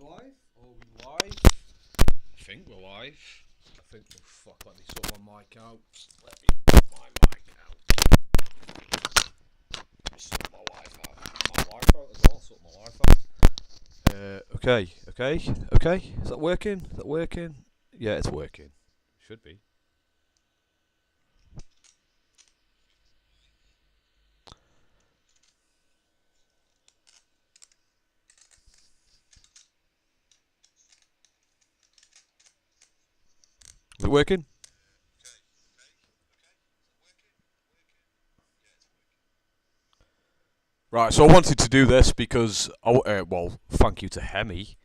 live? Are we live? I think we're live. I think we're fuck. Let me sort my mic out. Let me sort my mic out. Let me sort my life out. My life out as well. Sort my life out. Okay. Is that working? Is that working? Yeah, it's working. Should be. Is it working? Right, so I wanted to do this because, well, thank you to Hemi.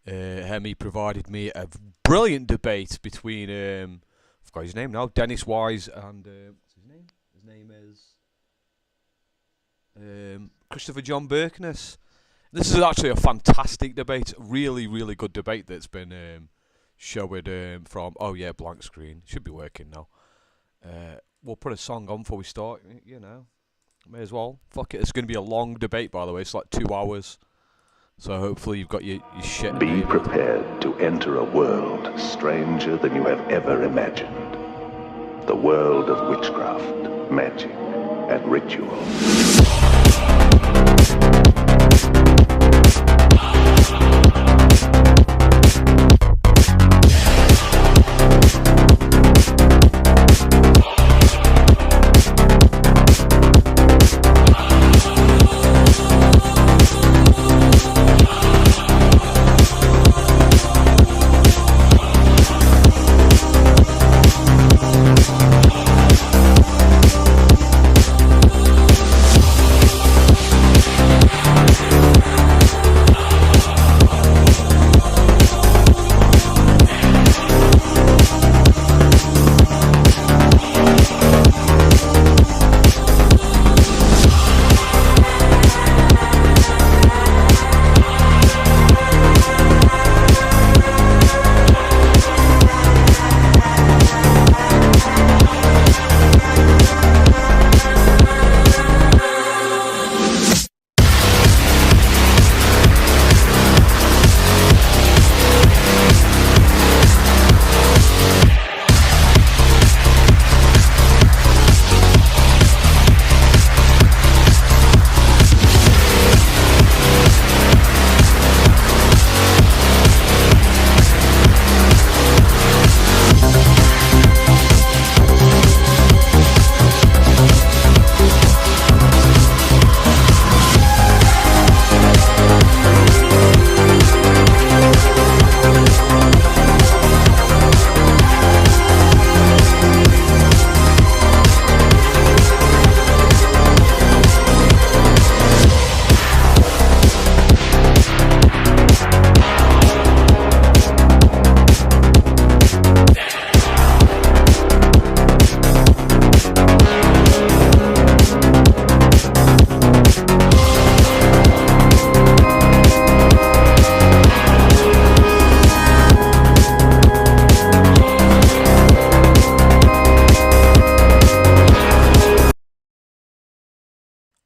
Hemi provided me a brilliant debate between, I forgot his name now, Dennis Wise and, what's his name? His name is Christopher John Bjerknes. This is actually a fantastic debate, really, really good debate that's been showed from, oh yeah, blank screen, should be working now. We'll put a song on before we start, you know, may as well. Fuck it, it's going to be a long debate, by the way, it's like 2 hours. So hopefully you've got your shit. Be prepared to enter a world stranger than you have ever imagined. The world of witchcraft, magic, and ritual.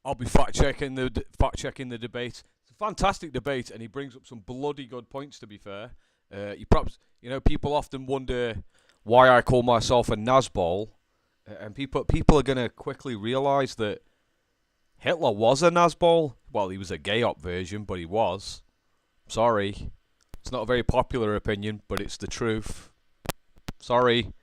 I'll be fact-checking the debate. It's a fantastic debate, and he brings up some bloody good points, to be fair. People often wonder why I call myself a Nazbol, and people are going to quickly realise that Hitler was a Nazbol. Well, he was a gay-op version, but he was. Sorry. It's not a very popular opinion, but it's the truth. Sorry.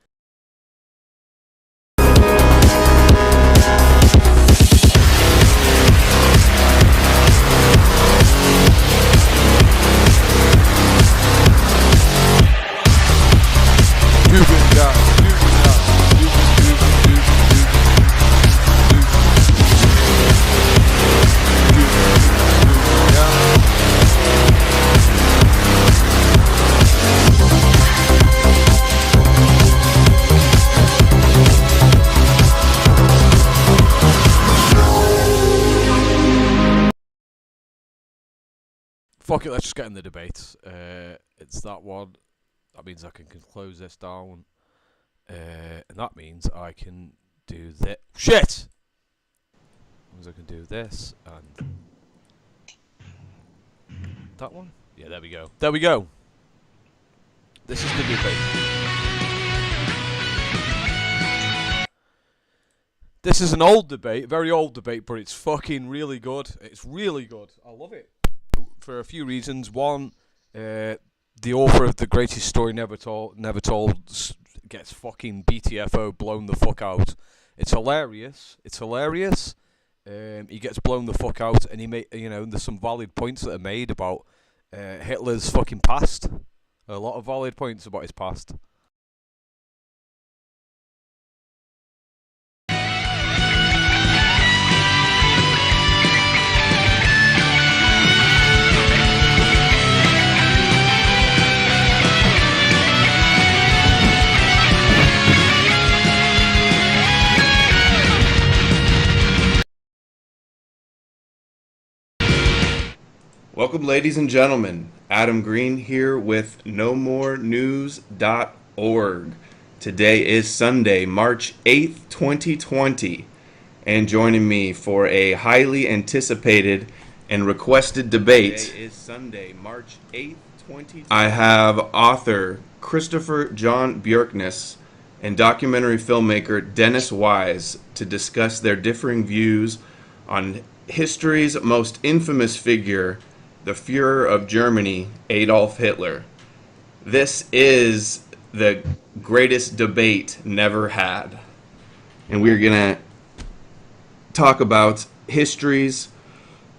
Fuck it, let's just get in the debate. It's that one. That means I can close this down. And that means I can do this. Shit! That means I can do this and that one. Yeah, there we go. There we go. This is the debate. This is an old debate, very old debate, but it's fucking really good. It's really good. I love it for a few reasons. One, the author of the greatest story never told gets fucking BTFO blown the fuck out. It's hilarious. It's hilarious. He gets blown the fuck out, and there's some valid points that are made about Hitler's fucking past. A lot of valid points about his past. Welcome, ladies and gentlemen. Adam Green here with NoMoreNews.org. Today is Sunday, March 8th, 2020. And joining me for a highly anticipated and requested debate, today is Sunday, March 8th, 2020. I have author Christopher John Bjerknes and documentary filmmaker Dennis Wise to discuss their differing views on history's most infamous figure, the Führer of Germany, Adolf Hitler. This is the greatest debate never had. And we're going to talk about history's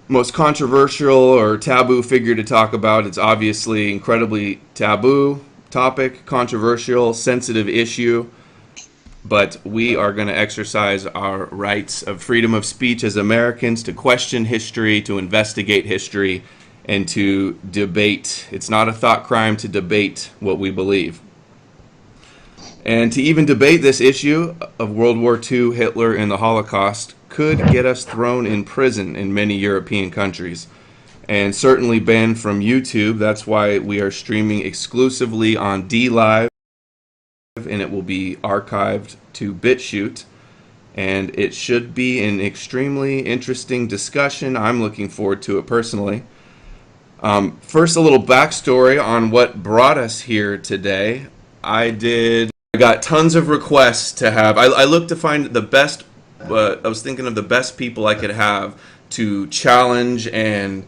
most controversial or taboo figure to talk about. It's obviously incredibly taboo topic, controversial, sensitive issue. But we are going to exercise our rights of freedom of speech as Americans to question history, to investigate history, and to debate. It's not a thought crime to debate what we believe. And to even debate this issue of World War II, Hitler, and the Holocaust could get us thrown in prison in many European countries, and certainly banned from YouTube. That's why we are streaming exclusively on DLive, and it will be archived to BitChute. And it should be an extremely interesting discussion. I'm looking forward to it personally. First, a little backstory on what brought us here today. I got tons of requests to have. I looked to find the best. I was thinking of the best people I could have to challenge and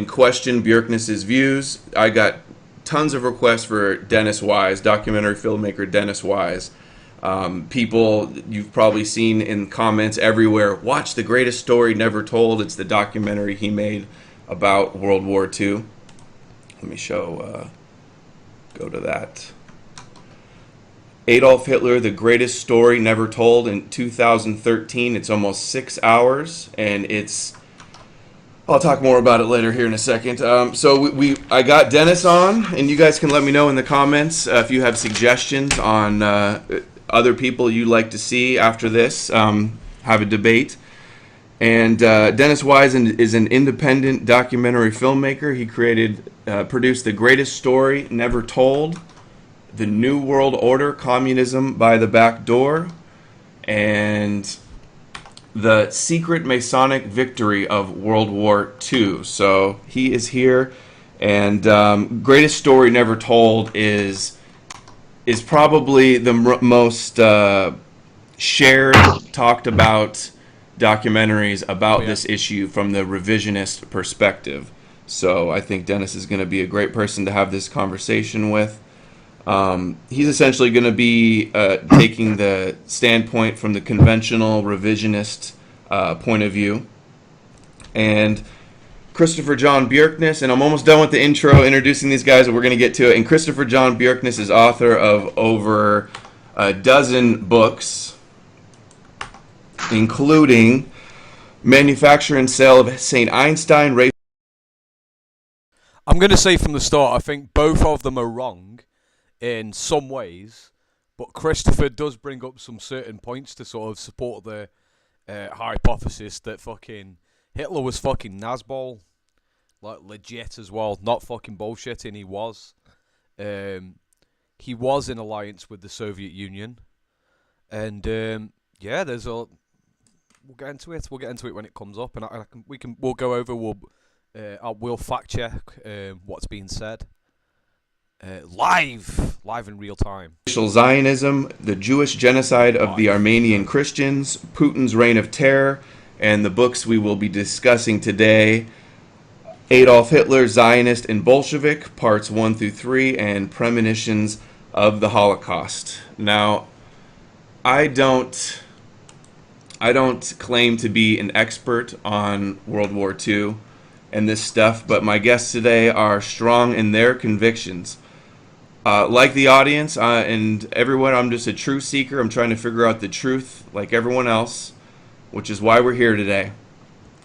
question Bjerknes' views. I got tons of requests for Dennis Wise, documentary filmmaker Dennis Wise. People you've probably seen in comments everywhere. Watch The Greatest Story Never Told. It's the documentary he made about World War II. Let me go to that. Adolf Hitler, The Greatest Story Never Told, in 2013. It's almost 6 hours, and I'll talk more about it later here in a second. I got Dennis on, and you guys can let me know in the comments if you have suggestions on other people you'd like to see after this. Have a debate. And Dennis Wise is an independent documentary filmmaker. He produced The Greatest Story Never Told, The New World Order, Communism by the Back Door, and The Secret Masonic Victory of World War II. So he is here, and Greatest Story Never Told is probably the most shared, talked about documentaries about this issue from the revisionist perspective. So I think Dennis is going to be a great person to have this conversation with. He's essentially going to be taking the standpoint from the conventional revisionist point of view. And Christopher John Bjerknes, and I'm almost done with the intro introducing these guys, and we're going to get to it. And Christopher John Bjerknes is author of over a dozen books, including Manufacture and Sale of St. Einstein. I'm going to say from the start, I think both of them are wrong in some ways, but Christopher does bring up some certain points to sort of support the hypothesis that fucking Hitler was fucking Nazbol, like legit as well, not fucking bullshitting. He was in alliance with the Soviet Union, and we'll get into it. We'll get into it when it comes up, and we'll go over. I will fact check what's being said live in real time. Zionism, the Jewish genocide of the Armenian Christians, Putin's reign of terror, and the books we will be discussing today: Adolf Hitler, Zionist and Bolshevik, parts 1 through 3, and Premonitions of the Holocaust. Now, I don't claim to be an expert on World War II and this stuff, but my guests today are strong in their convictions. Like the audience and everyone, I'm just a truth seeker. I'm trying to figure out the truth like everyone else, which is why we're here today.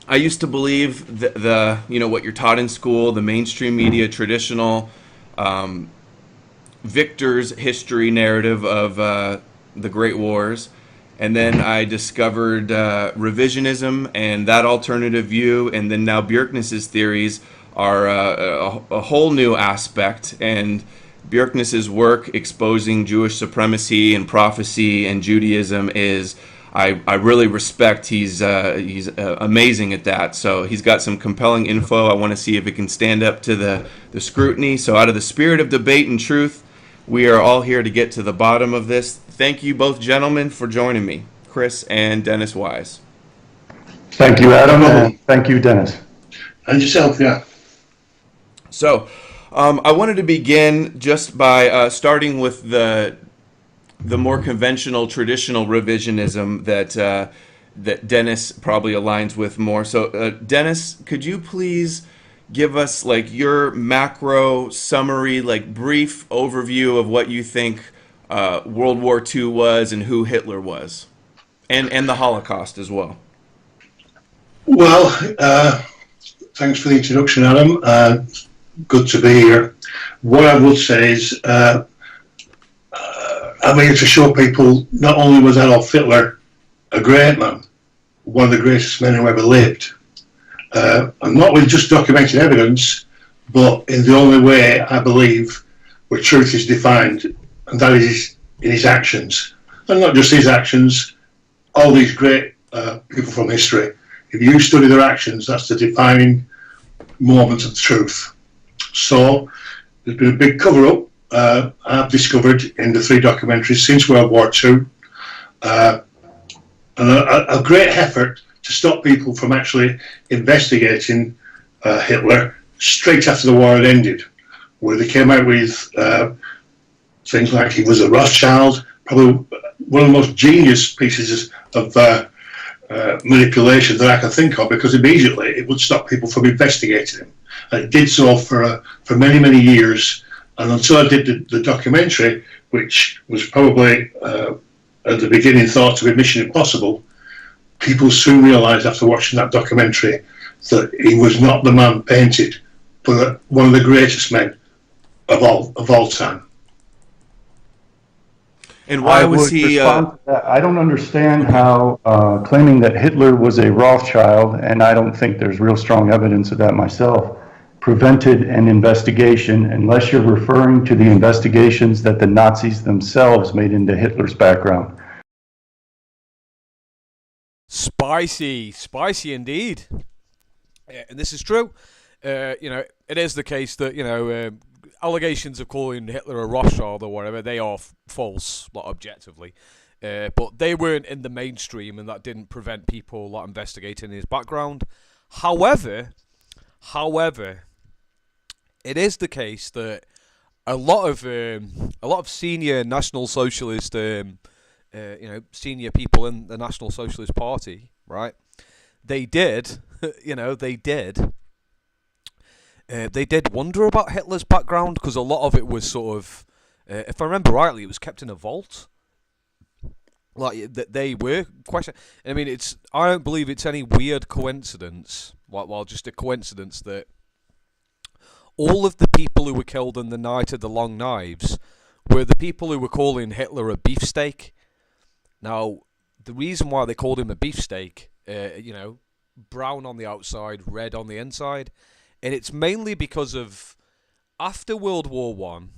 I used to believe the what you're taught in school, the mainstream media, traditional victor's history narrative of the Great Wars. And then I discovered revisionism and that alternative view, and then now Bjerknes' theories are a whole new aspect. And Bjerknes' work exposing Jewish supremacy and prophecy and Judaism is, I really respect. He's amazing at that. So he's got some compelling info. I want to see if it can stand up to the scrutiny. So out of the spirit of debate and truth, we are all here to get to the bottom of this. Thank you both gentlemen for joining me, Chris and Dennis Wise. Thank you, Adam, and thank you, Dennis. And yourself, yeah. So I wanted to begin just by starting with the more conventional, traditional revisionism that Dennis probably aligns with more. So Dennis, could you please give us like your macro summary, like brief overview of what you think World War II was and who Hitler was, and the Holocaust as well? Well, thanks for the introduction, Adam. Good to be here. What I would say is, I'm here to show people not only was Adolf Hitler a great man, one of the greatest men who ever lived, and not with just documented evidence, but in the only way, I believe, where truth is defined, and that is in his actions. And not just his actions, all these great people from history. If you study their actions, that's the defining moment of truth. So there's been a big cover-up I've discovered in the 3 documentaries since World War II, and a great effort to stop people from actually investigating Hitler straight after the war had ended, where they came out with things like he was a Rothschild, probably one of the most genius pieces of manipulation that I can think of, because immediately it would stop people from investigating him. And it did so for many, many years, and until I did the documentary, which was probably at the beginning thought to be Mission Impossible, people soon realised after watching that documentary that he was not the man painted, but one of the greatest men of all time. And why was he? I don't understand how claiming that Hitler was a Rothschild, and I don't think there's real strong evidence of that myself, prevented an investigation, unless you're referring to the investigations that the Nazis themselves made into Hitler's background. Spicy indeed. And this is true. It is the case that allegations of calling Hitler a Rothschild or whatever, they are false, like, objectively. But they weren't in the mainstream, and that didn't prevent people like investigating his background. However, it is the case that a lot of senior National Socialist, senior people in the National Socialist Party, right? They did wonder about Hitler's background, because a lot of it was sort of, if I remember rightly, it was kept in a vault. Like, that they were questioning. I mean, I don't believe it's any weird coincidence, well, just a coincidence that all of the people who were killed in the Night of the Long Knives were the people who were calling Hitler a beefsteak. Now, the reason why they called him a beefsteak, brown on the outside, red on the inside, and it's mainly because of, after World War One,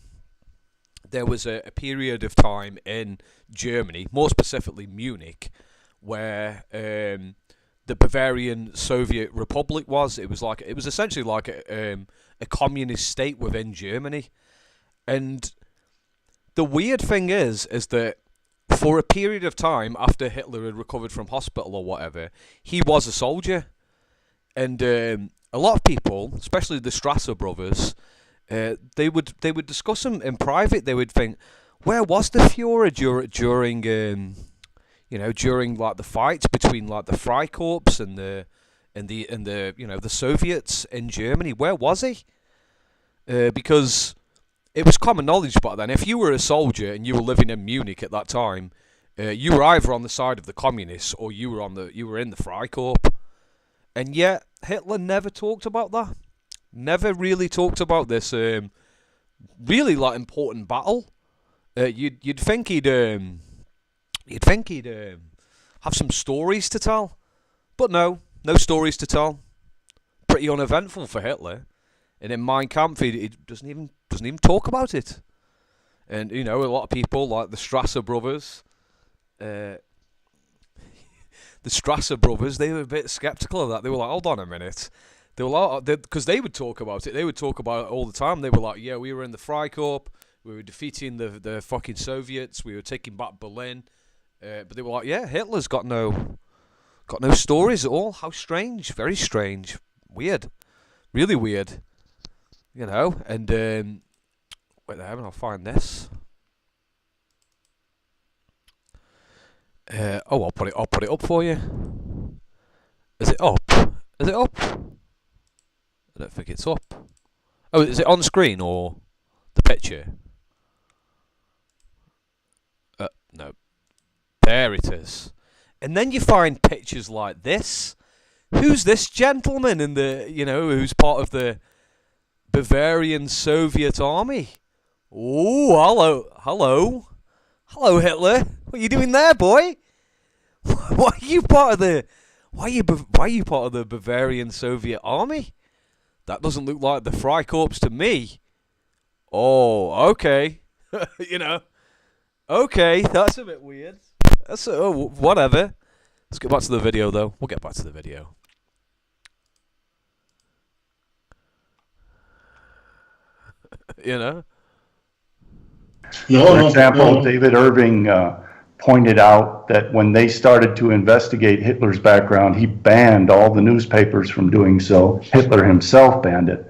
there was a period of time in Germany, more specifically Munich, where the the Bavarian Soviet Republic was. It was essentially like a communist state within Germany. And the weird thing is that for a period of time after Hitler had recovered from hospital or whatever, he was a soldier. And a lot of people, especially the Strasser brothers, they would discuss him in private. They would think, where was the Führer during during like the fights between like the Freikorps and the the Soviets in Germany? Where was he? Because it was common knowledge back then. If you were a soldier and you were living in Munich at that time, you were either on the side of the communists or you were in the Freikorps. And yet Hitler never talked about that. Never really talked about this really like important battle. You'd think he'd have some stories to tell, but no stories to tell. Pretty uneventful for Hitler. And in Mein Kampf, he doesn't even talk about it. And a lot of people like the Strasser brothers, they were a bit skeptical of that. They were like, hold on a minute. They were like, because they would talk about it. They would talk about it all the time. They were like, yeah, we were in the Freikorps. We were defeating the fucking Soviets. We were taking back Berlin. But they were like, yeah, Hitler's got no stories at all. How strange. Very strange. Weird. Really weird. And wait there, and I'll find this. I'll put it up for you. Is it up? Is it up? I don't think it's up. Oh, is it on screen or the picture? No. There it is. And then you find pictures like this. Who's this gentleman in the, who's part of the Bavarian Soviet army? Oh, hello, Hitler. What are you doing there, boy? Why are you part of the Bavarian Soviet army? That doesn't look like the Freikorps to me. Oh, okay. Okay, that's a bit weird. Whatever. Let's get back to the video, though. We'll get back to the video. For example, David Irving pointed out that when they started to investigate Hitler's background, he banned all the newspapers from doing so. Hitler himself banned it.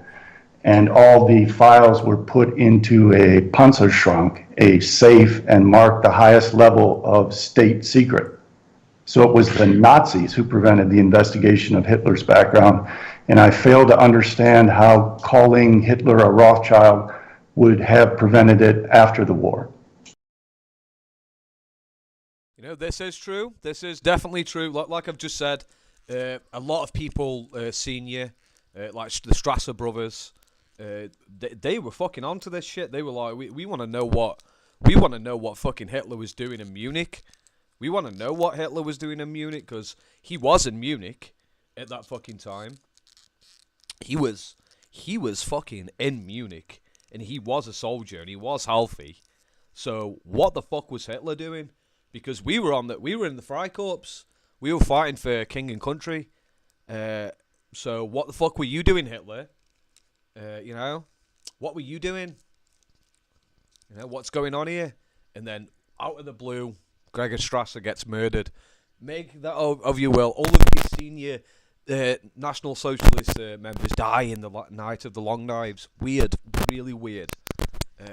And all the files were put into a Panzerschrank, a safe, and marked the highest level of state secret. So it was the Nazis who prevented the investigation of Hitler's background. And I fail to understand how calling Hitler a Rothschild would have prevented it after the war. This is true. This is definitely true. Like I've just said, a lot of people senior, like the Strasser brothers, they were fucking onto this shit. They were like, we want to know what fucking Hitler was doing in Munich. We want to know what Hitler was doing in Munich, because he was in Munich at that fucking time. He was fucking in Munich, and he was a soldier, and he was healthy. So what the fuck was Hitler doing? Because we were in the Freikorps. We were fighting for king and country. So what the fuck were you doing, Hitler? What were you doing? What's going on here? And then out of the blue, Gregor Strasser gets murdered. Make that of you will. All of these senior National Socialist members die in the night of the long knives. Weird. Really weird.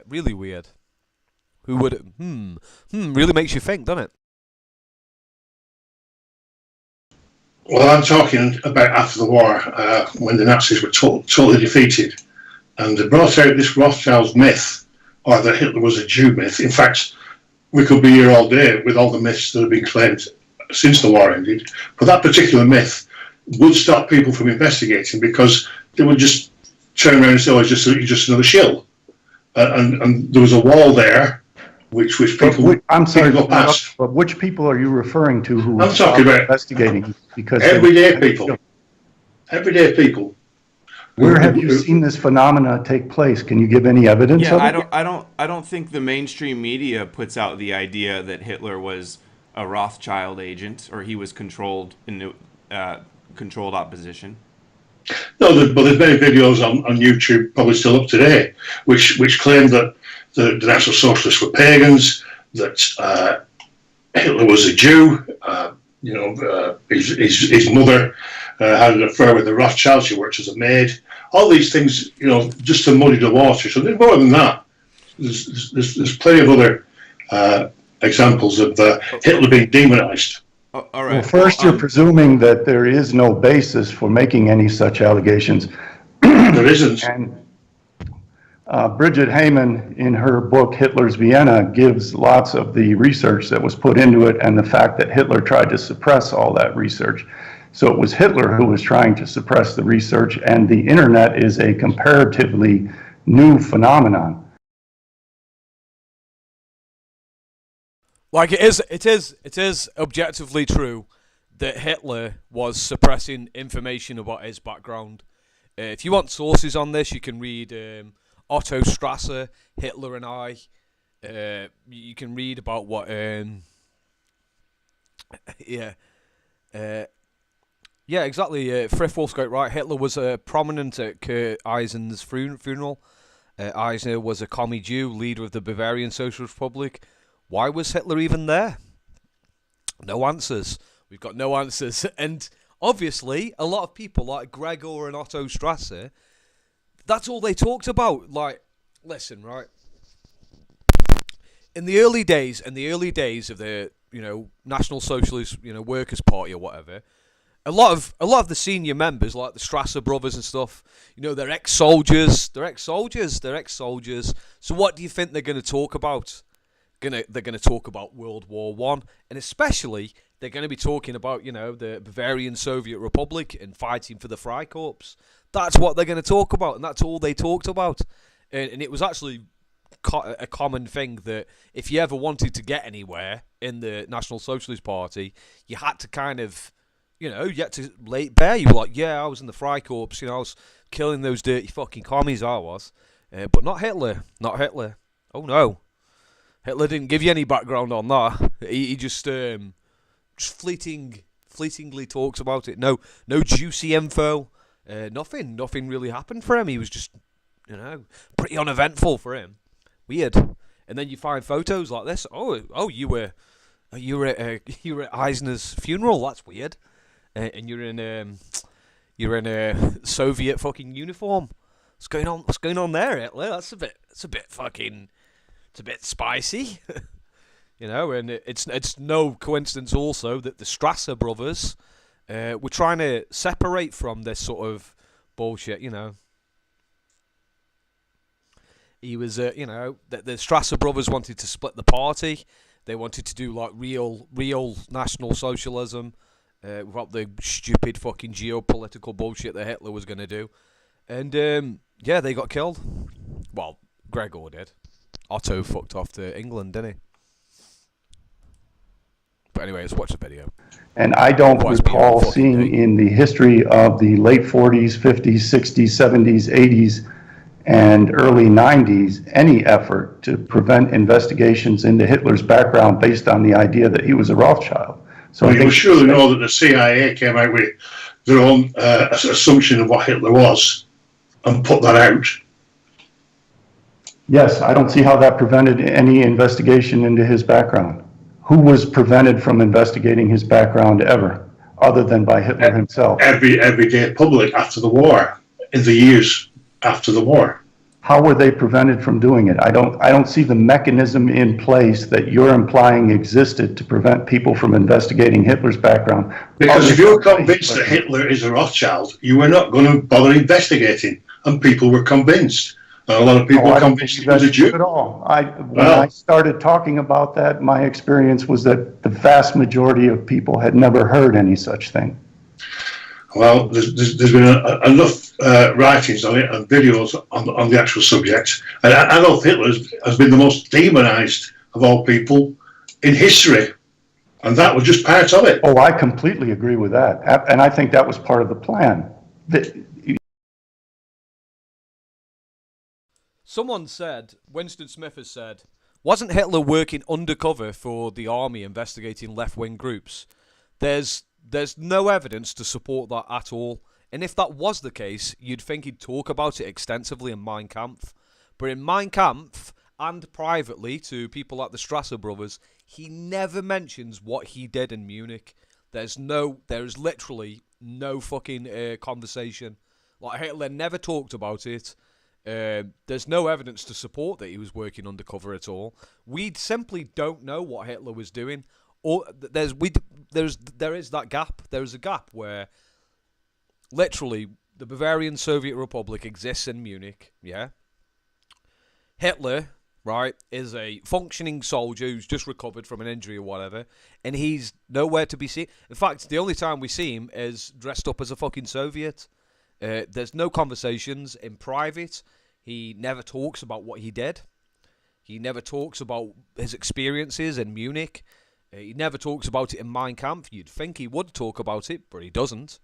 Really weird. Who would... really makes you think, doesn't it? Well, I'm talking about after the war, when the Nazis were totally defeated. And they brought out this Rothschild's myth, or that Hitler was a Jew myth. In fact, we could be here all day with all the myths that have been claimed since the war ended. But that particular myth would stop people from investigating, because they would just turn around and say, oh, it's just another shill. And there was a wall there, which people... I'm sorry, but which people are you referring to who I'm talking about investigating? Because everyday people. Everyday people. Where have you seen this phenomena take place? Can you give any evidence of it? I don't think the mainstream media puts out the idea that Hitler was a Rothschild agent, or he was controlled controlled opposition. No, but there's many videos on YouTube, probably still up today, which claim that the National Socialists were pagans, that Hitler was a Jew. His mother had an affair with the Rothschild. She worked as a maid. All these things, just to muddy the water. So there's more than that. There's plenty of other examples of Hitler being demonized. Oh, all right. Well, first, you're presuming that there is no basis for making any such allegations. There isn't. And Bridget Heyman, in her book Hitler's Vienna, gives lots of the research that was put into it and the fact that Hitler tried to suppress all that research. So it was Hitler who was trying to suppress the research, and the internet is a comparatively new phenomenon. Like it is objectively true that Hitler was suppressing information about his background. If you want sources on this, you can read Otto Strasser, Hitler and I. You can read about what exactly. Frith Wolf's got it right. Hitler was prominent at Kurt Eisen's funeral. Eisner was a commie Jew, leader of the Bavarian Socialist Republic. Why was Hitler even there? No answers. We've got no answers. And obviously, a lot of people like Gregor and Otto Strasser, that's all they talked about. Like, listen, right? In the early days of the, National Socialist, Workers' Party or whatever, a lot of the senior members, like the Strasser brothers and stuff, they're ex-soldiers. So what do you think they're going to talk about? They're gonna talk about World War I, and especially they're going to be talking about the Bavarian Soviet Republic and fighting for the Freikorps. That's what they're going to talk about, and that's all they talked about. And it was actually a common thing that if you ever wanted to get anywhere in the National Socialist Party, you had to kind of, you had to lay it bare. You were like, yeah, I was in the Freikorps, I was killing those dirty fucking commies, I was. But not Hitler. Oh no. Hitler didn't give you any background on that. He just fleetingly talks about it. No juicy info. Nothing really happened for him. He was just, pretty uneventful for him. Weird. And then you find photos like this. Oh, you were at Eisner's funeral. That's weird. And you're in a Soviet fucking uniform. What's going on there, Hitler? That's a bit fucking. It's a bit spicy, and it's no coincidence also that the Strasser brothers were trying to separate from this sort of bullshit, He was, the Strasser brothers wanted to split the party. They wanted to do like real National Socialism without the stupid fucking geopolitical bullshit that Hitler was going to do. And, they got killed. Well, Gregor did. Otto fucked off to England, didn't he? But anyway, let's watch the video. And I don't recall seeing in the history of the late 40s, 50s, 60s, 70s, 80s, and early 90s any effort to prevent investigations into Hitler's background based on the idea that he was a Rothschild. So you surely know that the CIA came out with their own assumption of what Hitler was and put that out. Yes, I don't see how that prevented any investigation into his background. Who was prevented from investigating his background ever, other than by Hitler himself? Everyday public after the war, in the years after the war. How were they prevented from doing it? I don't see the mechanism in place that you're implying existed to prevent people from investigating Hitler's background. Because if you're convinced that Hitler is a Rothschild, you were not going to bother investigating, and people were convinced. A lot of people convinced he was a Jew. At all. When I started talking about that, my experience was that the vast majority of people had never heard any such thing. Well, there's been enough writings on it and videos on the actual subject. And Adolf Hitler has been the most demonized of all people in history. And that was just part of it. Oh, I completely agree with that. And I think that was part of the plan. Someone said, Winston Smith has said, wasn't Hitler working undercover for the army investigating left-wing groups? There's There's no evidence to support that at all. And if that was the case, you'd think he'd talk about it extensively in Mein Kampf. But in Mein Kampf, and privately to people like the Strasser brothers, he never mentions what he did in Munich. There's literally no fucking conversation. Like, Hitler never talked about it. There's no evidence to support that he was working undercover at all. We simply don't know what Hitler was doing. Or there is that gap. There is a gap where literally the Bavarian Soviet Republic exists in Munich. Yeah, Hitler, right, is a functioning soldier who's just recovered from an injury or whatever, and he's nowhere to be seen. In fact, the only time we see him is dressed up as a fucking Soviet. There's no conversations in private. He never talks about what he did. He never talks about his experiences in Munich. He never talks about it in Mein Kampf. You'd think he would talk about it, but he doesn't.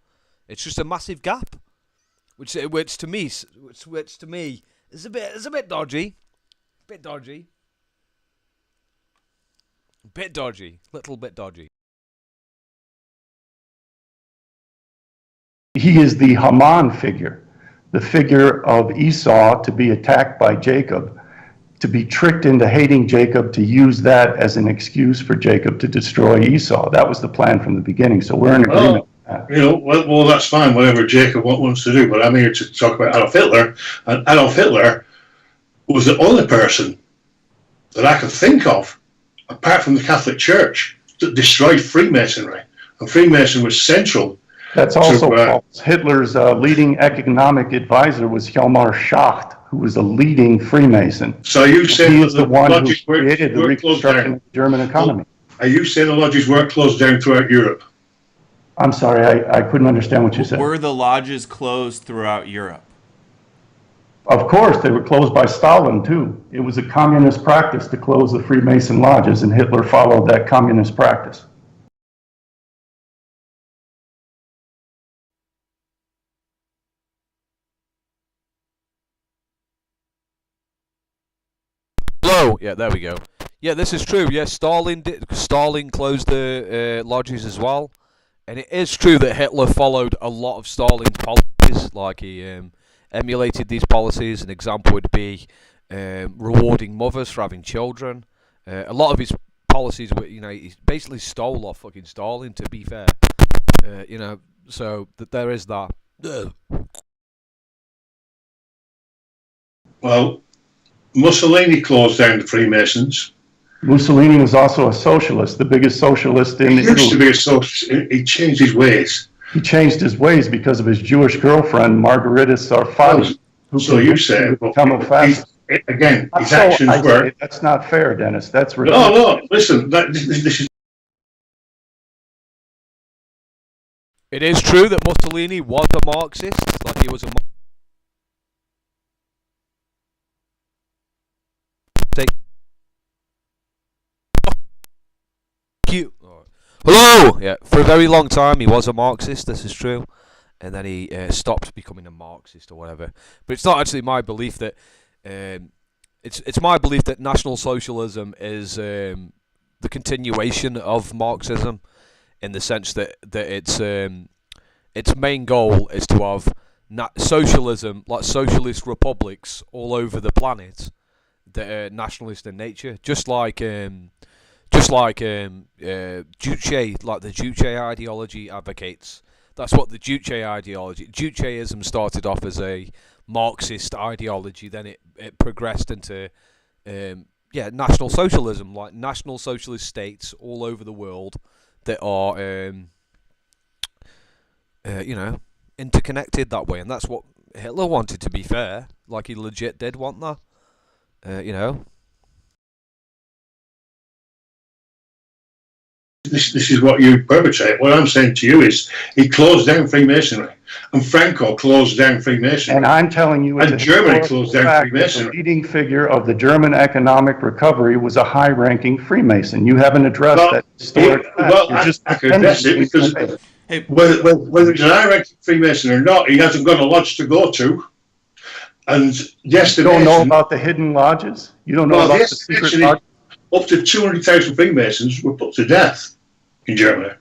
It's just a massive gap, which to me is a bit dodgy. Bit dodgy. Little bit dodgy. He is the Haman figure, the figure of Esau to be attacked by Jacob, to be tricked into hating Jacob, to use that as an excuse for Jacob to destroy Esau. That was the plan from the beginning, so we're in agreement. Well, that's fine, whatever Jacob wants to do, but I'm here to talk about Adolf Hitler, and Adolf Hitler was the only person that I can think of, apart from the Catholic Church, that destroyed Freemasonry, and Freemason was central. That's also false. Hitler's leading economic advisor was Hjalmar Schacht, who was a leading Freemason. So you say he is the one who created the reconstruction of the German economy. Are you saying the lodges were closed down throughout Europe? I'm sorry, I couldn't understand what you said. Were the lodges closed throughout Europe? Of course, they were closed by Stalin, too. It was a communist practice to close the Freemason lodges, and Hitler followed that communist practice. Hello. Yeah, there we go. Yeah, this is true. Yeah, Stalin closed the lodges as well. And it is true that Hitler followed a lot of Stalin's policies, like he emulated these policies. An example would be rewarding mothers for having children. A lot of his policies were, he basically stole off fucking Stalin, to be fair. So there is that. Well, Mussolini closed down the Freemasons. Mussolini was also a socialist, the biggest socialist in Italy. He used to be a socialist. He changed his ways. He changed his ways because of his Jewish girlfriend, Margarita Sarfati. So you say, again, his actions were... That's not fair, Dennis. That's ridiculous. No, listen, this is... It is true that Mussolini was a Marxist, like he was a Hello! Yeah, for a very long time he was a Marxist, this is true. And then he stopped becoming a Marxist or whatever. But it's not actually my belief that... It's my belief that National Socialism is the continuation of Marxism, in the sense that its main goal is to have socialism, like socialist republics all over the planet that are nationalist in nature, just like Juche, like the Juche ideology advocates. That's what the Juche ideology... Jucheism started off as a Marxist ideology, then it progressed into National Socialism, like national socialist states all over the world that are interconnected that way. And that's what Hitler wanted, to be fair. Like, he legit did want that. This is what you perpetrate. What I'm saying to you is he closed down Freemasonry, and Franco closed down Freemasonry. And I'm telling you, and Germany closed down Freemasonry. The leading figure of the German economic recovery was a high-ranking Freemason. You haven't addressed that historic fact. Well, I can address it because whether it's an high-ranking Freemason or not, he hasn't got a lodge to go to. And yes, you don't know about the hidden lodges. You don't know about the secret lodges. Up to 200,000 Freemasons were put to death in Germany.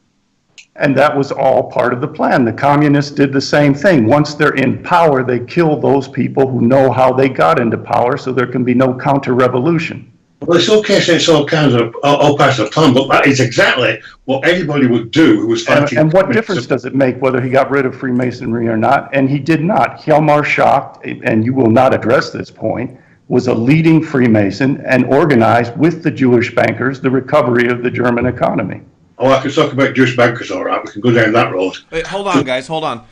And that was all part of the plan. The communists did the same thing. Once they're in power, they kill those people who know how they got into power, so there can be no counter-revolution. Well, it's okay saying it's all kinds of all parts of the plan, but that is exactly what anybody would do who was fighting. And what difference does it make whether he got rid of Freemasonry or not? And he did not. Hjalmar Schacht, and you will not address this point, was a leading Freemason and organized with the Jewish bankers the recovery of the German economy. Oh, I could talk about Jewish bankers, all right. We can go down that road. Wait, hold on, guys. Hold on.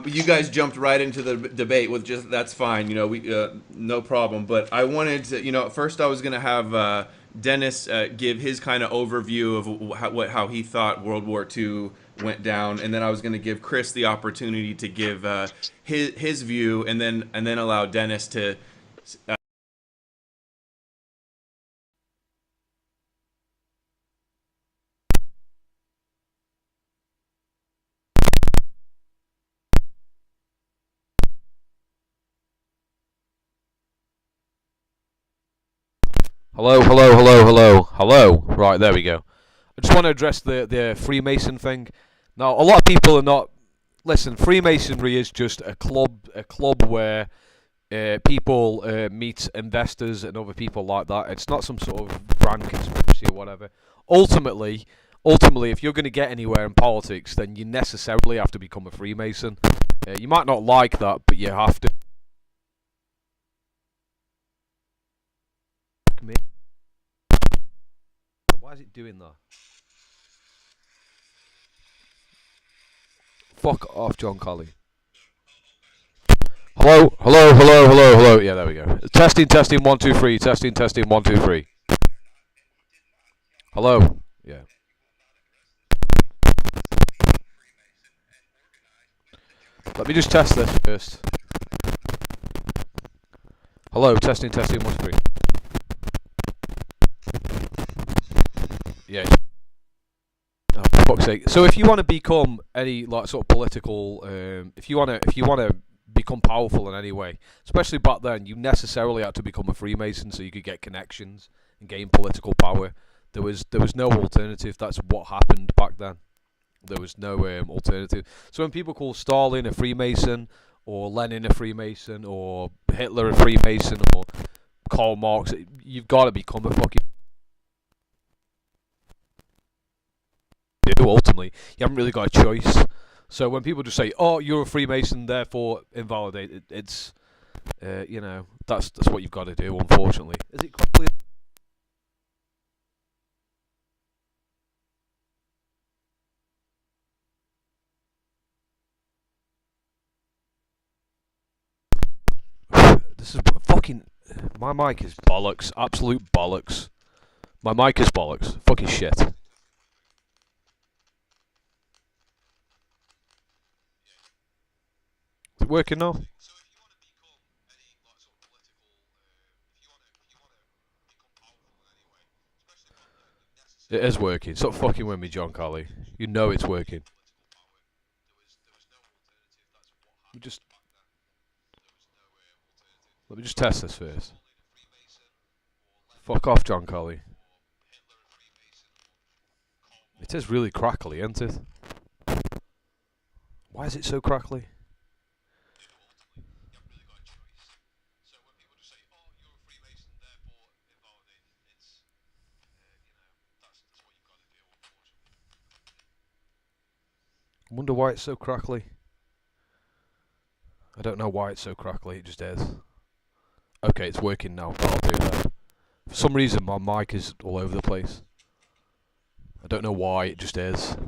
You guys jumped right into the debate with just that's fine. You know, we no problem. But I wanted to, you know, first I was going to have Dennis give his kind of overview of how he thought World War II went down, and then I was going to give Chris the opportunity to give his view, and then allow Dennis to. Hello. Right, there we go. I just want to address the Freemason thing. Now, a lot of people are not. Listen, Freemasonry is just a club where people meet investors and other people like that. It's not some sort of grand conspiracy or whatever. Ultimately, if you're going to get anywhere in politics, then you necessarily have to become a Freemason. You might not like that, but you have to. Why is it doing that? Fuck off, John Colley. Hello. Yeah, there we go. Testing, 1, 2, 3. Testing, 1, 2, 3. Hello. Yeah. Let me just test this first. Hello, testing, 1, 2, 3. Yeah. Oh, for fuck's sake. So if you want to become any like sort of political, if you want to become powerful in any way, especially back then, you necessarily had to become a Freemason so you could get connections and gain political power. There was no alternative. That's what happened back then. There was no alternative. So when people call Stalin a Freemason, or Lenin a Freemason, or Hitler a Freemason, or Karl Marx, you've got to become a fucking. Ultimately, you haven't really got a choice. So when people just say, "Oh, you're a Freemason, therefore invalidate," it's you know, that's what you've got to do. Unfortunately, is it crackly? This is fucking. My mic is bollocks. Absolute bollocks. My mic is bollocks. Fucking shit. Is it working now? It is working. Stop fucking with me, John Colley. You know it's working. Let me just test this first. Fuck off, John Colley. It is really crackly, isn't it? Why is it so crackly? I wonder why it's so crackly. I don't know why it's so crackly, it just is. Okay, it's working now. I'll do that. For some reason, my mic is all over the place. I don't know why, it just is.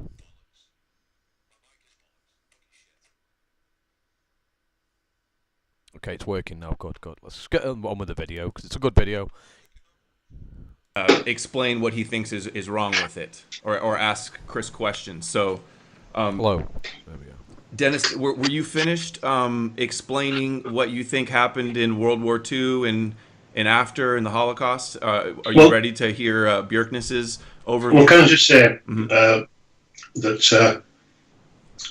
Okay, it's working now. Good. Let's get on with the video, because it's a good video. Explain what he thinks is wrong with it, or ask Chris questions. So, hello. There we go. Dennis, were you finished explaining what you think happened in World War II and after in the Holocaust? Are you ready to hear Bjerknes's overview? Well, can I just say that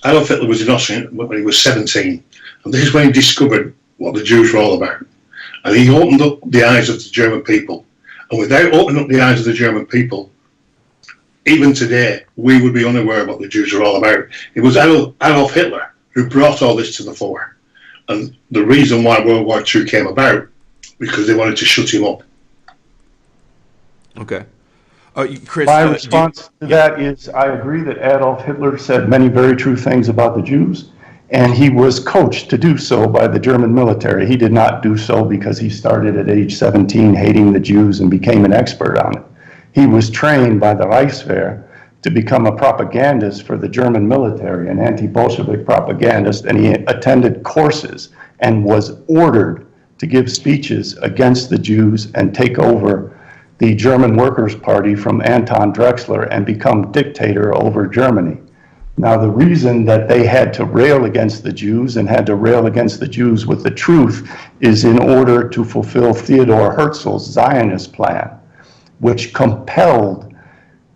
Adolf Hitler was in Austria when he was 17, and this is when he discovered what the Jews were all about. And he opened up the eyes of the German people. And without opening up the eyes of the German people, even today, we would be unaware of what the Jews are all about. It was Adolf Hitler who brought all this to the fore. And the reason why World War II came about, because they wanted to shut him up. Okay. Chris, My response to that is I agree that Adolf Hitler said many very true things about the Jews, and he was coached to do so by the German military. He did not do so because he started at age 17 hating the Jews and became an expert on it. He was trained by the Reichswehr to become a propagandist for the German military, an anti-Bolshevik propagandist, and he attended courses and was ordered to give speeches against the Jews and take over the German Workers' Party from Anton Drexler and become dictator over Germany. Now, the reason that they had to rail against the Jews and had to rail against the Jews with the truth is in order to fulfill Theodor Herzl's Zionist plan, which compelled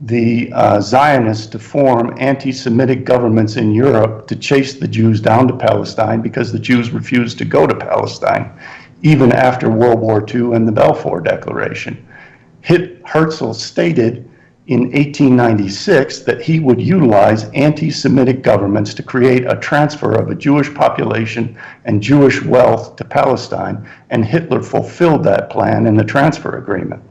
the Zionists to form anti-Semitic governments in Europe to chase the Jews down to Palestine because the Jews refused to go to Palestine, even after World War II and the Balfour Declaration. Herzl stated in 1896 that he would utilize anti-Semitic governments to create a transfer of a Jewish population and Jewish wealth to Palestine, and Hitler fulfilled that plan in the transfer agreement.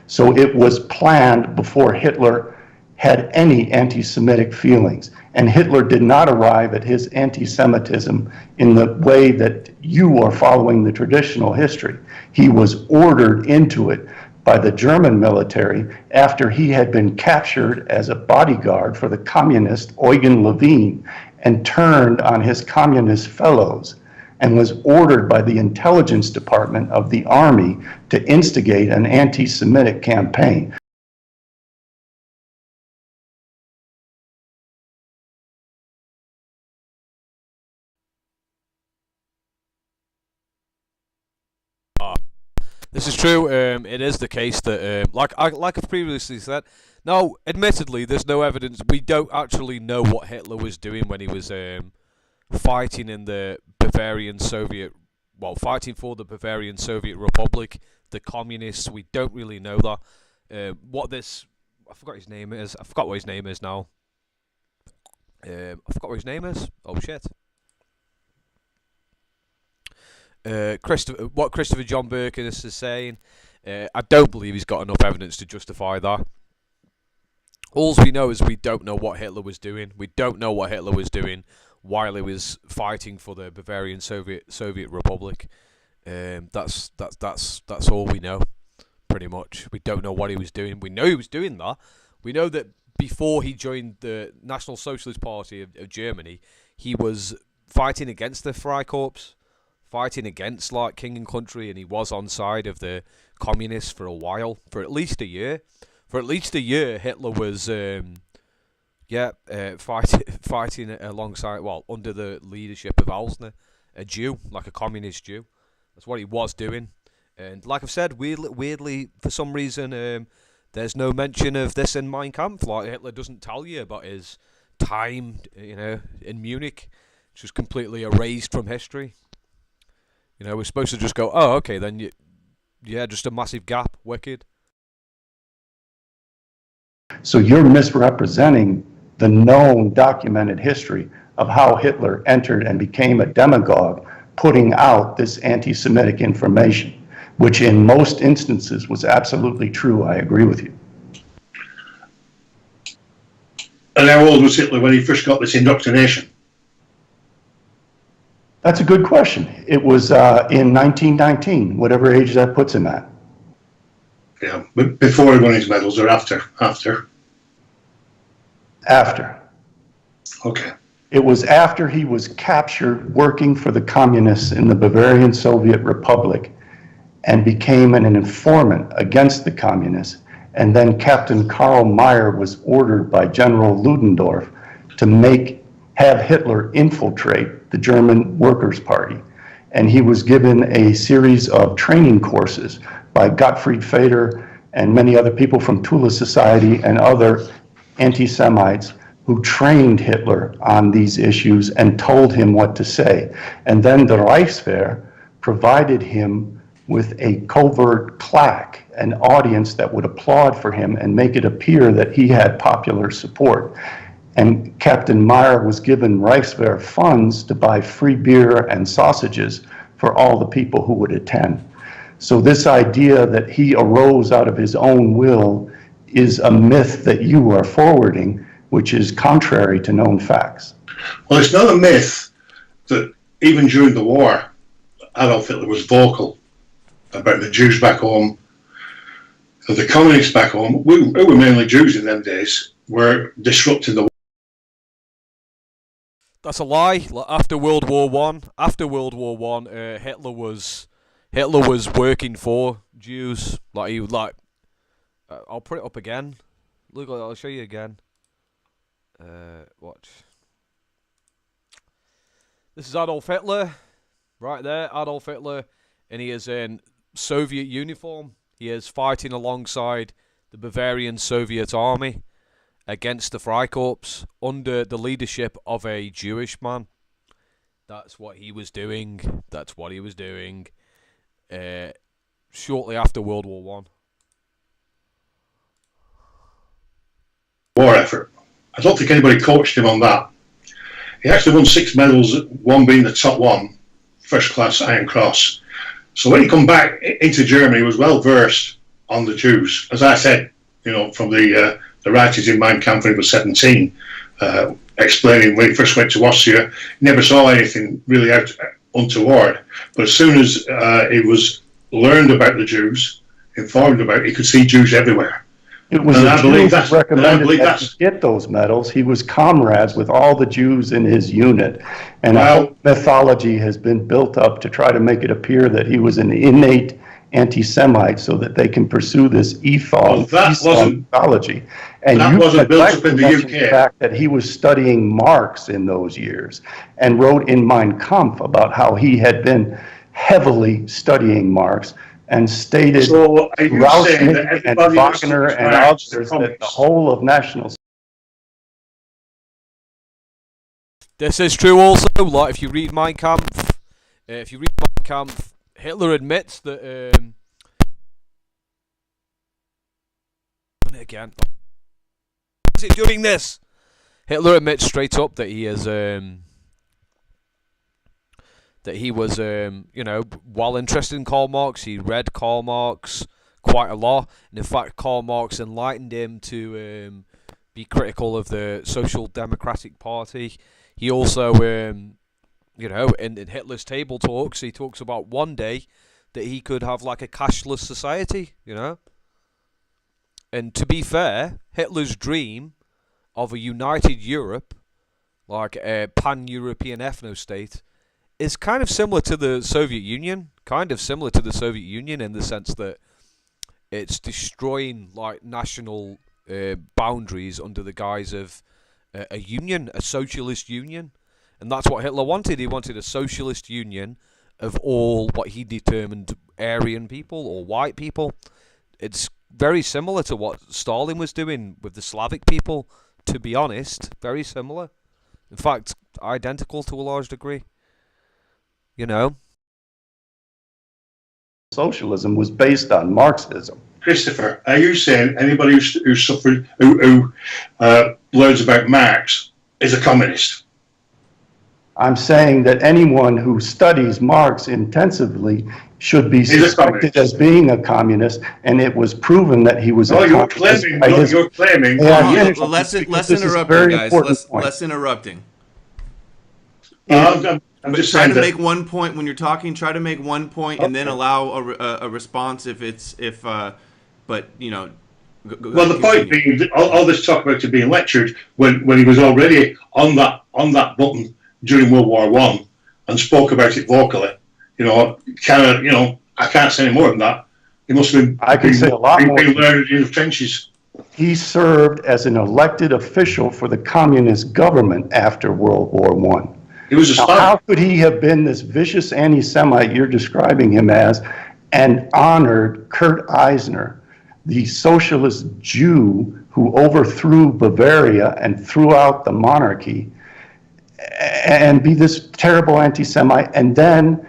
So it was planned before Hitler had any anti-Semitic feelings. And Hitler did not arrive at his anti-Semitism in the way that you are following the traditional history. He was ordered into it by the German military after he had been captured as a bodyguard for the communist Eugen Levine and turned on his communist fellows, and was ordered by the intelligence department of the army to instigate an anti-Semitic campaign. This is true. It is the case that, like I've previously said, now, admittedly, there's no evidence. We don't actually know what Hitler was doing when he was fighting in the Bavarian Soviet, fighting for the Bavarian Soviet Republic, the communists. We don't really know that. I forgot his name is. I forgot what his name is now. I forgot what his name is. Oh shit. What Christopher John Bjorknes is saying, I don't believe he's got enough evidence to justify that. All we know is we don't know what Hitler was doing. We don't know what Hitler was doing while he was fighting for the Bavarian Soviet Republic. That's all we know, pretty much. We don't know what he was doing. We know he was doing that. We know that before he joined the National Socialist Party of Germany, he was fighting against the Freikorps, fighting against like King and Country, and he was on side of the communists for a while, for at least a year. For at least a year, Hitler was fighting alongside, under the leadership of Alsner, a Jew, like a communist Jew. That's what he was doing. And like I've said, weirdly, for some reason, there's no mention of this in Mein Kampf. Like Hitler doesn't tell you about his time, in Munich, which was completely erased from history. We're supposed to just go, oh, okay, then just a massive gap, wicked. So you're misrepresenting the known documented history of how Hitler entered and became a demagogue, putting out this anti-Semitic information, which in most instances was absolutely true. I agree with you. And how old was Hitler when he first got this indoctrination? That's a good question. It was in 1919, whatever age that puts him at. Yeah, but before he won his medals or after? After. Okay. It was after he was captured working for the communists in the Bavarian Soviet Republic and became an informant against the communists. And then Captain Karl Mayr was ordered by General Ludendorff to have Hitler infiltrate the German Workers' Party. And he was given a series of training courses by Gottfried Feder and many other people from Tula Society and other anti-Semites who trained Hitler on these issues and told him what to say. And then the Reichswehr provided him with a covert claque, an audience that would applaud for him and make it appear that he had popular support. And Captain Meyer was given Reichswehr funds to buy free beer and sausages for all the people who would attend. So this idea that he arose out of his own will is a myth that you are forwarding, which is contrary to known facts. Well, it's not a myth that even during the war, Adolf Hitler was vocal about the Jews back home, the communists back home, who were mainly Jews in them days, were disrupting the war. That's a lie. After World War One, Hitler was working for Jews. Like he would like. I'll put it up again. Look, I'll show you again. Watch. This is Adolf Hitler, right there. Adolf Hitler, and he is in Soviet uniform. He is fighting alongside the Bavarian Soviet army against the Freikorps under the leadership of a Jewish man. That's what he was doing. Shortly after World War One. War effort. I don't think anybody coached him on that. He actually won 6 medals, one being the top one, first class Iron Cross. So when he come back into Germany, he was well versed on the Jews. As I said, from the writings in Mein Kampf when he was 17, explaining when he first went to Austria, he never saw anything really untoward. But as soon as he was learned about the Jews, informed about it, he could see Jews everywhere. It was the Jews who recommended that he get those medals. He was comrades with all the Jews in his unit. And a whole mythology has been built up to try to make it appear that he was an innate anti-Semite so that they can pursue this ethos, mythology. And that wasn't built up in the UK. The fact that he was studying Marx in those years and wrote in Mein Kampf about how he had been heavily studying Marx and stated Rausnig and Wagner and others that the whole of national. This is true also. Like if you read Mein Kampf, Hitler admits that. Again, is it doing this? Hitler admits straight up that he is. That he was, well interested in Karl Marx. He read Karl Marx quite a lot. And in fact, Karl Marx enlightened him to be critical of the Social Democratic Party. He also, in Hitler's table talks, he talks about one day that he could have like a cashless society, And to be fair, Hitler's dream of a united Europe, like a pan-European ethno-state, is kind of similar to the Soviet Union. In the sense that it's destroying like national boundaries under the guise of a union, a socialist union. And that's what Hitler wanted. He wanted a socialist union of all what he determined Aryan people or white people. It's very similar to what Stalin was doing with the Slavic people, to be honest. Very similar. In fact, identical to a large degree. Socialism was based on Marxism. Christopher, are you saying anybody who suffered, who learns about Marx is a communist? I'm saying that anyone who studies Marx intensively should be suspected as being a communist, and it was proven that he was a communist. You're claiming. Less interrupting, guys. Less interrupting. I'm just trying to make one point when you're talking. Try to make one point and then allow a response but well, the point being, all this talk about him being lectured when he was already on that button during World War One and spoke about it vocally. I can't say any more than that. He must have been. I can say a lot more. Learned in the trenches. He served as an elected official for the communist government after World War One. He was a spy. How could he have been this vicious anti-Semite you're describing him as and honored Kurt Eisner, the socialist Jew who overthrew Bavaria and threw out the monarchy, and be this terrible anti-Semite, and then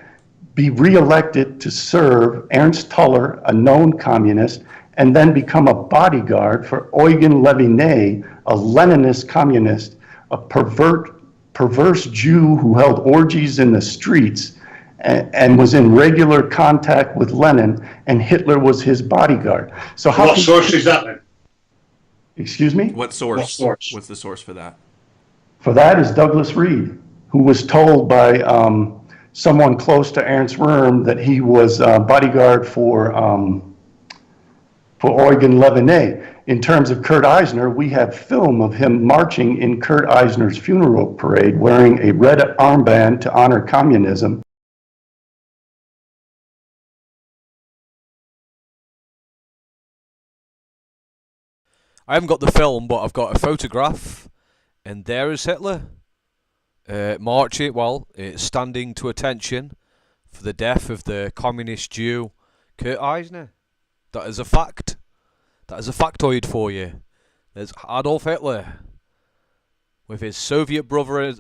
be reelected to serve Ernst Tuller, a known communist, and then become a bodyguard for Eugen Leviné, a Leninist communist, a perverse Jew who held orgies in the streets and was in regular contact with Lenin, and Hitler was his bodyguard. So how? What source is that then? Excuse me? What source? What source? What's the source for that? For that is Douglas Reed, who was told by someone close to Ernst Röhm that he was bodyguard for Eugen Leviné. In terms of Kurt Eisner, we have film of him marching in Kurt Eisner's funeral parade wearing a red armband to honor communism. I haven't got the film, but I've got a photograph, and there is Hitler, standing to attention for the death of the communist Jew Kurt Eisner. That is a fact. That is a factoid for you. There's Adolf Hitler with his Soviet brothers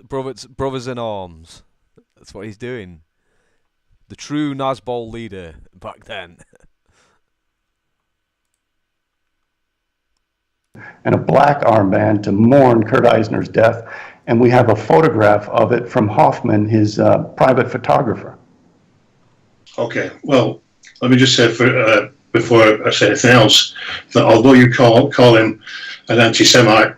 in arms. That's what he's doing. The true Nazbol leader back then. And a black armband to mourn Kurt Eisner's death. And we have a photograph of it from Hoffman, his private photographer. Okay, well, let me just say before I say anything else, that although you call him an anti-Semite,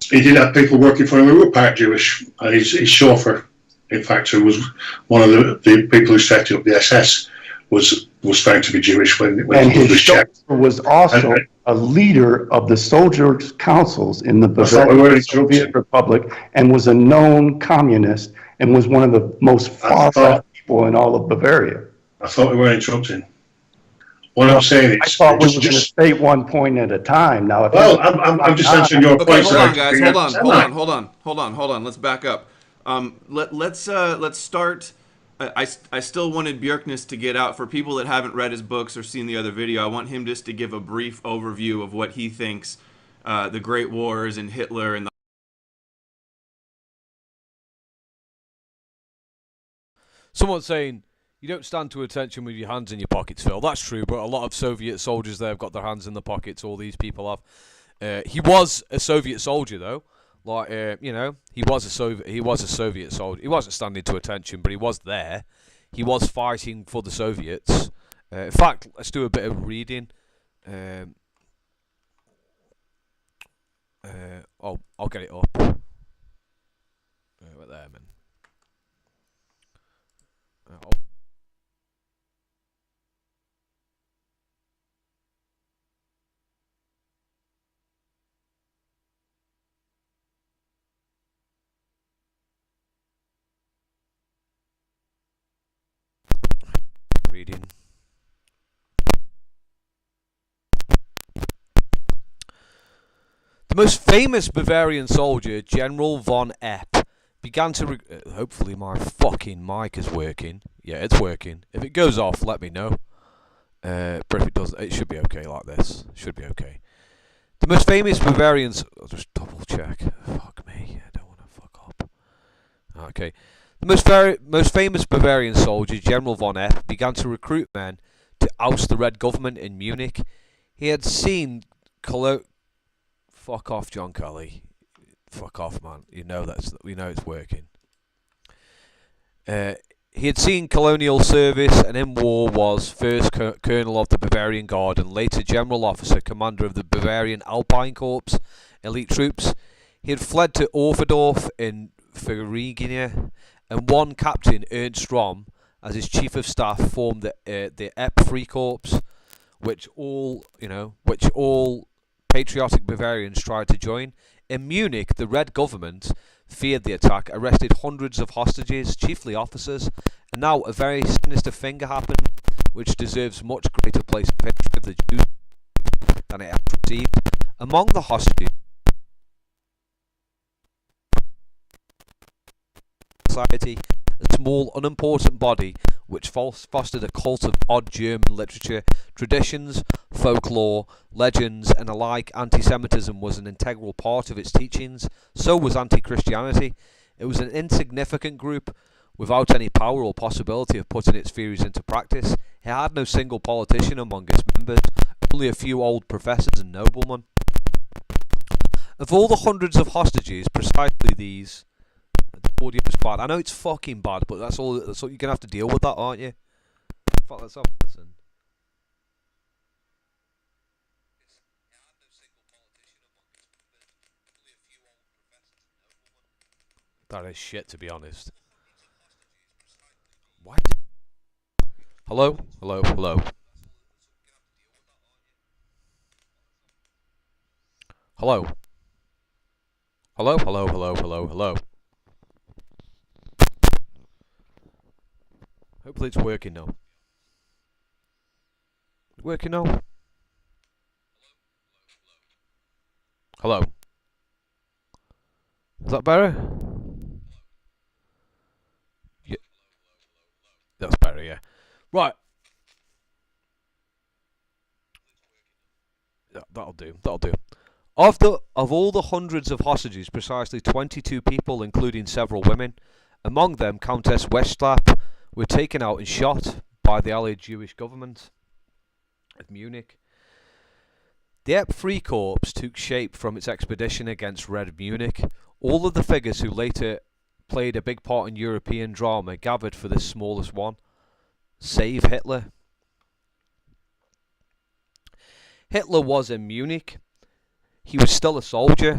he did have people working for him who were part Jewish, and his chauffeur, in fact, who was one of the people who set up the SS, was found to be Jewish when and he was his checked. chauffeur was also a leader of the soldiers' councils in the Bavarian Soviet Republic, and was a known communist, and was one of the most far-left people in all of Bavaria. I thought we were interrupting. What I'm saying is, I thought we were going to state one point at a time. Now, if I'm just answering your Okay, point. hold on, guys. Hold on. Let's back up. Let's start. I still wanted Bjerknes to get out. For people that haven't read his books or seen the other video, I want him just to give a brief overview of what he thinks the Great Wars and Hitler and the... Someone's saying, you don't stand to attention with your hands in your pockets, Phil. That's true, but a lot of Soviet soldiers there have got their hands in their pockets. All these people have. He was a Soviet soldier, though. Like, he was a Soviet soldier. He wasn't standing to attention, but he was there. He was fighting for the Soviets. In fact, let's do a bit of reading. I'll get it up. Right there, man. Reading. The most famous Bavarian soldier, General von Epp, began to... hopefully my fucking mic is working. Yeah, it's working. If it goes off, let me know. But if it doesn't, it should be okay like this. Should be okay. The most famous Bavarian... I'll just double check. Fuck me. I don't want to fuck up. Okay. The most famous Bavarian soldier, General von Epp, began to recruit men to oust the Red government in Munich. He had seen... Fuck off, John Kelly. Fuck off, man. We know it's working. He had seen colonial service, and in war was first colonel of the Bavarian Guard and later general officer, commander of the Bavarian Alpine Corps, elite troops. He had fled to Orferdorf in Thuringia, and one captain, Ernst Röhm, as his chief of staff, formed the Epp Free Corps, which all patriotic Bavarians tried to join. In Munich, the Red government feared the attack, arrested hundreds of hostages, chiefly officers, and now a very sinister thing happened, which deserves much greater place in history of the Jews than it has received. Among the hostages, society, a small, unimportant body which fostered a cult of odd German literature, traditions, folklore, legends, and alike. Anti-Semitism was an integral part of its teachings. So was anti-Christianity. It was an insignificant group without any power or possibility of putting its theories into practice. It had no single politician among its members, only a few old professors and noblemen. Of all the hundreds of hostages, precisely these... The audio's bad. I know it's fucking bad, but that's all you're going to have to deal with that, aren't you? Fuck, let's have a listen. That is shit, to be honest. Why did... Hello? Hello? Hello? Hello? Hello? Hello? Hello? Hello? Hello? Hopefully it's working now. Working now? Hello? Is that better? Yeah. That's better, yeah. Right. That'll do. That'll do. Of all the hundreds of hostages, precisely 22 people, including several women, among them Countess Westlap, were taken out and shot by the Allied Jewish government of Munich. The EP3 Corps took shape from its expedition against Red Munich. All of the figures who later played a big part in European drama gathered for this smallest one. Save Hitler. Hitler was in Munich. He was still a soldier.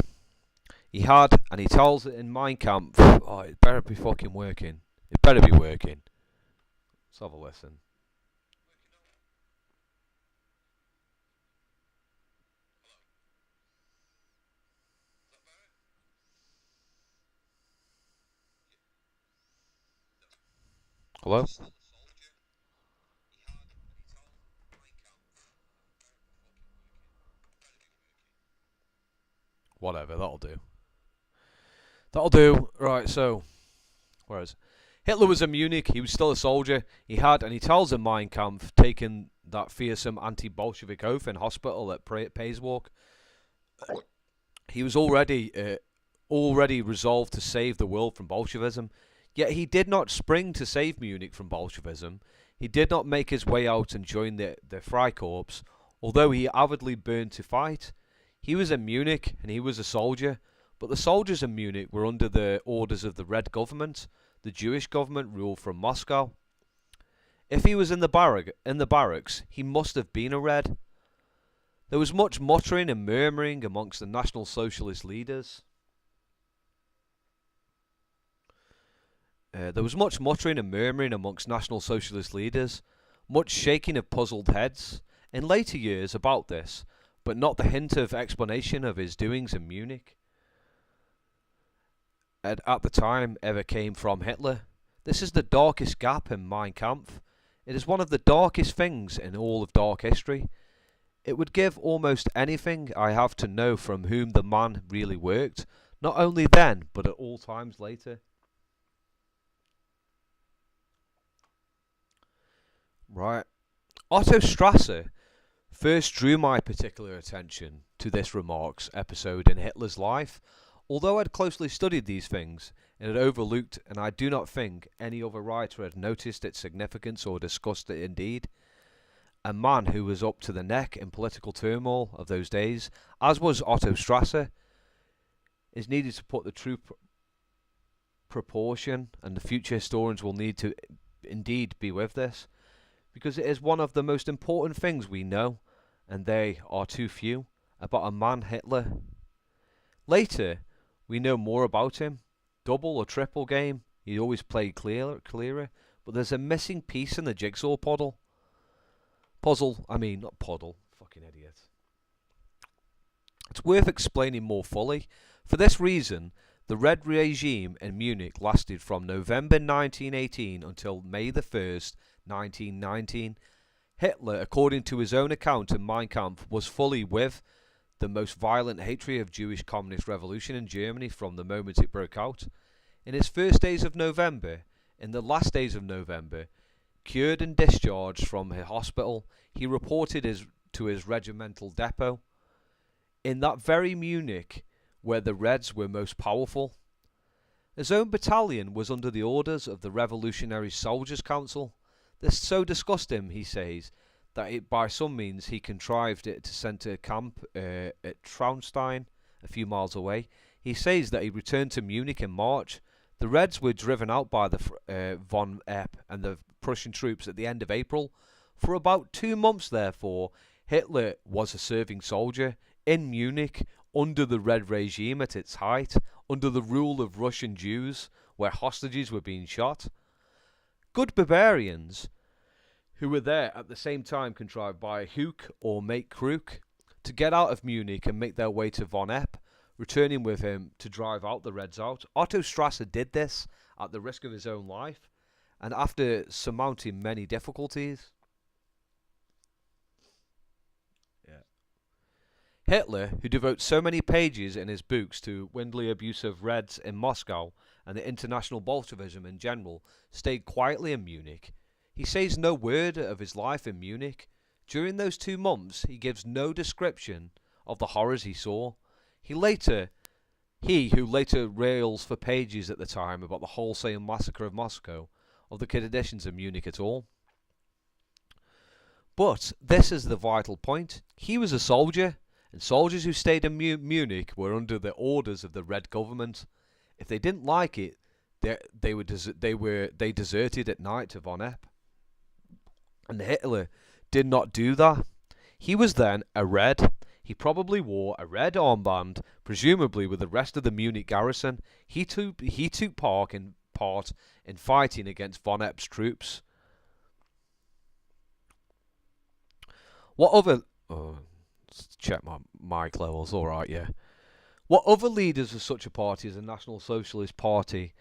He had, and he tells it in Mein Kampf. Oh, it better be fucking working. It better be working. Let's have a listen. Hello? Whatever, that'll do. That'll do. Right, so... Whereas Hitler was in Munich, he was still a soldier. He had, and he tells in Mein Kampf, taken that fearsome anti-Bolshevik oath in hospital at Payswalk. He was already resolved to save the world from Bolshevism. Yet he did not spring to save Munich from Bolshevism. He did not make his way out and join the Freikorps, although he avidly burned to fight. He was in Munich, and he was a soldier, but the soldiers in Munich were under the orders of the Red government. The Jewish government ruled from Moscow. If he was in the barracks, he must have been a Red. There was much muttering and murmuring amongst the National Socialist leaders. Much shaking of puzzled heads in later years about this, but not the hint of explanation of his doings in Munich at the time ever came from Hitler. This is the darkest gap in Mein Kampf. It is one of the darkest things in all of dark history. It would give almost anything I have to know from whom the man really worked, not only then, but at all times later. Right. Otto Strasser first drew my particular attention to this remarks episode in Hitler's life, although I'd closely studied these things and had overlooked, and I do not think any other writer had noticed its significance or discussed it indeed. A man who was up to the neck in political turmoil of those days, as was Otto Strasser, is needed to put the true proportion, and the future historians will need to indeed be with this, because it is one of the most important things we know, and they are too few, about a man Hitler. Later, we know more about him. Double or triple game, he always played clearer, but there's a missing piece in the jigsaw puzzle. Not puddle, fucking idiot. It's worth explaining more fully. For this reason, the Red regime in Munich lasted from November 1918 until May the 1st, 1919. Hitler, according to his own account in Mein Kampf, was fully with the most violent hatred of Jewish communist revolution in Germany from the moment it broke out. In his first days of November, in the last days of November, cured and discharged from a hospital, he reported to his regimental depot in that very Munich where the Reds were most powerful. His own battalion was under the orders of the Revolutionary Soldiers' Council. This so disgusted him, he says, that by some means he contrived it to send to a camp at Traunstein, a few miles away. He says that he returned to Munich in March. The Reds were driven out by the von Epp and the Prussian troops at the end of April. For about 2 months, therefore, Hitler was a serving soldier in Munich under the Red regime at its height, under the rule of Russian Jews, where hostages were being shot. Good Bavarians, who were there at the same time, contrived by Huck or Make Kruk to get out of Munich and make their way to von Epp, returning with him to drive out the Reds out. Otto Strasser did this at the risk of his own life, and after surmounting many difficulties. Hitler, who devotes so many pages in his books to windly abuse of Reds in Moscow and the international Bolshevism in general, stayed quietly in Munich. He says no word of his life in Munich. During those 2 months, he gives no description of the horrors he saw. He who later rails for pages at the time about the wholesale massacre of Moscow, of the conditions of Munich at all. But this is the vital point. He was a soldier, and soldiers who stayed in Munich were under the orders of the Red government. If they didn't like it, they deserted at night to von Epp. And Hitler did not do that. He was then a Red. He probably wore a red armband, presumably with the rest of the Munich garrison. He took part in fighting against von Epp's troops. What other... let's check my mic levels. Alright, yeah. What other leaders of such a party as the National Socialist Party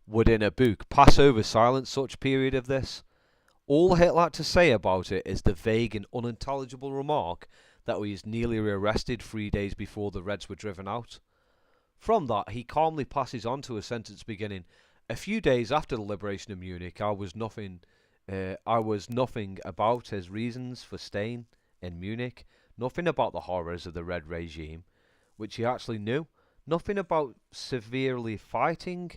would in a book pass over silent such period of this? All Hitler had to say about it is the vague and unintelligible remark that he was nearly arrested 3 days before the Reds were driven out. From that, he calmly passes on to a sentence beginning, "A few days after the liberation of Munich, I was nothing about his reasons for staying in Munich, nothing about the horrors of the Red regime, which he actually knew, nothing about severely fighting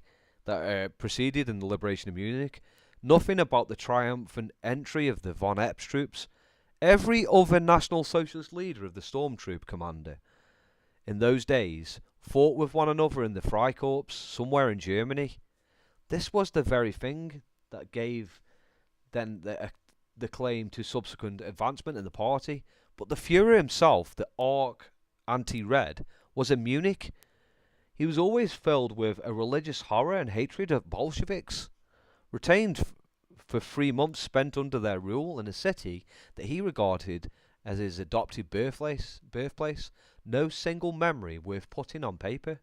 that preceded in the liberation of Munich, nothing about the triumphant entry of the von Epp troops. Every other National Socialist leader of the Stormtroop commander in those days fought with one another in the Freikorps somewhere in Germany. This was the very thing that gave then the claim to subsequent advancement in the party. But the Fuhrer himself, the arch anti-Red, was in Munich. He was always filled with a religious horror and hatred of Bolsheviks. Retained for 3 months spent under their rule in a city that he regarded as his adopted birthplace, no single memory worth putting on paper.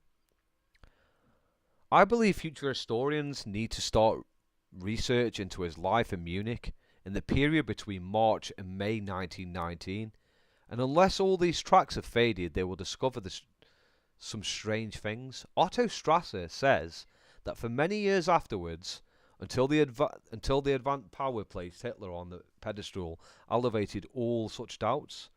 I believe future historians need to start research into his life in Munich in the period between March and May 1919, and unless all these tracks have faded, they will discover some strange things. Otto Strasser says that for many years afterwards, until the advanced power placed Hitler on the pedestal, elevated all such doubts,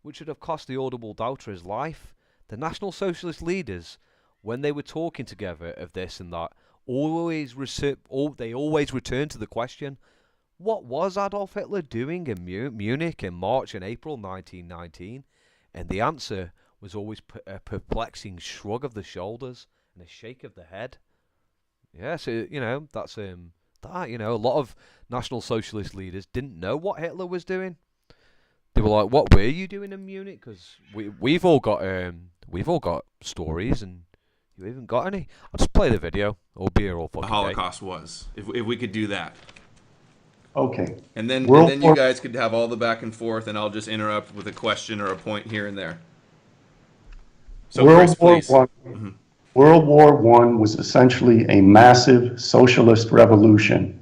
which would have cost the audible doubter his life. The National Socialist leaders, when they were talking together of this and that, they always returned to the question, what was Adolf Hitler doing in Munich in March and April 1919? And the answer was always a perplexing shrug of the shoulders and a shake of the head. Yeah, so, that's a lot of National Socialist leaders didn't know what Hitler was doing. They were like, "What were you doing in Munich?" Because we've all got stories, and you haven't got any. I'll just play the video. It'll be here all fucking The Holocaust was, if we could do that. Okay. And then you guys could have all the back and forth, and I'll just interrupt with a question or a point here and there. So Chris, please. World War I was essentially a massive socialist revolution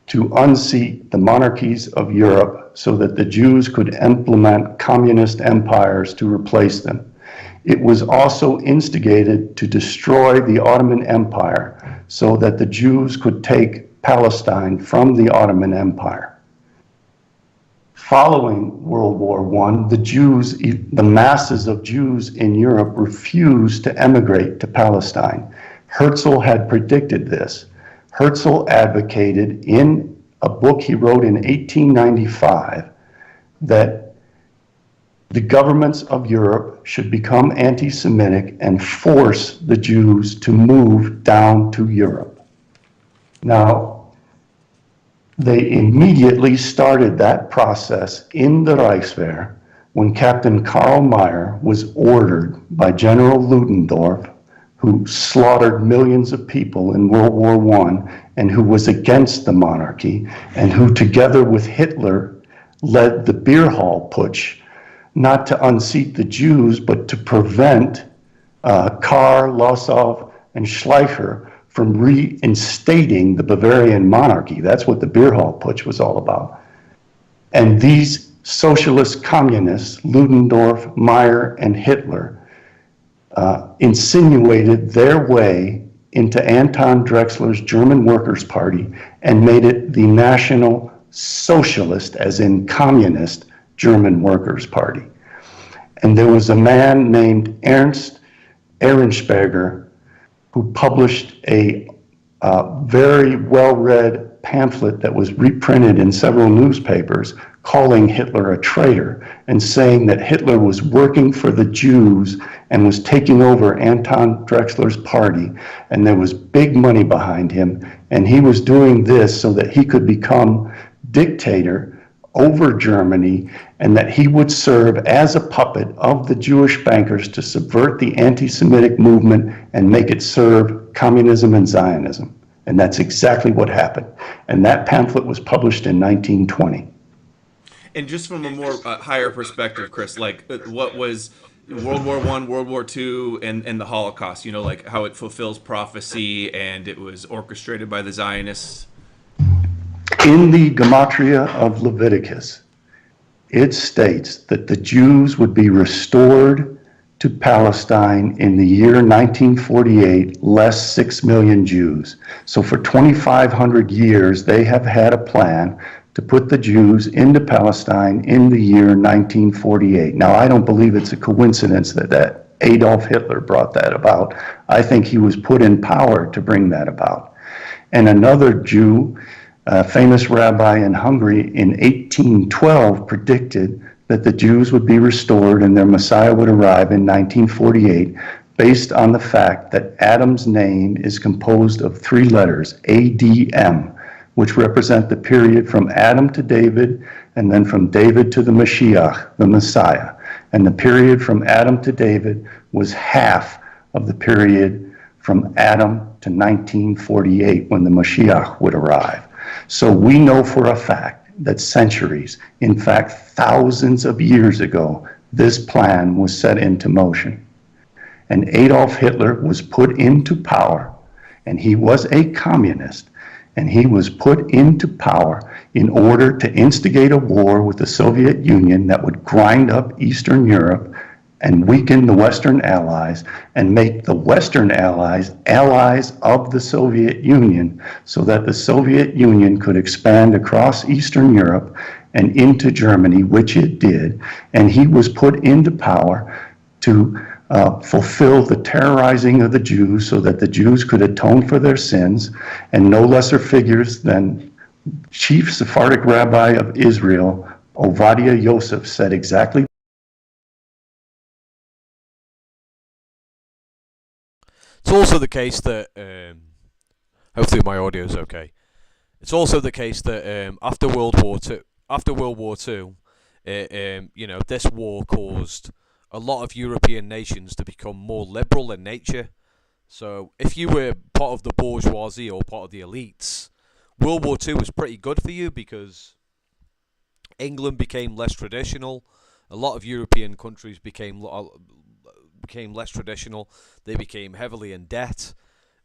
to unseat the monarchies of Europe so that the Jews could implement communist empires to replace them. It was also instigated to destroy the Ottoman Empire so that the Jews could take Palestine from the Ottoman Empire. Following World War I, the masses of Jews in Europe refused to emigrate to Palestine. Herzl had predicted this. Herzl advocated in a book he wrote in 1895 that the governments of Europe should become anti-Semitic and force the Jews to move down to Europe. Now, they immediately started that process in the Reichswehr when Captain Karl Mayr was ordered by General Ludendorff, who slaughtered millions of people in World War I and who was against the monarchy, and who together with Hitler led the beer hall putsch, not to unseat the Jews, but to prevent Kahr, Lossow, and Schleicher from reinstating the Bavarian monarchy. That's what the beer hall putsch was all about. And these socialist communists, Ludendorff, Mayr, and Hitler, insinuated their way into Anton Drexler's German Workers' Party and made it the National Socialist, as in communist, German Workers' Party. And there was a man named Ernst Ehrensperger who published a very well-read pamphlet that was reprinted in several newspapers calling Hitler a traitor and saying that Hitler was working for the Jews and was taking over Anton Drexler's party, and there was big money behind him, and he was doing this so that he could become dictator over Germany, and that he would serve as a puppet of the Jewish bankers to subvert the anti-Semitic movement and make it serve communism and Zionism. And that's exactly what happened. And that pamphlet was published in 1920. And just from a more higher perspective, Chris, like what was World War I, World War II, and the Holocaust, you know, like how it fulfills prophecy and it was orchestrated by the Zionists? In the Gematria of Leviticus, it states that the Jews would be restored to Palestine in the year 1948, less 6 million Jews. So for 2,500 years, they have had a plan to put the Jews into Palestine in the year 1948. Now, I don't believe it's a coincidence that Adolf Hitler brought that about. I think he was put in power to bring that about. And another Jew, a famous rabbi in Hungary in 1812, predicted that the Jews would be restored and their Messiah would arrive in 1948, based on the fact that Adam's name is composed of 3 letters, ADM, which represent the period from Adam to David, and then from David to the Mashiach, the Messiah. And the period from Adam to David was half of the period from Adam to 1948, when the Mashiach would arrive. So we know for a fact that centuries, in fact thousands of years ago, this plan was set into motion. And Adolf Hitler was put into power, and he was a communist, and he was put into power in order to instigate a war with the Soviet Union that would grind up Eastern Europe and weaken the Western Allies and make the Western Allies allies of the Soviet Union, so that the Soviet Union could expand across Eastern Europe and into Germany, which it did. And he was put into power to fulfill the terrorizing of the Jews so that the Jews could atone for their sins, and no lesser figures than Chief Sephardic Rabbi of Israel, Ovadia Yosef, said exactly. It's also the case that, hopefully my audio is okay. It's also the case that after World War II, you know, this war caused a lot of European nations to become more liberal in nature. So if you were part of the bourgeoisie or part of the elites, World War II was pretty good for you, because England became less traditional. A lot of European countries became less traditional. They became heavily in debt.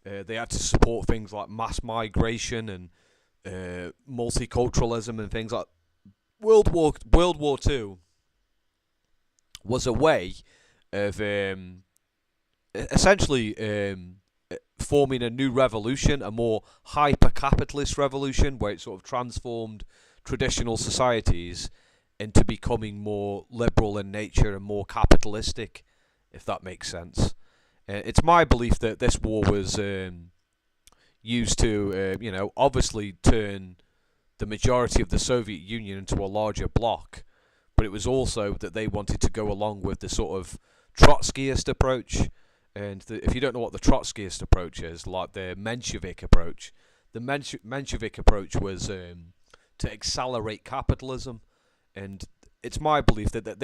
They had to support things like mass migration and multiculturalism and things like World War II was a way of essentially forming a new revolution, a more hyper-capitalist revolution, where it sort of transformed traditional societies into becoming more liberal in nature and more capitalistic, if that makes sense. It's my belief that this war was used to, obviously turn the majority of the Soviet Union into a larger bloc, but it was also that they wanted to go along with the sort of Trotskyist approach. And if you don't know what the Trotskyist approach is, like the Menshevik approach, the Menshevik approach was to accelerate capitalism. And it's my belief that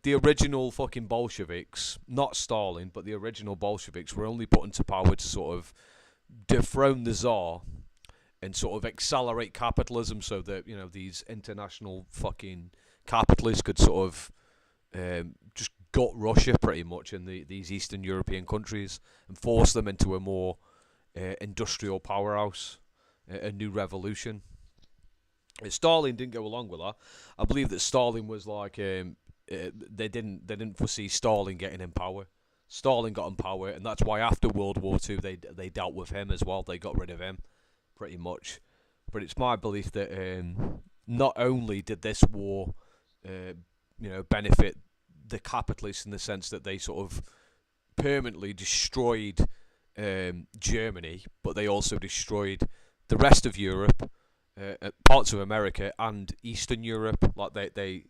the original fucking Bolsheviks, not Stalin, but the original Bolsheviks, were only put into power to sort of dethrone the Tsar and sort of accelerate capitalism, so that these international fucking capitalists could sort of just gut Russia pretty much in these Eastern European countries and force them into a more industrial powerhouse, a new revolution. Stalin didn't go along with that. I believe that Stalin was like they didn't foresee Stalin getting in power. Stalin got in power, and that's why after World War II they dealt with him as well. They got rid of him, pretty much. But it's my belief that not only did this war, benefit the capitalists in the sense that they sort of permanently destroyed Germany, but they also destroyed the rest of Europe, parts of America, and Eastern Europe. Like they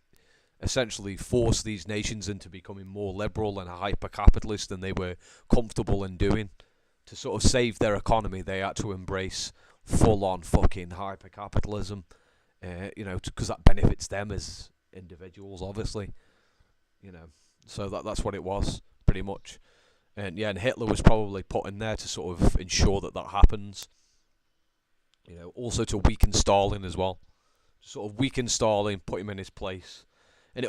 essentially forced these nations into becoming more liberal and hyper-capitalist than they were comfortable in doing. To sort of save their economy, they had to embrace full-on fucking hyper-capitalism, because that benefits them as individuals, obviously. So that's what it was, pretty much. And Hitler was probably put in there to sort of ensure that happens. Also to weaken Stalin as well. Sort of weaken Stalin, put him in his place. And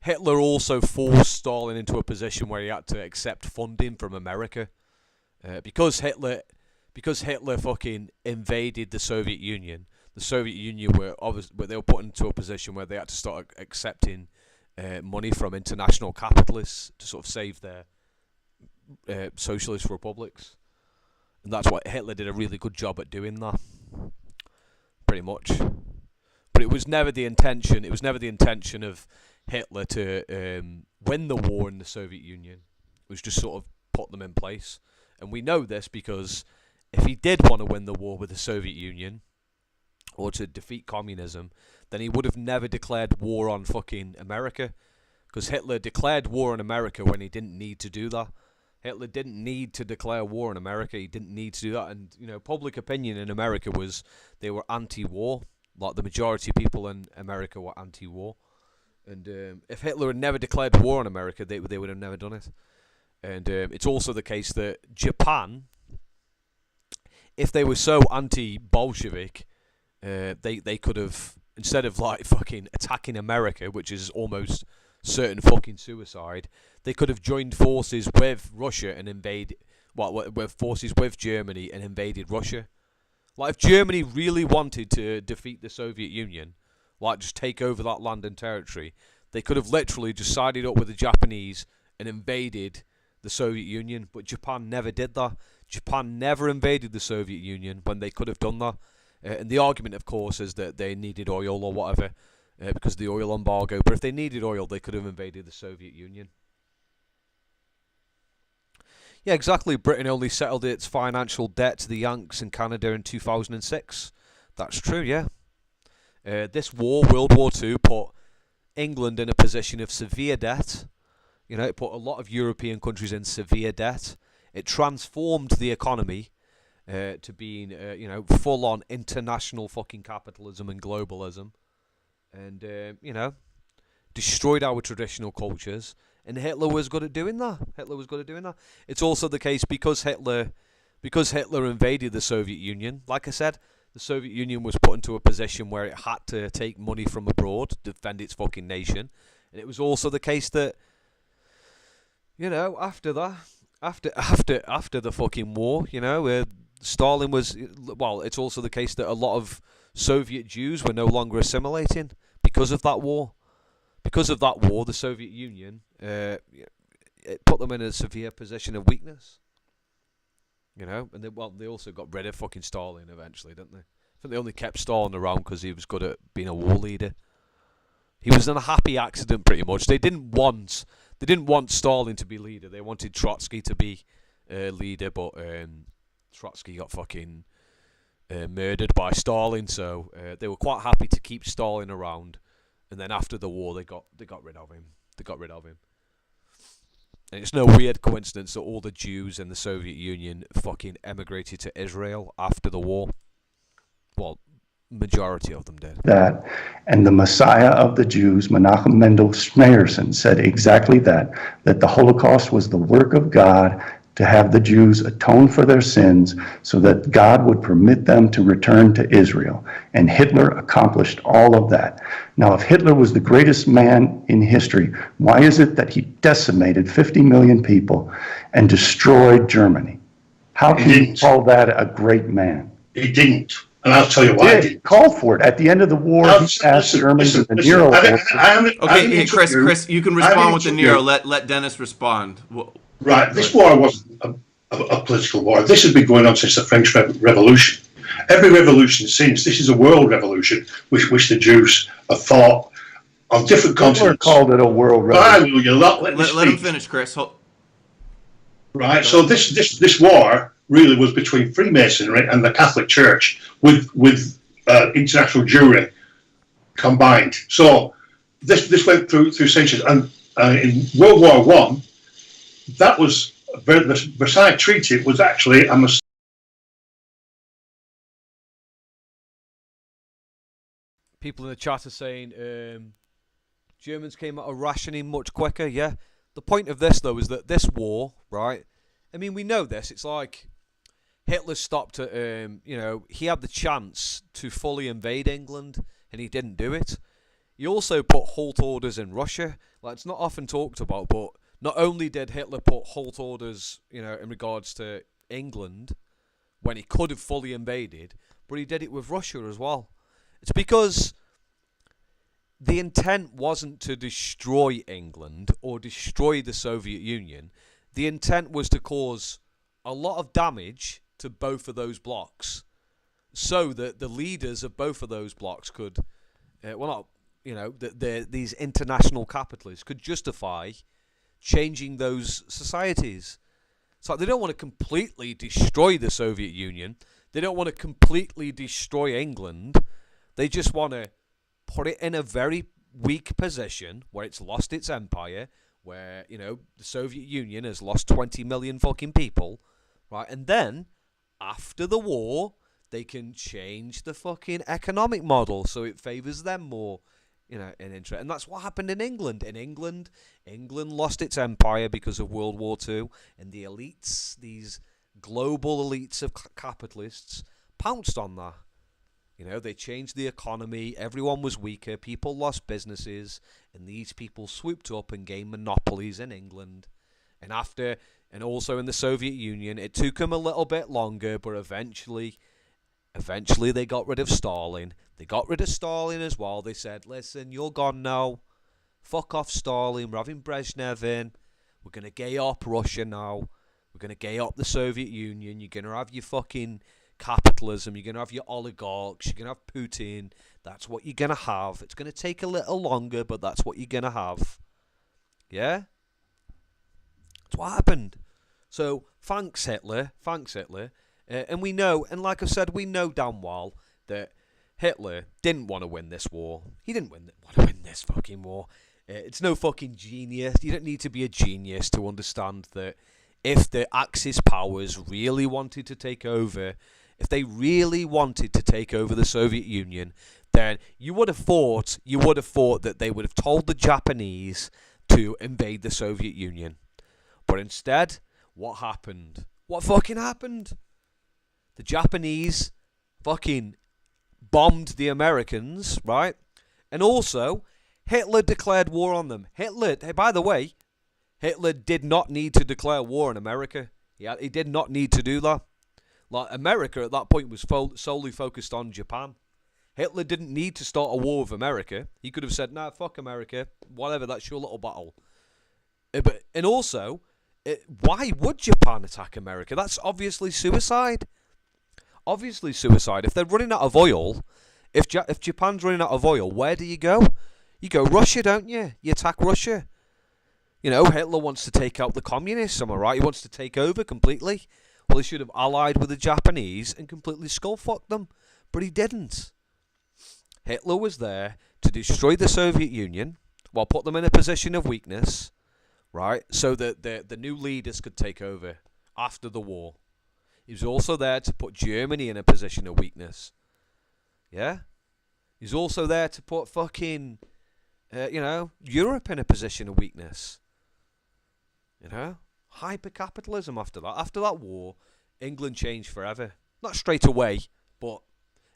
Hitler also forced Stalin into a position where he had to accept funding from America. Because Hitler fucking invaded the Soviet Union. The Soviet Union they were put into a position where they had to start accepting money from international capitalists to sort of save their socialist republics. And that's why Hitler did a really good job at doing that, pretty much. But it was never the intention. It was never the intention of Hitler to win the war in the Soviet Union. It was just sort of put them in place. And we know this because if he did want to win the war with the Soviet Union, or to defeat communism, then he would have never declared war on fucking America. Because Hitler declared war on America when he didn't need to do that. Hitler didn't need to declare war on America. He didn't need to do that. And, public opinion in America was they were anti-war. Like, the majority of people in America were anti-war. And if Hitler had never declared war on America, they would have never done it. And it's also the case that Japan, if they were so anti-Bolshevik, they could have, instead of like fucking attacking America, which is almost certain fucking suicide, they could have joined forces with Russia and with forces with Germany and invaded Russia. Like, if Germany really wanted to defeat the Soviet Union, like just take over that land and territory, they could have literally just sided up with the Japanese and invaded the Soviet Union. But Japan never did that. Japan never invaded the Soviet Union when they could have done that. And the argument, of course, is that they needed oil or whatever because of the oil embargo. But if they needed oil, they could have invaded the Soviet Union. Yeah, exactly. Britain only settled its financial debt to the Yanks in Canada in 2006. That's true, yeah. This war, World War II, put England in a position of severe debt. It put a lot of European countries in severe debt. It transformed the economy to being, full-on international fucking capitalism and globalism. And, destroyed our traditional cultures. And Hitler was good at doing that. It's also the case because Hitler invaded the Soviet Union. Like I said, the Soviet Union was put into a position where it had to take money from abroad to defend its fucking nation. And it was also the case that, after the fucking war, Stalin was, it's also the case that a lot of Soviet Jews were no longer assimilating because of that war. Because of that war, the Soviet Union, it put them in a severe position of weakness. And they also got rid of fucking Stalin eventually, didn't they? I think they only kept Stalin around because he was good at being a war leader. He was in a happy accident, pretty much. They didn't want Stalin to be leader. They wanted Trotsky to be leader, but Trotsky got fucking murdered by Stalin. So they were quite happy to keep Stalin around. And then after the war, they got rid of him. And it's no weird coincidence that all the Jews in the Soviet Union fucking emigrated to Israel after the war. Well, majority of them did. That, and the Messiah of the Jews, Menachem Mendel Schneerson, said exactly that the Holocaust was the work of God to have the Jews atone for their sins so that God would permit them to return to Israel. And Hitler accomplished all of that. Now, if Hitler was the greatest man in history, why is it that he decimated 50 million people and destroyed Germany? How can you call that a great man? He didn't. And I'll tell you why. He called for it. At the end of the war, he asked Germany to the Nero. Okay, Chris, you can respond with the Nero. Let Dennis respond. Right, this war wasn't a political war. This has been going on since the French Revolution. Every revolution since, this is a world revolution, which the Jews have fought on different continents. Called it a world revolution. Let him finish, Chris. Right, so this war really was between Freemasonry and the Catholic Church with international Jewry combined. So this went through centuries, and in World War One, that was the Versailles Treaty was actually a mistake. People in the chat are saying Germans came out of rationing much quicker. Yeah, the point of this though is that this war, right? I mean, we know this. It's like Hitler stopped at, he had the chance to fully invade England and he didn't do it. He also put halt orders in Russia. Like, it's not often talked about, but not only did Hitler put halt orders, in regards to England when he could have fully invaded, but he did it with Russia as well. It's because the intent wasn't to destroy England or destroy the Soviet Union. The intent was to cause a lot of damage to both of those blocks so that the leaders of both of those blocks could, these international capitalists could justify changing those societies. It's like they don't want to completely destroy the Soviet Union. They don't want to completely destroy England. They just want to put it in a very weak position where it's lost its empire, where, the Soviet Union has lost 20 million fucking people, right? And then, after the war, they can change the fucking economic model so it favours them more, in interest. And that's what happened in England. In England lost its empire because of World War II, and the elites, these global elites of capitalists, pounced on that. They changed the economy, everyone was weaker, people lost businesses, and these people swooped up and gained monopolies in England. And also in the Soviet Union, it took them a little bit longer, but eventually they got rid of Stalin. They got rid of Stalin as well. They said, listen, you're gone now. Fuck off Stalin, we're having Brezhnev in. We're going to gay up Russia now. We're going to gay up the Soviet Union. You're going to have your fucking capitalism, you're going to have your oligarchs, you're going to have Putin. That's what you're going to have. It's going to take a little longer, but that's what you're going to have. Yeah? That's what happened. So, thanks Hitler. And we know, and like I said, we know damn well that Hitler didn't want to win this war. He didn't want to win this fucking war. It's no fucking genius. You don't need to be a genius to understand that if the Axis powers really wanted to take over, if they really wanted to take over the Soviet Union, then you would have thought that they would have told the Japanese to invade the Soviet Union. But instead, what happened? What fucking happened? The Japanese fucking bombed the Americans, right? And also, Hitler declared war on them. By the way, Hitler did not need to declare war on America. He did not need to do that. Like, America at that point was solely focused on Japan. Hitler didn't need to start a war with America. He could have said, nah, fuck America. Whatever, that's your little battle. And also, why would Japan attack America? That's obviously suicide. If they're running out of oil, if Japan's running out of oil, where do you go? You go Russia, don't you? You attack Russia. You know, Hitler wants to take out the communists, am I right? He wants to take over completely. Well, he should have allied with the Japanese and completely skull-fucked them. But he didn't. Hitler was there to destroy the Soviet Union, while put them in a position of weakness, right? So that the new leaders could take over after the war. He was also there to put Germany in a position of weakness. Yeah? He's also there to put fucking, Europe in a position of weakness. You know? Hyper-capitalism after that. After that war, England changed forever. Not straight away, but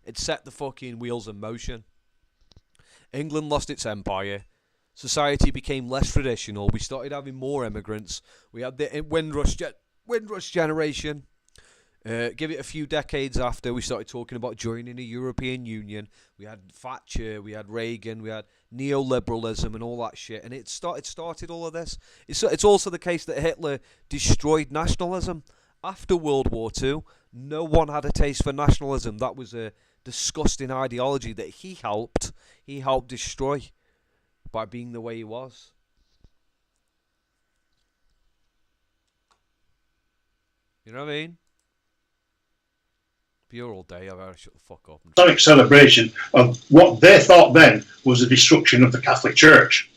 it set the fucking wheels in motion. England lost its empire. Society became less traditional. We started having more immigrants. We had the Windrush generation. Give it a few decades after, we started talking about joining the European Union. We had Thatcher, we had Reagan, we had neoliberalism and all that shit. And it started all of this. It's also the case that Hitler destroyed nationalism. After World War II, no one had a taste for nationalism. That was a disgusting ideology that he helped destroy by being the way he was. You know what I mean? Be here all day. I've got to shut the fuck up. Historic celebration of what they thought then was the destruction of the Catholic Church,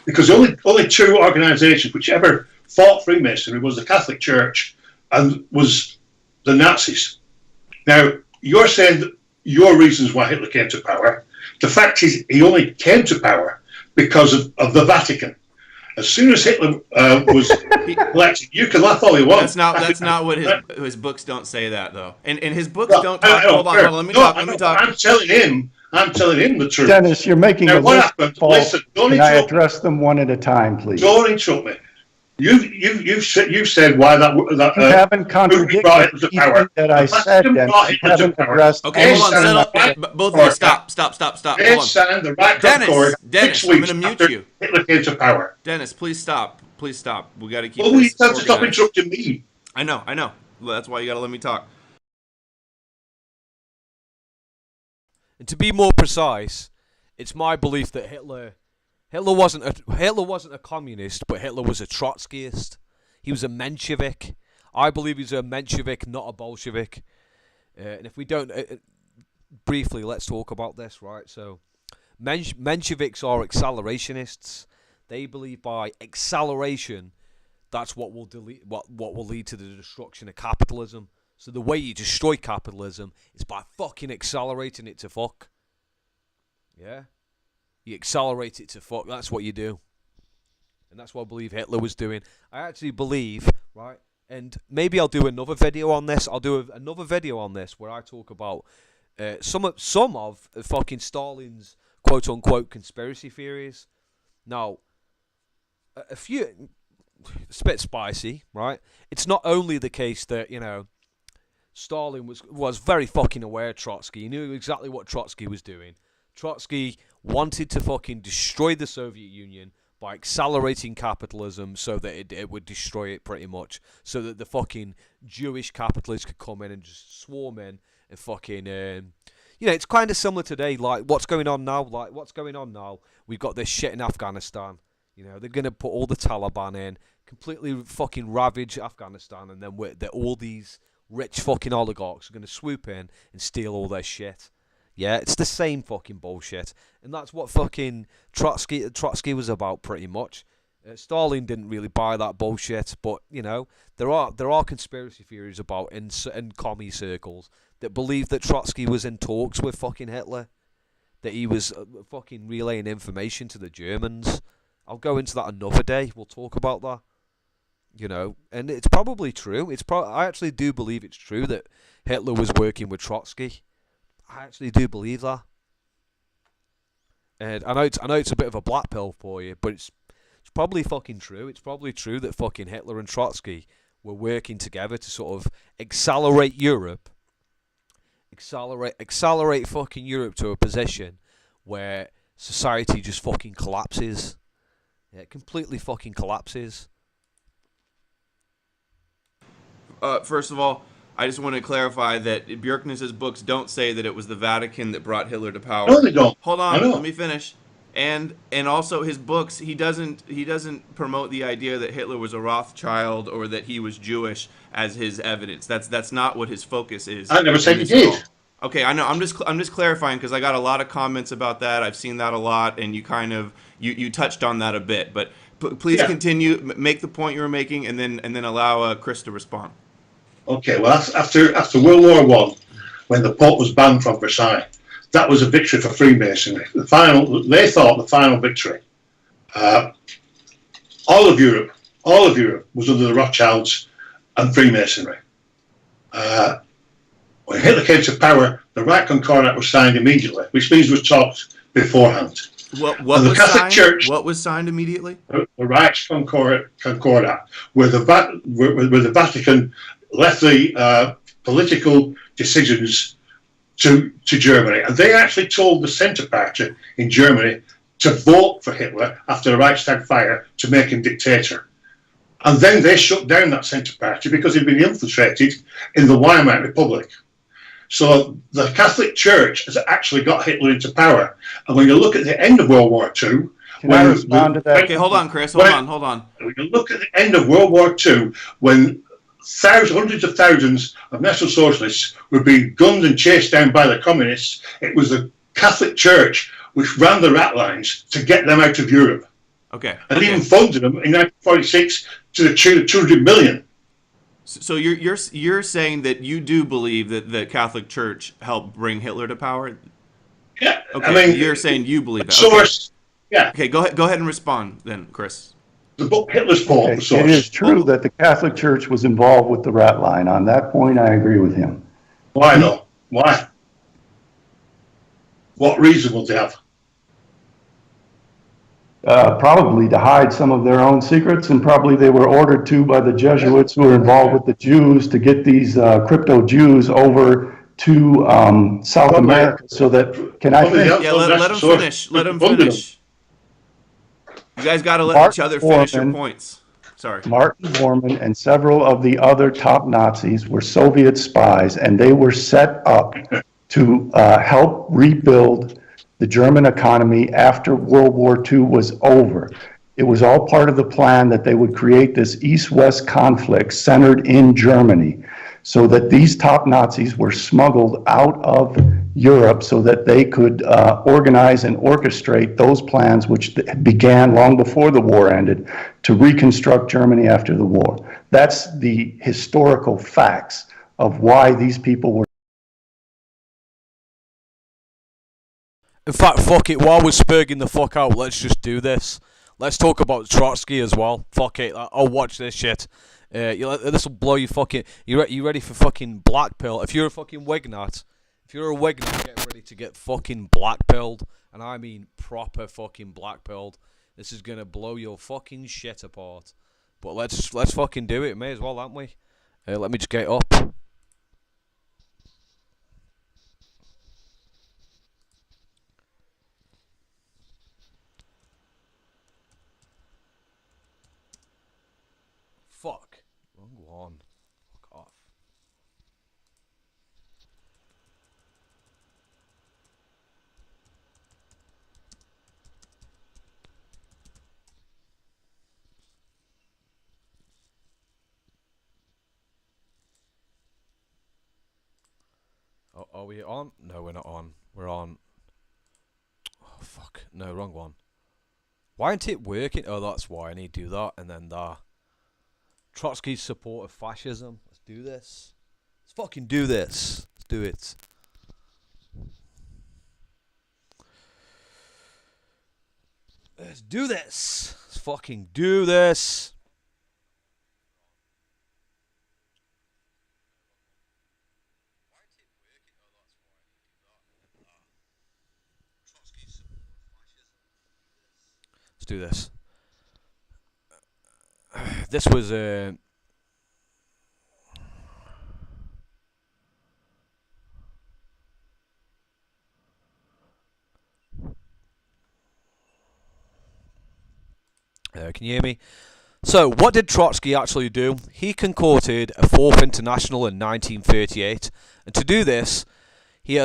because only two organisations which ever fought Freemasonry was the Catholic Church and was the Nazis. Now you're saying that your reasons why Hitler came to power. The fact is, he only came to power because of the Vatican. As soon as Hitler was elected, you can laugh all you want. That's not what his books don't say that though. And his books don't talk. Hold on, let me talk. I'm telling him the truth. Dennis, you're making now, a what list happened? false. Listen, don't Can I interrupt address them one at a time, please? Don't interrupt me. You've said why that You haven't contradicted anything that I said, Dennis. You haven't addressed. Okay, hold on, settle. Both of you, stop. They signed the right concord 6 weeks I'm gonna mute after you. Hitler came to power. Dennis, please stop. Please stop. We got to keep. Well, you have to stop interrupting me. I know. Well, that's why you got to let me talk. And to be more precise, it's my belief that Hitler wasn't a communist, but Hitler was a Trotskyist. He was a Menshevik. I believe he's a Menshevik, not a Bolshevik. And if we don't, briefly, let's talk about this, right? So, Mensheviks are accelerationists. They believe by acceleration, that's what will lead to the destruction of capitalism. So the way you destroy capitalism is by fucking accelerating it to fuck. Yeah? You accelerate it to fuck. That's what you do. And that's what I believe Hitler was doing. I actually believe, right, and maybe I'll do another video on this. I'll do another video on this where I talk about some of fucking Stalin's quote-unquote conspiracy theories. Now, a few, it's a bit spicy, right? It's not only the case that, Stalin was very fucking aware of Trotsky. He knew exactly what Trotsky was doing. Trotsky wanted to fucking destroy the Soviet Union by accelerating capitalism so that it would destroy it pretty much. So that the fucking Jewish capitalists could come in and just swarm in and fucking... it's kind of similar today, like what's going on now. We've got this shit in Afghanistan. They're going to put all the Taliban in, completely fucking ravage Afghanistan, and then all these rich fucking oligarchs are going to swoop in and steal all their shit. Yeah, it's the same fucking bullshit. And that's what fucking Trotsky was about, pretty much. Stalin didn't really buy that bullshit, but, there are conspiracy theories about in commie circles that believe that Trotsky was in talks with fucking Hitler, that he was fucking relaying information to the Germans. I'll go into that another day. We'll talk about that. And it's probably true. I actually do believe it's true that Hitler was working with Trotsky. I actually do believe that. And I know it's a bit of a black pill for you, but it's probably fucking true. It's probably true that fucking Hitler and Trotsky were working together to sort of accelerate Europe. Accelerate fucking Europe to a position where society just fucking collapses. Yeah, it completely fucking collapses. First of all, I just want to clarify that Bjerknes' books don't say that it was the Vatican that brought Hitler to power. No, they don't. Hold on, let me finish. And also his books, he doesn't promote the idea that Hitler was a Rothschild or that he was Jewish as his evidence. That's not what his focus is. I never said he did. Okay, I know. I'm just clarifying because I got a lot of comments about that. I've seen that a lot, and you kind of you touched on that a bit. But please continue. Make the point you were making, and then allow Chris to respond. Okay. Well, after World War One, when the Pope was banned from Versailles, that was a victory for Freemasonry. They thought the final victory. All of Europe was under the Rothschilds and Freemasonry. When Hitler came to power, the Reich Concordat was signed immediately, which means it was talked beforehand. What was Catholic signed? Church, what was signed immediately? The Reich Concordat, where the Vatican left the political decisions to Germany, and they actually told the Centre Party in Germany to vote for Hitler after the Reichstag fire to make him dictator. And then they shut down that Centre Party because he'd been infiltrated in the Weimar Republic. So the Catholic Church has actually got Hitler into power. And when you look at the end of World War II... Can I respond to that? Okay, hold on, Chris. Hold on. When you look at the end of World War II, when hundreds of thousands of National Socialists were being gunned and chased down by the communists, it was the Catholic Church which ran the rat lines to get them out of Europe. Okay. And even funded them in 1946 to the tune of 200 million. So you're saying that you do believe that the Catholic Church helped bring Hitler to power? Yeah. Okay. I mean, you're saying you believe that. Source. Okay. Yeah. Okay. Go ahead and respond then, Chris. The book Hitler's Pope. Okay. It is true that the Catholic Church was involved with the rat line. On that point, I agree with him. Why though? Why? What reason would they have? Probably to hide some of their own secrets, and probably they were ordered to by the Jesuits who were involved with the Jews to get these crypto Jews over to South America so that... Can I finish? Yeah, let them finish. Let them finish. You guys got to let each other finish your points. Sorry. Martin Bormann and several of the other top Nazis were Soviet spies, and they were set up to help rebuild the German economy after World War II was over. It was all part of the plan that they would create this East-West conflict centered in Germany so that these top Nazis were smuggled out of Europe so that they could organize and orchestrate those plans which began long before the war ended to reconstruct Germany after the war. That's the historical facts of why these people were. In fact, fuck it, while we're spurging the fuck out, let's just do this. Let's talk about Trotsky as well. Fuck it, I'll watch this shit. This will blow you fucking... You ready for fucking black pill? If you're a fucking Wignat, get ready to get fucking black pilled. And I mean proper fucking black pilled. This is gonna blow your fucking shit apart. But let's fucking do it, may as well, aren't we? Let me just get up. Fuck. Wrong one. Fuck off. Oh, are we on? No, we're not on. We're on. Oh, fuck. No, wrong one. Why isn't it working? Oh, that's why. I need to do that and then that. Trotsky's support of fascism. Let's do this. Let's fucking do this. Let's do it. Let's do this. Let's fucking do this. Let's do this. This was can you hear me? So, what did Trotsky actually do? He concocted a Fourth International in 1938, and to do this, He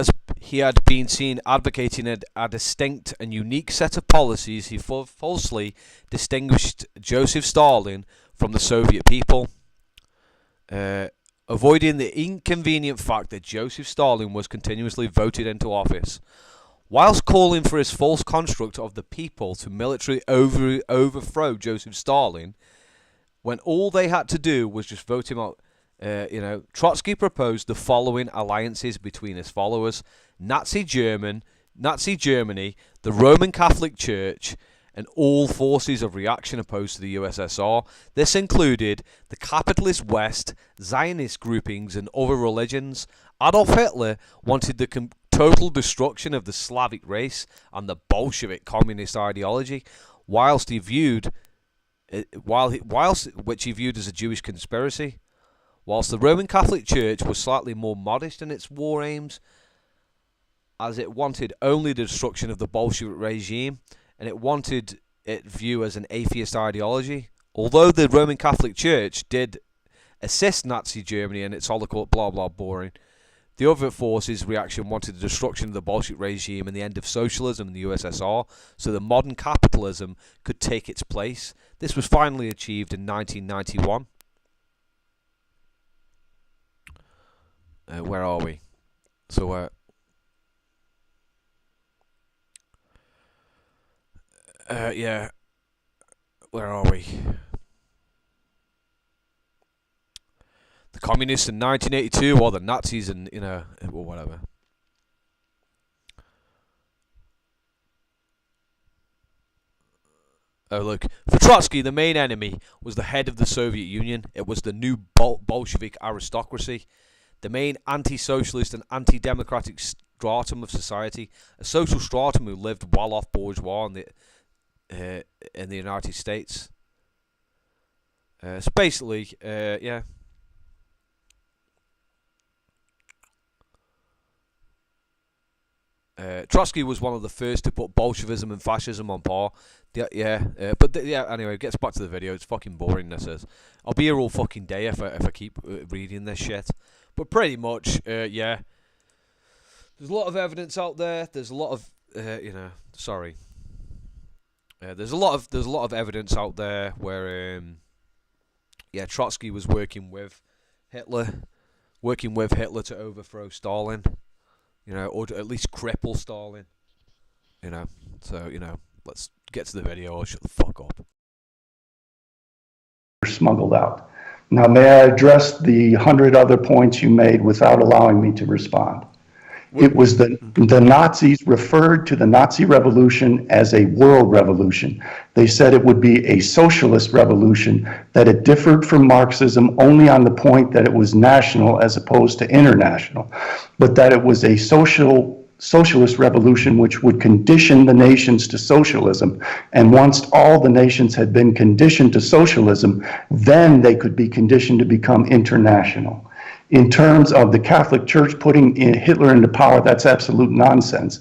had been seen advocating a distinct and unique set of policies. He falsely distinguished Joseph Stalin from the Soviet people, avoiding the inconvenient fact that Joseph Stalin was continuously voted into office, whilst calling for his false construct of the people to militarily overthrow Joseph Stalin, when all they had to do was just vote him out. Trotsky proposed the following alliances between his followers: Nazi Germany, the Roman Catholic Church, and all forces of reaction opposed to the USSR. This included the capitalist West, Zionist groupings, and other religions. Adolf Hitler wanted the total destruction of the Slavic race and the Bolshevik communist ideology, which he viewed as a Jewish conspiracy. Whilst the Roman Catholic Church was slightly more modest in its war aims, as it wanted only the destruction of the Bolshevik regime, and it wanted it viewed as an atheist ideology. Although the Roman Catholic Church did assist Nazi Germany in its Holocaust, blah blah boring, the other forces reaction wanted the destruction of the Bolshevik regime and the end of socialism in the USSR, so that modern capitalism could take its place. This was finally achieved in 1991. Where are we? So, yeah. Where are we? The communists in 1982, or the Nazis in, or whatever. Oh, look. For Trotsky, the main enemy was the head of the Soviet Union. It was the new Bolshevik aristocracy, the main anti-socialist and anti-democratic stratum of society, a social stratum who lived well-off bourgeois in the United States. So basically, yeah. Trotsky was one of the first to put Bolshevism and fascism on par. Anyway, it gets back to the video. It's fucking boring, this is. I'll be here all fucking day if I keep reading this shit. But pretty much, yeah. There's a lot of evidence out there. There's a lot of, sorry. There's a lot of evidence out there where, Trotsky was working with Hitler to overthrow Stalin, or to at least cripple Stalin, So, let's get to the video or shut the fuck up. Smuggled out. Now, may I address the 100 other points you made without allowing me to respond? It was the Nazis referred to the Nazi revolution as a world revolution. They said it would be a socialist revolution, that it differed from Marxism only on the point that it was national as opposed to international, but that it was a socialist revolution which would condition the nations to socialism. And once all the nations had been conditioned to socialism, then they could be conditioned to become international. In terms of the Catholic Church putting Hitler into power, that's absolute nonsense.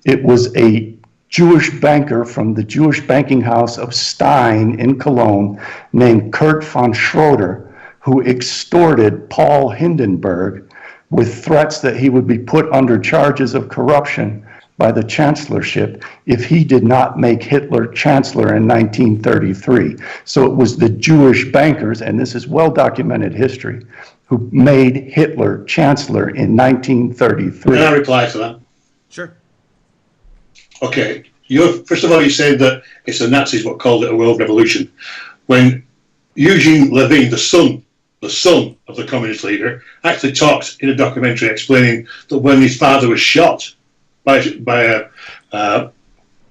It was a Jewish banker from the Jewish banking house of Stein in Cologne named Kurt von Schroeder, who extorted Paul Hindenburg with threats that he would be put under charges of corruption by the chancellorship if he did not make Hitler chancellor in 1933. So it was the Jewish bankers, and this is well-documented history, who made Hitler chancellor in 1933. Can I reply to that? Sure. Okay. First of all, you said that it's the Nazis what called it a world revolution. When Eugene Levine, the son of the communist leader, actually talked in a documentary explaining that when his father was shot by a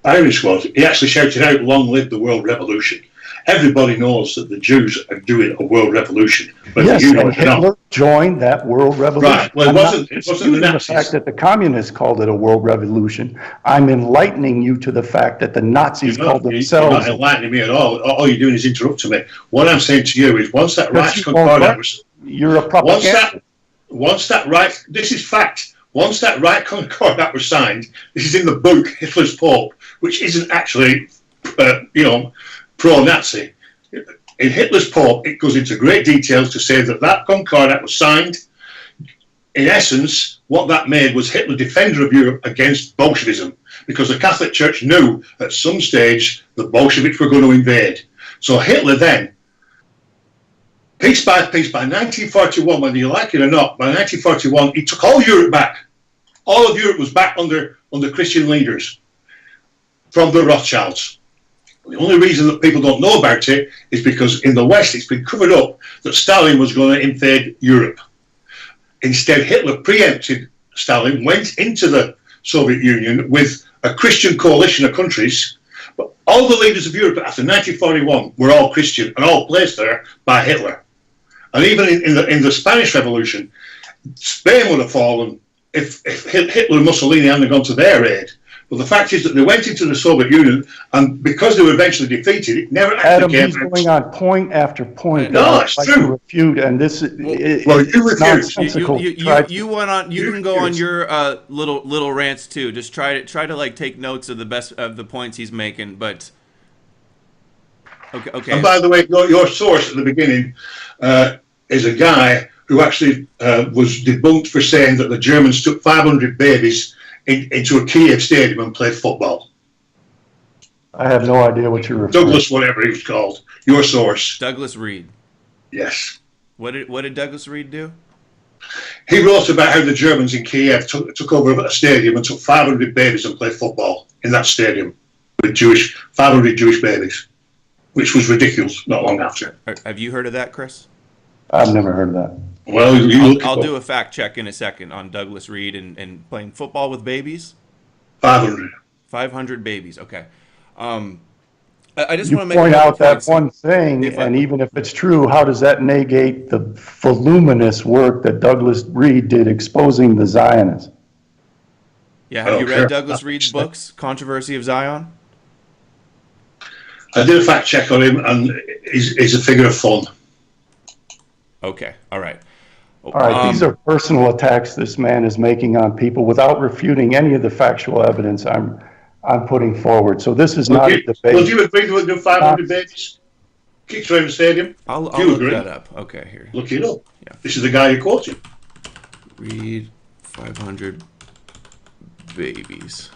firing squad, he actually shouted out, "Long live the world revolution." Everybody knows that the Jews are doing a world revolution. Yes, and Hitler joined that world revolution. Right. Well, it wasn't the Nazis. The fact that the communists called it a world revolution. I'm enlightening you to the fact that the Nazis called themselves. You're not enlightening me at all. All you're doing is interrupting me. What I'm saying to you is, once that Rights Concordat was, you're a propaganda. Once that right, this is fact. Once that Right Concordat was signed, this is in the book Hitler's Pope, which isn't actually, pro-Nazi. In Hitler's Pope, it goes into great details to say that Concordat was signed in essence, what that made was Hitler defender of Europe against Bolshevism, because the Catholic Church knew at some stage the Bolsheviks were going to invade. So Hitler then, piece by piece, by 1941, whether you like it or not, by 1941, he took all Europe back. All of Europe was back under Christian leaders from the Rothschilds. The only reason that people don't know about it is because in the West it's been covered up that Stalin was going to invade Europe. Instead, Hitler preempted Stalin, went into the Soviet Union with a Christian coalition of countries, but all the leaders of Europe after 1941 were all Christian and all placed there by Hitler. And even in the Spanish Revolution, Spain would have fallen if Hitler and Mussolini hadn't gone to their aid. But the fact is that they went into the Soviet Union, and because they were eventually defeated, it never actually Adam, he's going on point after point. No, it's true. To refute, and this well, you refuse. You went on. You can go on your little rants too. Just try to like take notes of the best of the points he's making. But okay. And by the way, your source at the beginning is a guy who actually was debunked for saying that the Germans took 500 babies into a Kiev stadium and played football. I have no idea what you're referring to. Douglas, whatever he was called. Your source. Douglas Reed. Yes. What did Douglas Reed do? He wrote about how the Germans in Kiev took over a stadium and took 500 babies and played football in that stadium with 500 Jewish babies, which was ridiculous not long after. Have you heard of that, Chris? I've never heard of that. Well, I'll do a fact check in a second on Douglas Reed and playing football with babies. 500. 500 babies. Okay. I just You want to make point out that points. one thing, and even if it's true, how does that negate the voluminous work that Douglas Reed did exposing the Zionists? Yeah, have you read Douglas Reed's books, Controversy of Zion? I did a fact check on him, and he's a figure of fun. Okay, all right. All right, these are personal attacks this man is making on people without refuting any of the factual evidence I'm putting forward. So this is not a debate. Well, do you agree with the 500 babies kicked around the stadium? I'll look that up. Okay, here. Look it up. Yeah. This is the guy you're quoting. Read 500 babies.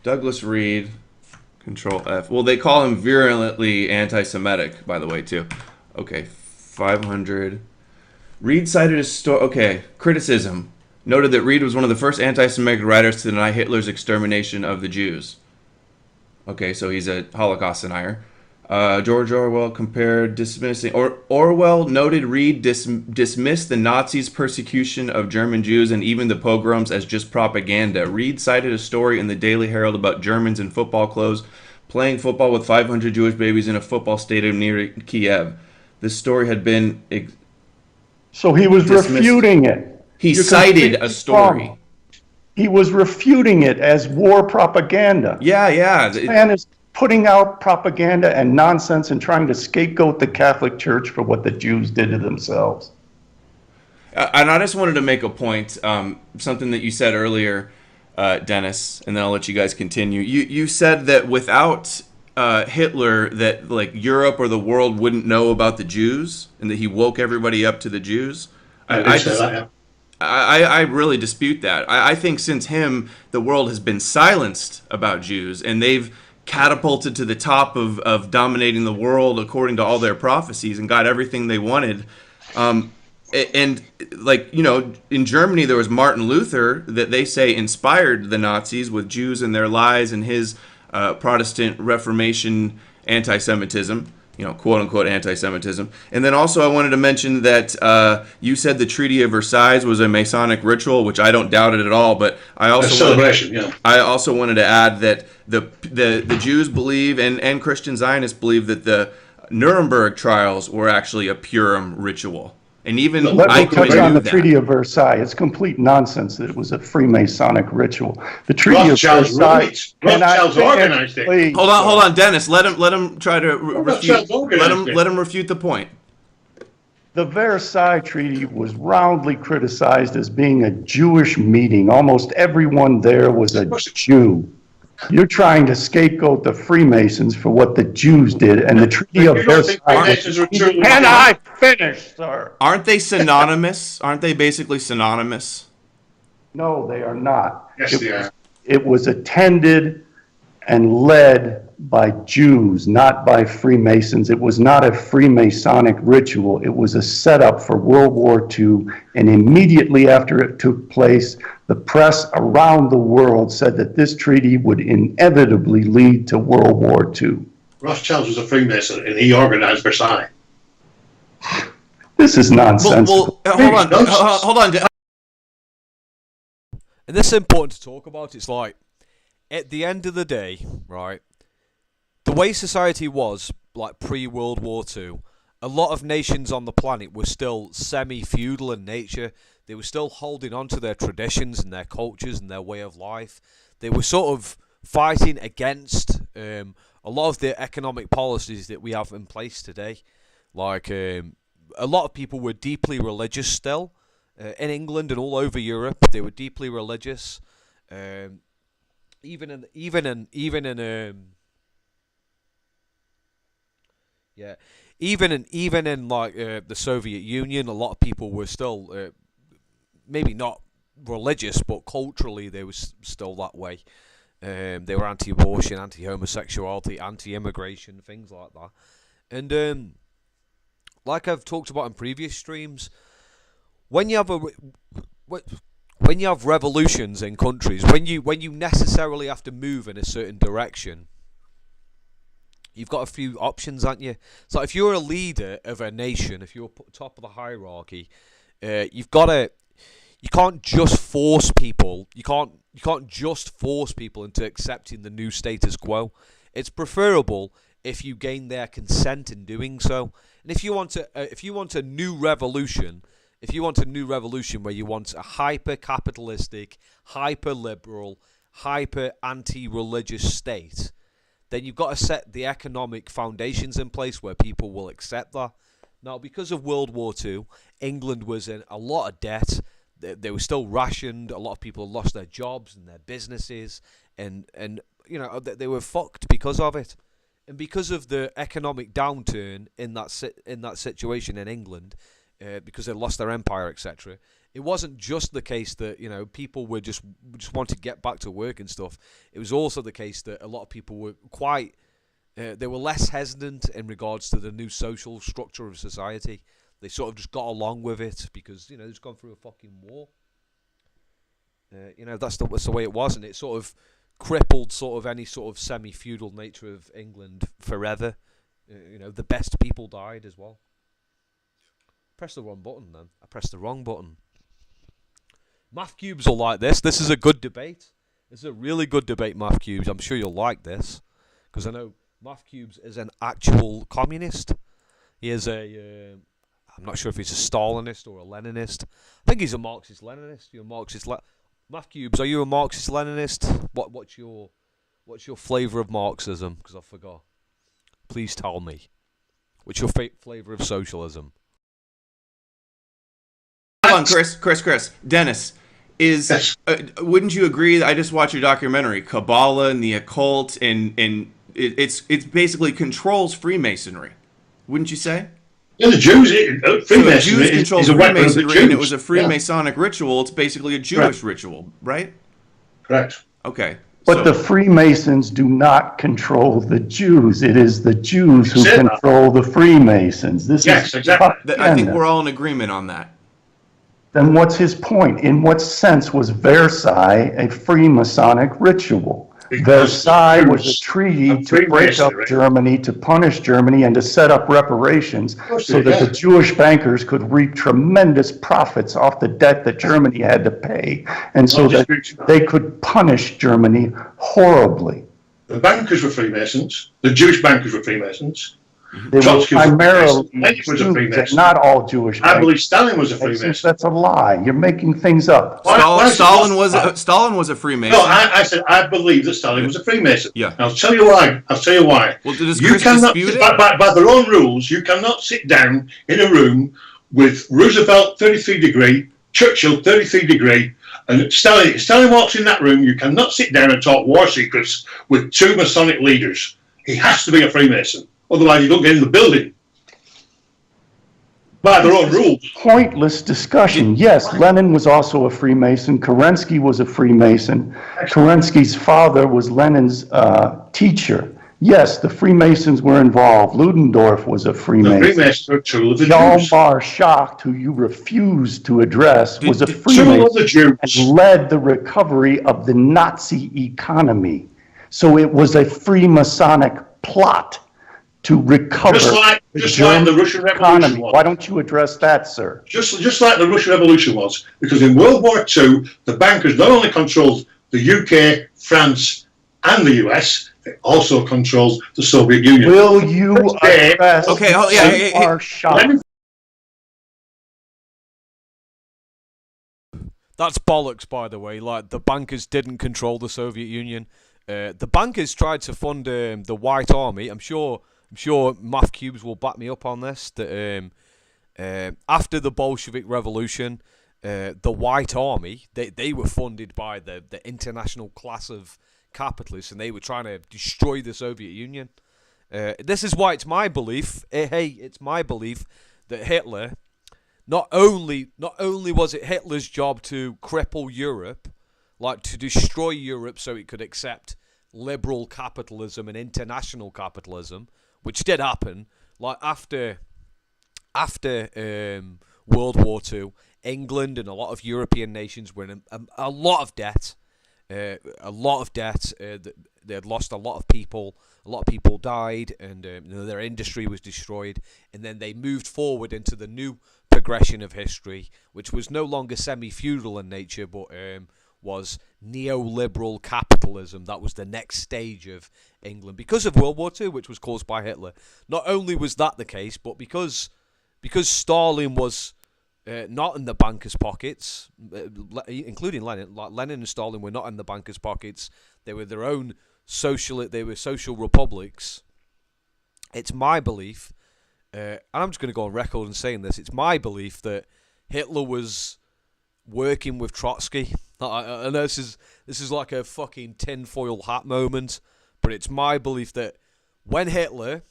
Douglas Reed. Control F. Well, they call him virulently anti-Semitic, by the way, too. Okay, 500. Reed cited a story. Okay, criticism. Noted that Reed was one of the first anti-Semitic writers to deny Hitler's extermination of the Jews. Okay, so he's a Holocaust denier. George Orwell compared dismissing... Orwell noted Reed dismissed the Nazis' persecution of German Jews and even the pogroms as just propaganda. Reed cited a story in the Daily Herald about Germans in football clothes playing football with 500 Jewish babies in a football stadium near Kiev. This story had been So he was dismissed. Refuting it. He cited a story. He was refuting it as war propaganda. Yeah. This man is putting out propaganda and nonsense and trying to scapegoat the Catholic Church for what the Jews did to themselves. And I just wanted to make a point, something that you said earlier, Dennis, and then I'll let you guys continue. You said that without Hitler, that like Europe or the world wouldn't know about the Jews, and that he woke everybody up to the Jews. I really dispute that. I think since him, the world has been silenced about Jews, and they've catapulted to the top of dominating the world according to all their prophecies and got everything they wanted. And like, you know, in Germany there was Martin Luther that they say inspired the Nazis with Jews and their lies and his Protestant Reformation anti-Semitism, you know, quote unquote anti-Semitism. And then also I wanted to mention that you said the Treaty of Versailles was a Masonic ritual, which I don't doubt it at all. But I also wanted to add that the Jews believe and Christian Zionists believe that the Nuremberg trials were actually a Purim ritual. And even let me touch on the Treaty of Versailles. It's complete nonsense that it was a Freemasonic ritual. The Treaty of Versailles. Rothschilds organized it. Hold on, Dennis. Let him try to refute. Let him refute the point. The Versailles Treaty was roundly criticized as being a Jewish meeting. Almost everyone there was a Jew. You're trying to scapegoat the Freemasons for what the Jews did, and the Treaty of You don't think Versailles. Freemasons are truly... Can I finish, sir? Aren't they synonymous? Aren't they basically synonymous? No, they are not. Yes, they are. It was attended and led by Jews, not by Freemasons. It was not a Freemasonic ritual. It was a setup for World War II, and immediately after it took place, the press around the world said that this treaty would inevitably lead to World War II. Rothschild was a Freemason, and he organized Versailles. This is nonsensical. Hold on. And this is important to talk about. It's like, at the end of the day, right, the way society was, like pre-World War II, a lot of nations on the planet were still semi-feudal in nature. They were still holding on to their traditions and their cultures and their way of life. They were sort of fighting against a lot of the economic policies that we have in place today. Like, a lot of people were deeply religious still. In England and all over Europe, they were deeply religious. Even in like the Soviet Union, a lot of people were still maybe not religious, but culturally they were still that way. They were anti-abortion, anti-homosexuality, anti-immigration, things like that. And like I've talked about in previous streams, when you have revolutions in countries, when you necessarily have to move in a certain direction, you've got a few options, haven't you? So if you're a leader of a nation, if you're top of the hierarchy, you can't just force people. You can't just force people into accepting the new status quo. It's preferable if you gain their consent in doing so. And if you want a new revolution. If you want a new revolution where you want a hyper-capitalistic, hyper-liberal, hyper-anti-religious state, then you've got to set the economic foundations in place where people will accept that. Now, because of World War II, England was in a lot of debt. They were still rationed. A lot of people lost their jobs and their businesses, and you know they were fucked because of it. And because of the economic downturn in that situation in England, because they lost their empire, etc. It wasn't just the case that, you know, people were just want to get back to work and stuff. It was also the case that a lot of people were quite, they were less hesitant in regards to the new social structure of society. They sort of just got along with it because, you know, they've gone through a fucking war. You know, that's the way it was, and it sort of crippled sort of any sort of semi-feudal nature of England forever. You know, the best people died as well. Press the wrong button then. I pressed the wrong button. Math Cubes will like this. This is a good debate. This is a really good debate, Math Cubes. I'm sure you'll like this. Because I know Math Cubes is an actual communist. He is a... I'm not sure if he's a Stalinist or a Leninist. I think he's a Marxist-Leninist. You're a Marxist... Math Cubes, are you a Marxist-Leninist? What's your flavour of Marxism? Because I forgot. Please tell me. What's your flavour of socialism? Hold on, Chris. Dennis, wouldn't you agree that I just watched your documentary, Kabbalah and the Occult, and it's basically controls Freemasonry, wouldn't you say? Yeah, the Jews, Freemasonry Jews control is a weapon of the Freemasonry, Jews. and it was a Freemasonic ritual. It's basically a Jewish ritual, right? Correct. Okay. But the Freemasons do not control the Jews. It is the Jews who control the Freemasons. Yes, exactly. I think we're all in agreement on that. Then what's his point? In what sense was Versailles a Freemasonic ritual? Because Versailles was a treaty to break up Germany, to punish Germany, and to set up reparations so that the Jewish bankers could reap tremendous profits off the debt that Germany had to pay, and so that they could punish Germany horribly. The bankers were Freemasons. The Jewish bankers were Freemasons. They were primarily Jews, not all Jewish bankers. I believe Stalin was a Freemason. That's a lie. You're making things up. Stalin was a Freemason. No, I said I believe that Stalin was a Freemason. Yeah. I'll tell you why. Well, does Chris dispute it? By their own rules, you cannot sit down in a room with Roosevelt 33 degree, Churchill, 33 degree, and Stalin walks in that room. You cannot sit down and talk war secrets with two Masonic leaders. He has to be a Freemason, otherwise you don't get in the building. By their own rules. Pointless discussion. Yes, Lenin was also a Freemason. Kerensky was a Freemason. Kerensky's father was Lenin's teacher. Yes, the Freemasons were involved. Ludendorff was a Freemason. The Freemasons were two of the Jean Jews. Marchak, who you refused to address, was a Freemason Two of the Jews. and led the recovery of the Nazi economy. So it was a Freemasonic plot to recover Just like the Russian Revolution economy. was. Why don't you address that, sir? Just like the Russian Revolution was, because in World War II, the bankers not only controlled the UK, France, and the US, they also controlled the Soviet Union. Will you address Okay, Marshak? That's bollocks, by the way. Like, the bankers didn't control the Soviet Union. The bankers tried to fund the White Army. I'm sure Math Cubes will back me up on this. That after the Bolshevik Revolution, the White Army they were funded by the international class of capitalists, and they were trying to destroy the Soviet Union. This is why it's my belief. It's my belief that Hitler. Not only was it Hitler's job to cripple Europe, like to destroy Europe so it could accept liberal capitalism and international capitalism, which did happen. Like after World War II, England and a lot of European nations were in a lot of debt. They had lost a lot of people. A lot of people died, and their industry was destroyed. And then they moved forward into the new progression of history, which was no longer semi-feudal in nature, but was neoliberal capitalism. That was the next stage of England because of World War II, which was caused by Hitler. Not only was that the case, but because Stalin was not in the bankers' pockets, including Lenin. Like Lenin and Stalin were not in the bankers' pockets. They were their own social republics. It's my belief, and I'm just going to go on record and saying this. It's my belief that Hitler was working with Trotsky. I know this is like a fucking tinfoil hat moment, but it's my belief that when Hitler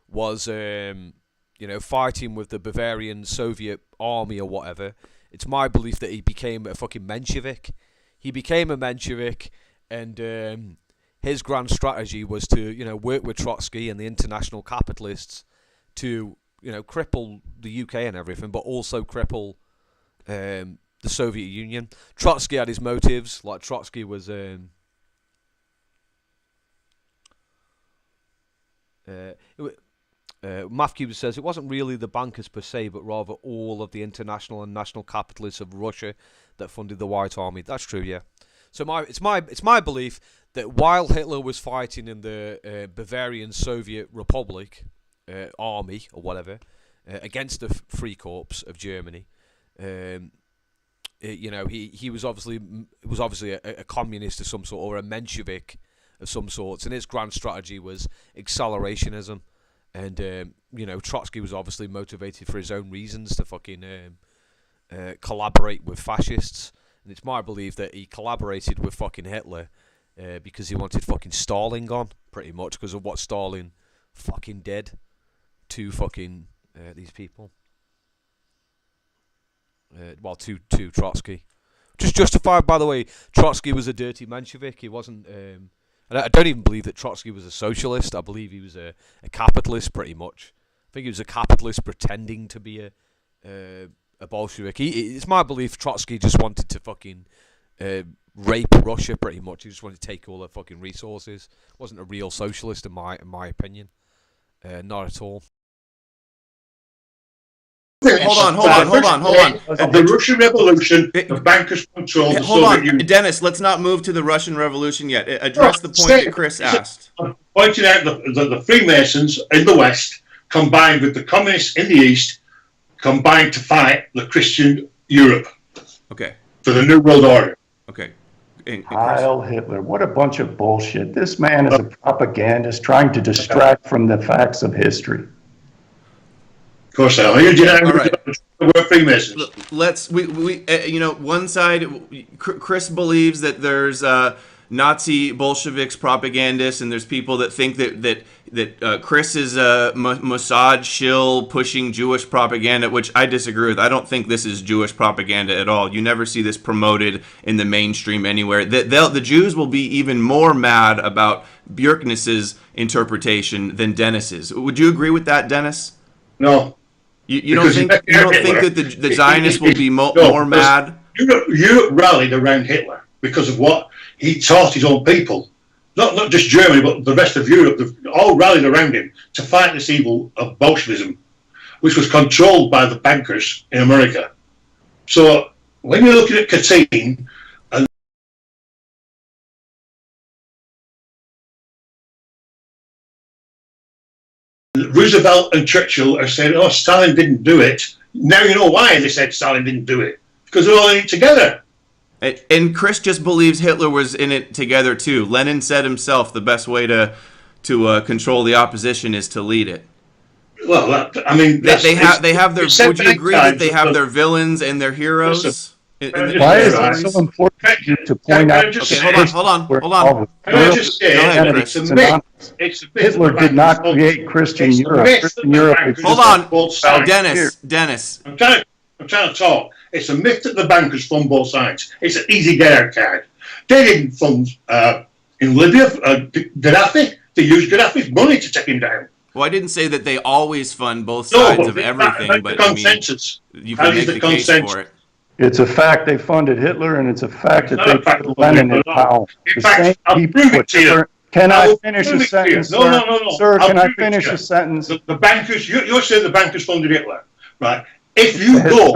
was fighting with the Bavarian Soviet army or whatever, it's my belief that he became a fucking Menshevik. He became a Menshevik, and his grand strategy was to work with Trotsky and the international capitalists to cripple the UK and everything, but also cripple the Soviet Union. Trotsky had his motives. Like Trotsky was Mathcube says it wasn't really the bankers per se, but rather all of the international and national capitalists of Russia that funded the White Army. That's true, yeah. So it's my belief that while Hitler was fighting in the Bavarian Soviet Republic army or whatever against the Free Corps of Germany, he was obviously a communist of some sort, or a Menshevik of some sorts, and his grand strategy was accelerationism. And Trotsky was obviously motivated for his own reasons to fucking collaborate with fascists. And it's my belief that he collaborated with fucking Hitler because he wanted fucking Stalin gone, pretty much, because of what Stalin fucking did to fucking these people. To Trotsky. Just justified, by the way. Trotsky was a dirty Menshevik. He wasn't. I don't even believe that Trotsky was a socialist. I believe he was a capitalist, pretty much. I think he was a capitalist pretending to be a Bolshevik. It's my belief Trotsky just wanted to fucking rape Russia, pretty much. He just wanted to take all their fucking resources. Wasn't a real socialist, in my opinion. Not at all. Hold on. The Russian Revolution, the bankers controlled the Soviet Union. Dennis, let's not move to the Russian Revolution yet. Address the point that Chris asked. I'm pointing out the Freemasons in the West combined with the communists in the East combined to fight the Christian Europe. Okay. For the New World Order. Okay. Heil Hitler. What a bunch of bullshit. This man is a propagandist trying to distract from the facts of history. Of course I am. All right. We're Freemasons. Let's you know, one side, Chris believes that there's Nazi Bolsheviks propagandists, and there's people that think that Chris is a Mossad shill pushing Jewish propaganda, which I disagree with. I don't think this is Jewish propaganda at all. You never see this promoted in the mainstream anywhere. The Jews will be even more mad about Bjerknes's interpretation than Dennis's. Would you agree with that, Dennis? No. You don't think that the Zionists will be more mad? Europe rallied around Hitler because of what he taught his own people. Not just Germany, but the rest of Europe. They've all rallied around him to fight this evil of Bolshevism, which was controlled by the bankers in America. So when you're looking at Katyn, and Roosevelt and Churchill are saying, oh, Stalin didn't do it. Now you know why they said Stalin didn't do it. Because they're all in it together. And Chris just believes Hitler was in it together too. Lenin said himself the best way to control the opposition is to lead it. Well, I mean, they have their. Would you agree that they have their villains and their heroes? Why is it so important to point out? Okay, hold on. Can I just say, it's a myth. It's a myth. Hitler did not create Christian Europe. Christian Europe. Hold on, Dennis. I'm trying to talk. It's a myth that the bankers fund both sides. It's an easy get-out card. They didn't fund in Libya Gaddafi. They used Gaddafi's money to take him down. Well, I didn't say that they always fund both sides of everything, but the consensus. I mean, you can make the case for it. It's a fact they funded Hitler, and it's a fact that they put Lenin in power. In fact, I'll prove it to you. Can I finish a sentence, sir? No. Sir, can I finish a sentence? The bankers, you're saying the bankers funded Hitler, right? If you go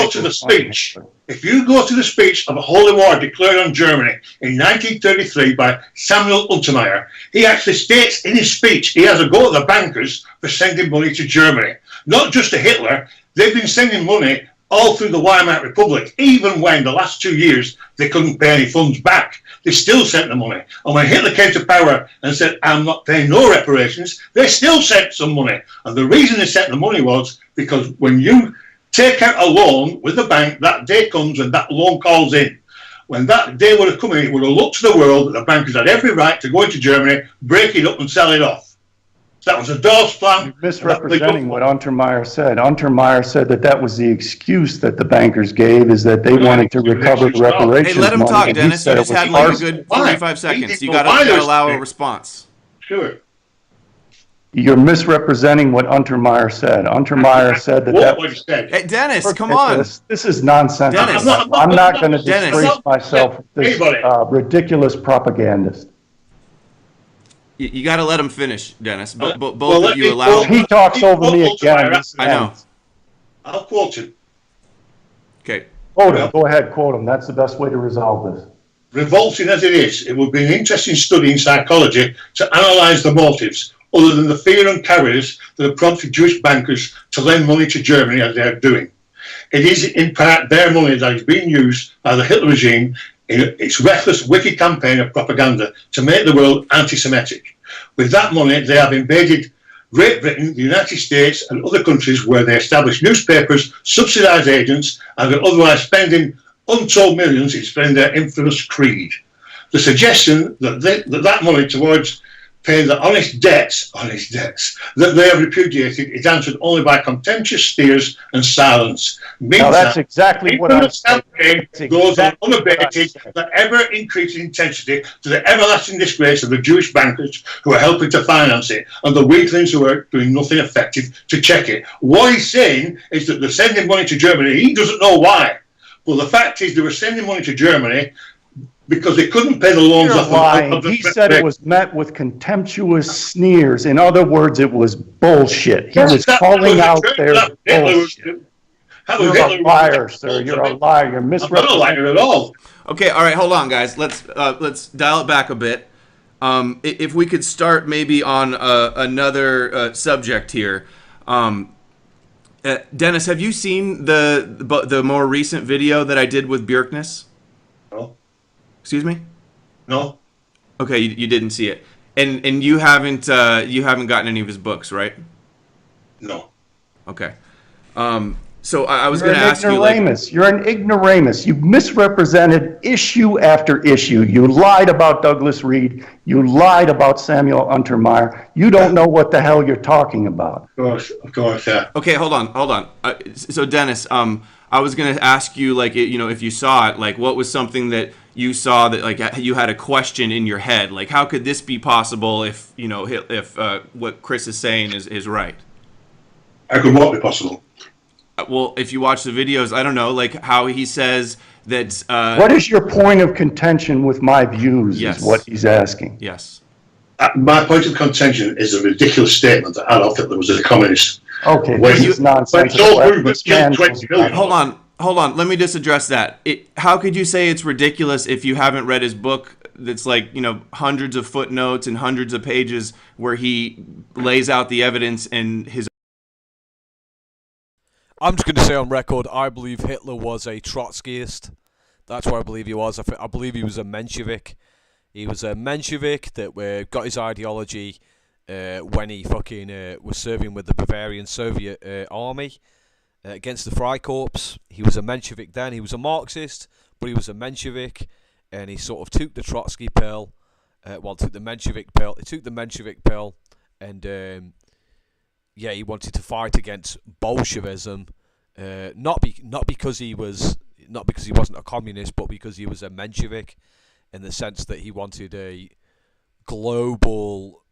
to the speech of a holy war declared on Germany in 1933 by Samuel Untermyer, he actually states in his speech he has a go at the bankers for sending money to Germany, not just to Hitler. They've been sending money all through the Weimar Republic, even when the last 2 years they couldn't pay any funds back. They still sent the money. And when Hitler came to power and said, I'm not paying no reparations, they still sent some money. And the reason they sent the money was because when you take out a loan with the bank, that day comes and that loan calls in. When that day would have come in, it would have looked to the world that the bankers had every right to go into Germany, break it up and sell it off. That was a Dawes plan. You're misrepresenting what Untermyer said. Untermyer said that was the excuse that the bankers gave, is that they wanted to recover the reparations. Hey, let him money, talk, Dennis. You just had like a good 45 seconds. You got to allow a response. Sure. You're misrepresenting what Untermyer said. Untermyer said that was said. Hey, Dennis, come on. This is nonsense. Dennis. I'm not going to disgrace myself with this ridiculous propagandist. You got to let him finish, Dennis. Both of you allow. He talks over me again. I know. I'll quote him. Okay. Quote him. Go ahead, quote him. That's the best way to resolve this. Revolting as it is, it would be an interesting study in psychology to analyse the motives, other than the fear and cowardice that have prompted Jewish bankers to lend money to Germany as they are doing. It is in part their money that is being used by the Hitler regime in its reckless, wicked campaign of propaganda to make the world anti-Semitic. With that money, they have invaded Great Britain, the United States, and other countries where they establish newspapers, subsidise agents, and are otherwise spending untold millions in spreading their infamous creed. The suggestion that that money towards paying the honest debts that they have repudiated is answered only by contemptuous sneers and silence. Now that's exactly what I'm saying. Goes on unabated, the ever-increasing intensity to the everlasting disgrace of the Jewish bankers who are helping to finance it and the weaklings who are doing nothing effective to check it. What he's saying is that they're sending money to Germany. He doesn't know why. But the fact is they were sending money to Germany because they couldn't pay the loans off. He said it was met with contemptuous sneers. In other words, it was bullshit. He was calling out their bullshit. You're a liar, sir. You're a liar. You're misrepresenting. I'm not a liar at all. Okay, all right, hold on, guys. Let's dial it back a bit. If we could start maybe on another subject here. Dennis, have you seen the more recent video that I did with Bjerknes? No. Excuse me? No. Okay, you didn't see it, and you haven't gotten any of his books, right? No. Okay. So I was You're going to an ask you, like, ignoramus. You're an ignoramus. You've misrepresented issue after issue. You lied about Douglas Reed. You lied about Samuel Untermeyer. You don't know what the hell you're talking about. Of course, yeah. okay, hold on. So Dennis, I was going to ask you, like, if you saw it, like, what was something that you saw that, like, you had a question in your head, like, how could this be possible if what Chris is saying is right? How could what be possible? Well, if you watch the videos, I don't know, like how he says that. What is your point of contention with my views Yes. is what he's asking. Yes. My point of contention is a ridiculous statement that Adolf Hitler was a communist. Okay, When this you- is nonsense. when Joel Rubens killed 20 million. Hold on. Let me just address that. How could you say it's ridiculous if you haven't read his book? That's like, hundreds of footnotes and hundreds of pages where he lays out the evidence and his. I'm just going to say on record, I believe Hitler was a Trotskyist. That's what I believe he was. I believe he was a Menshevik. He was a Menshevik that got his ideology when he fucking was serving with the Bavarian Soviet army against the Freikorps. He was a Menshevik then. He was a Marxist, but he was a Menshevik, and he sort of took the Trotsky pill. Took the Menshevik pill. He took the Menshevik pill, and he wanted to fight against Bolshevism, not because he wasn't a communist, but because he was a Menshevik, in the sense that he wanted a global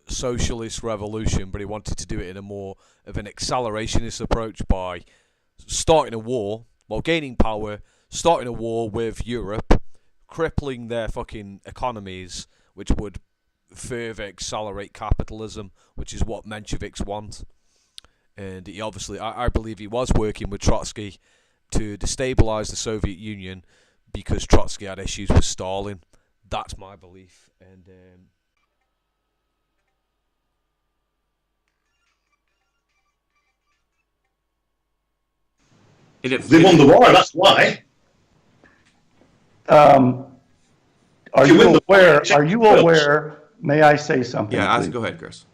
socialist revolution, but he wanted to do it in a more of an accelerationist approach by starting a war, while gaining power, starting a war with Europe, crippling their fucking economies, which would further accelerate capitalism, which is what Mensheviks want. And he obviously, I believe he was working with Trotsky to destabilize the Soviet Union because Trotsky had issues with Stalin. That's my belief. And They won the war, that's why. Are You win you the aware? war, Are you aware? May I say something? Yeah, please? go ahead, Chris.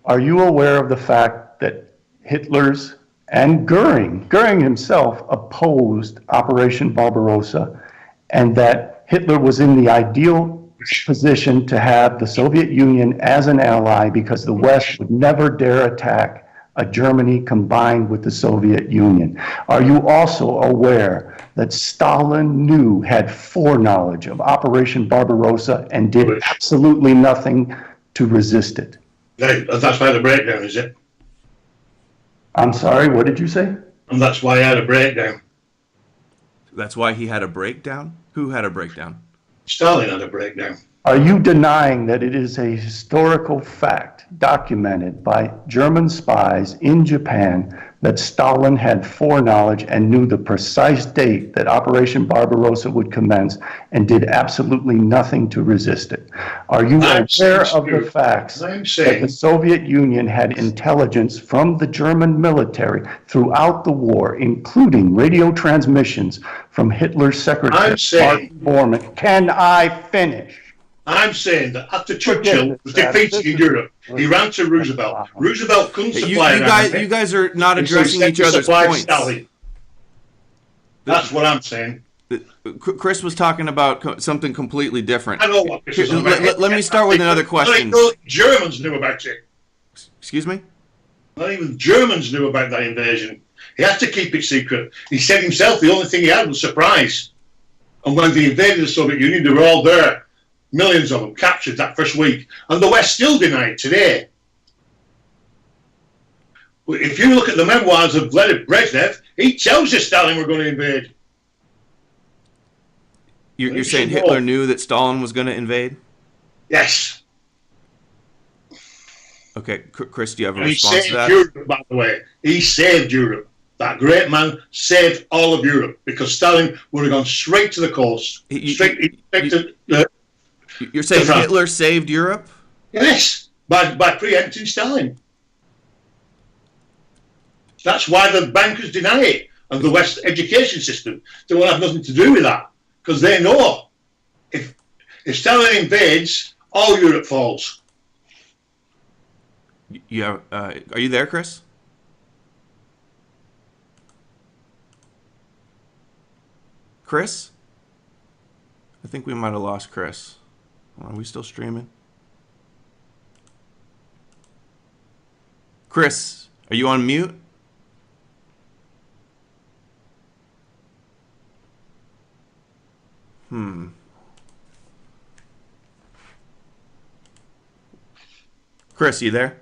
Are you aware of the fact that Hitler's and Goering himself opposed Operation Barbarossa, and that Hitler was in the ideal position to have the Soviet Union as an ally because the West would never dare attack a Germany combined with the Soviet Union? Are you also aware that Stalin had foreknowledge of Operation Barbarossa and did absolutely nothing to resist it? That's why the breakdown, is it? I'm sorry, what did you say? And that's why I had a breakdown. That's why he had a breakdown? Who had a breakdown? Stalin had a breakdown. Are you denying that it is a historical fact documented by German spies in Japan that Stalin had foreknowledge and knew the precise date that Operation Barbarossa would commence and did absolutely nothing to resist it? Are you aware of the facts that the Soviet Union had intelligence from the German marry throughout the war, including radio transmissions from Hitler's secretary, Martin Bormann? Can I finish? I'm saying that after Churchill was defeated in Europe, he ran to Roosevelt. Roosevelt couldn't supply you guys are not addressing each other's points. Stalin. That's what I'm saying. Chris was talking about something completely different. I know what Chris is about. Let me start with another question. Not even Germans knew about it. Excuse me? Not even Germans knew about that invasion. He had to keep it secret. He said himself the only thing he had was surprise. And when they invaded the Soviet Union, they were all there. Millions of them captured that first week. And the West still deny it today. If you look at the memoirs of Leonid Brezhnev, he tells you Stalin were going to invade. You're saying Hitler knew that Stalin was going to invade? Yes. Okay, Chris, do you have a And he response to saved that? Europe, by the way. He saved Europe. That great man saved all of Europe because Stalin would have gone straight to the coast. Straight to You're saying Hitler saved Europe? Yes, by preempting Stalin. That's why the bankers deny it, and the West education system. They won't have nothing to do with that because they know if Stalin invades, all Europe falls. You have, are you there, Chris? Chris? I think we might have lost Chris. Are we still streaming? Chris, are you on mute? Chris, you there?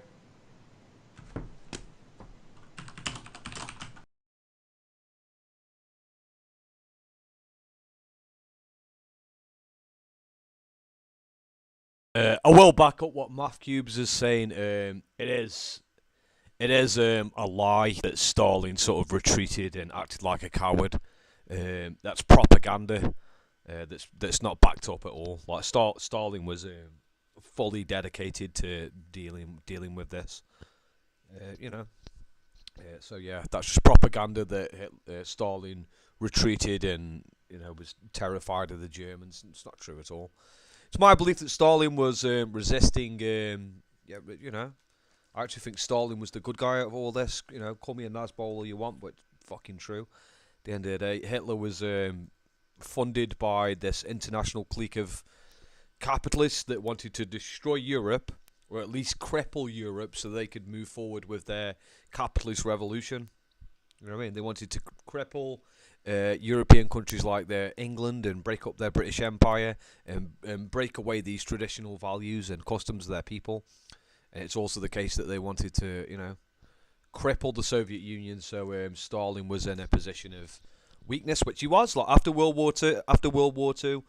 I will back up what Math Cubes is saying. It is a lie that Stalin sort of retreated and acted like a coward. That's propaganda. That's not backed up at all. Like Stalin was fully dedicated to dealing with this. So yeah, that's just propaganda that Stalin retreated and was terrified of the Germans. It's not true at all. It's my belief that Stalin was resisting. I actually think Stalin was the good guy out of all this. Call me a Nazbol all you want, but fucking true. At the end of the day, Hitler was funded by this international clique of capitalists that wanted to destroy Europe, or at least cripple Europe, so they could move forward with their capitalist revolution. You know what I mean? They wanted to cripple European countries like England and break up their British Empire and break away these traditional values and customs of their people. And it's also the case that they wanted to, cripple the Soviet Union. So Stalin was in a position of weakness, which he was. Like after World War II,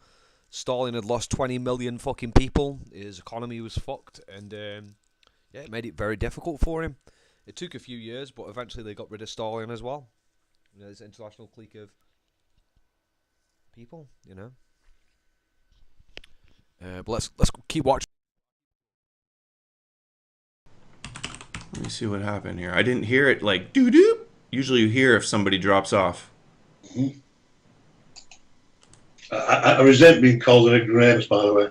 Stalin had lost 20 million fucking people. His economy was fucked, and it made it very difficult for him. It took a few years, but eventually they got rid of Stalin as well. This international clique of people, But let's keep watching. Let me see what happened here. I didn't hear it like doo-doo. Usually you hear if somebody drops off. Mm-hmm. I resent being called an ignoramus, by the way.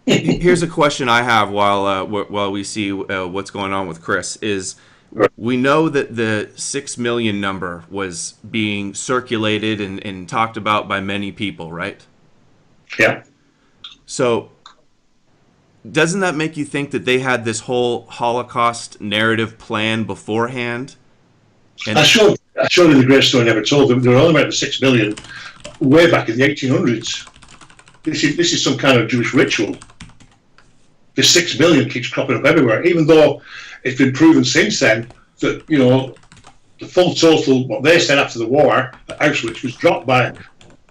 Here's a question I have while we see what's going on with Chris is we know that the 6 million number was being circulated and talked about by many people, right? Yeah. So doesn't that make you think that they had this whole Holocaust narrative plan beforehand? And I showed in the Great Story Never Told them they were all about the 6 million way back in the 1800s. This is some kind of Jewish ritual. The 6 million keeps cropping up everywhere, even though it's been proven since then that, the full total, what they said after the war at Auschwitz was dropped by.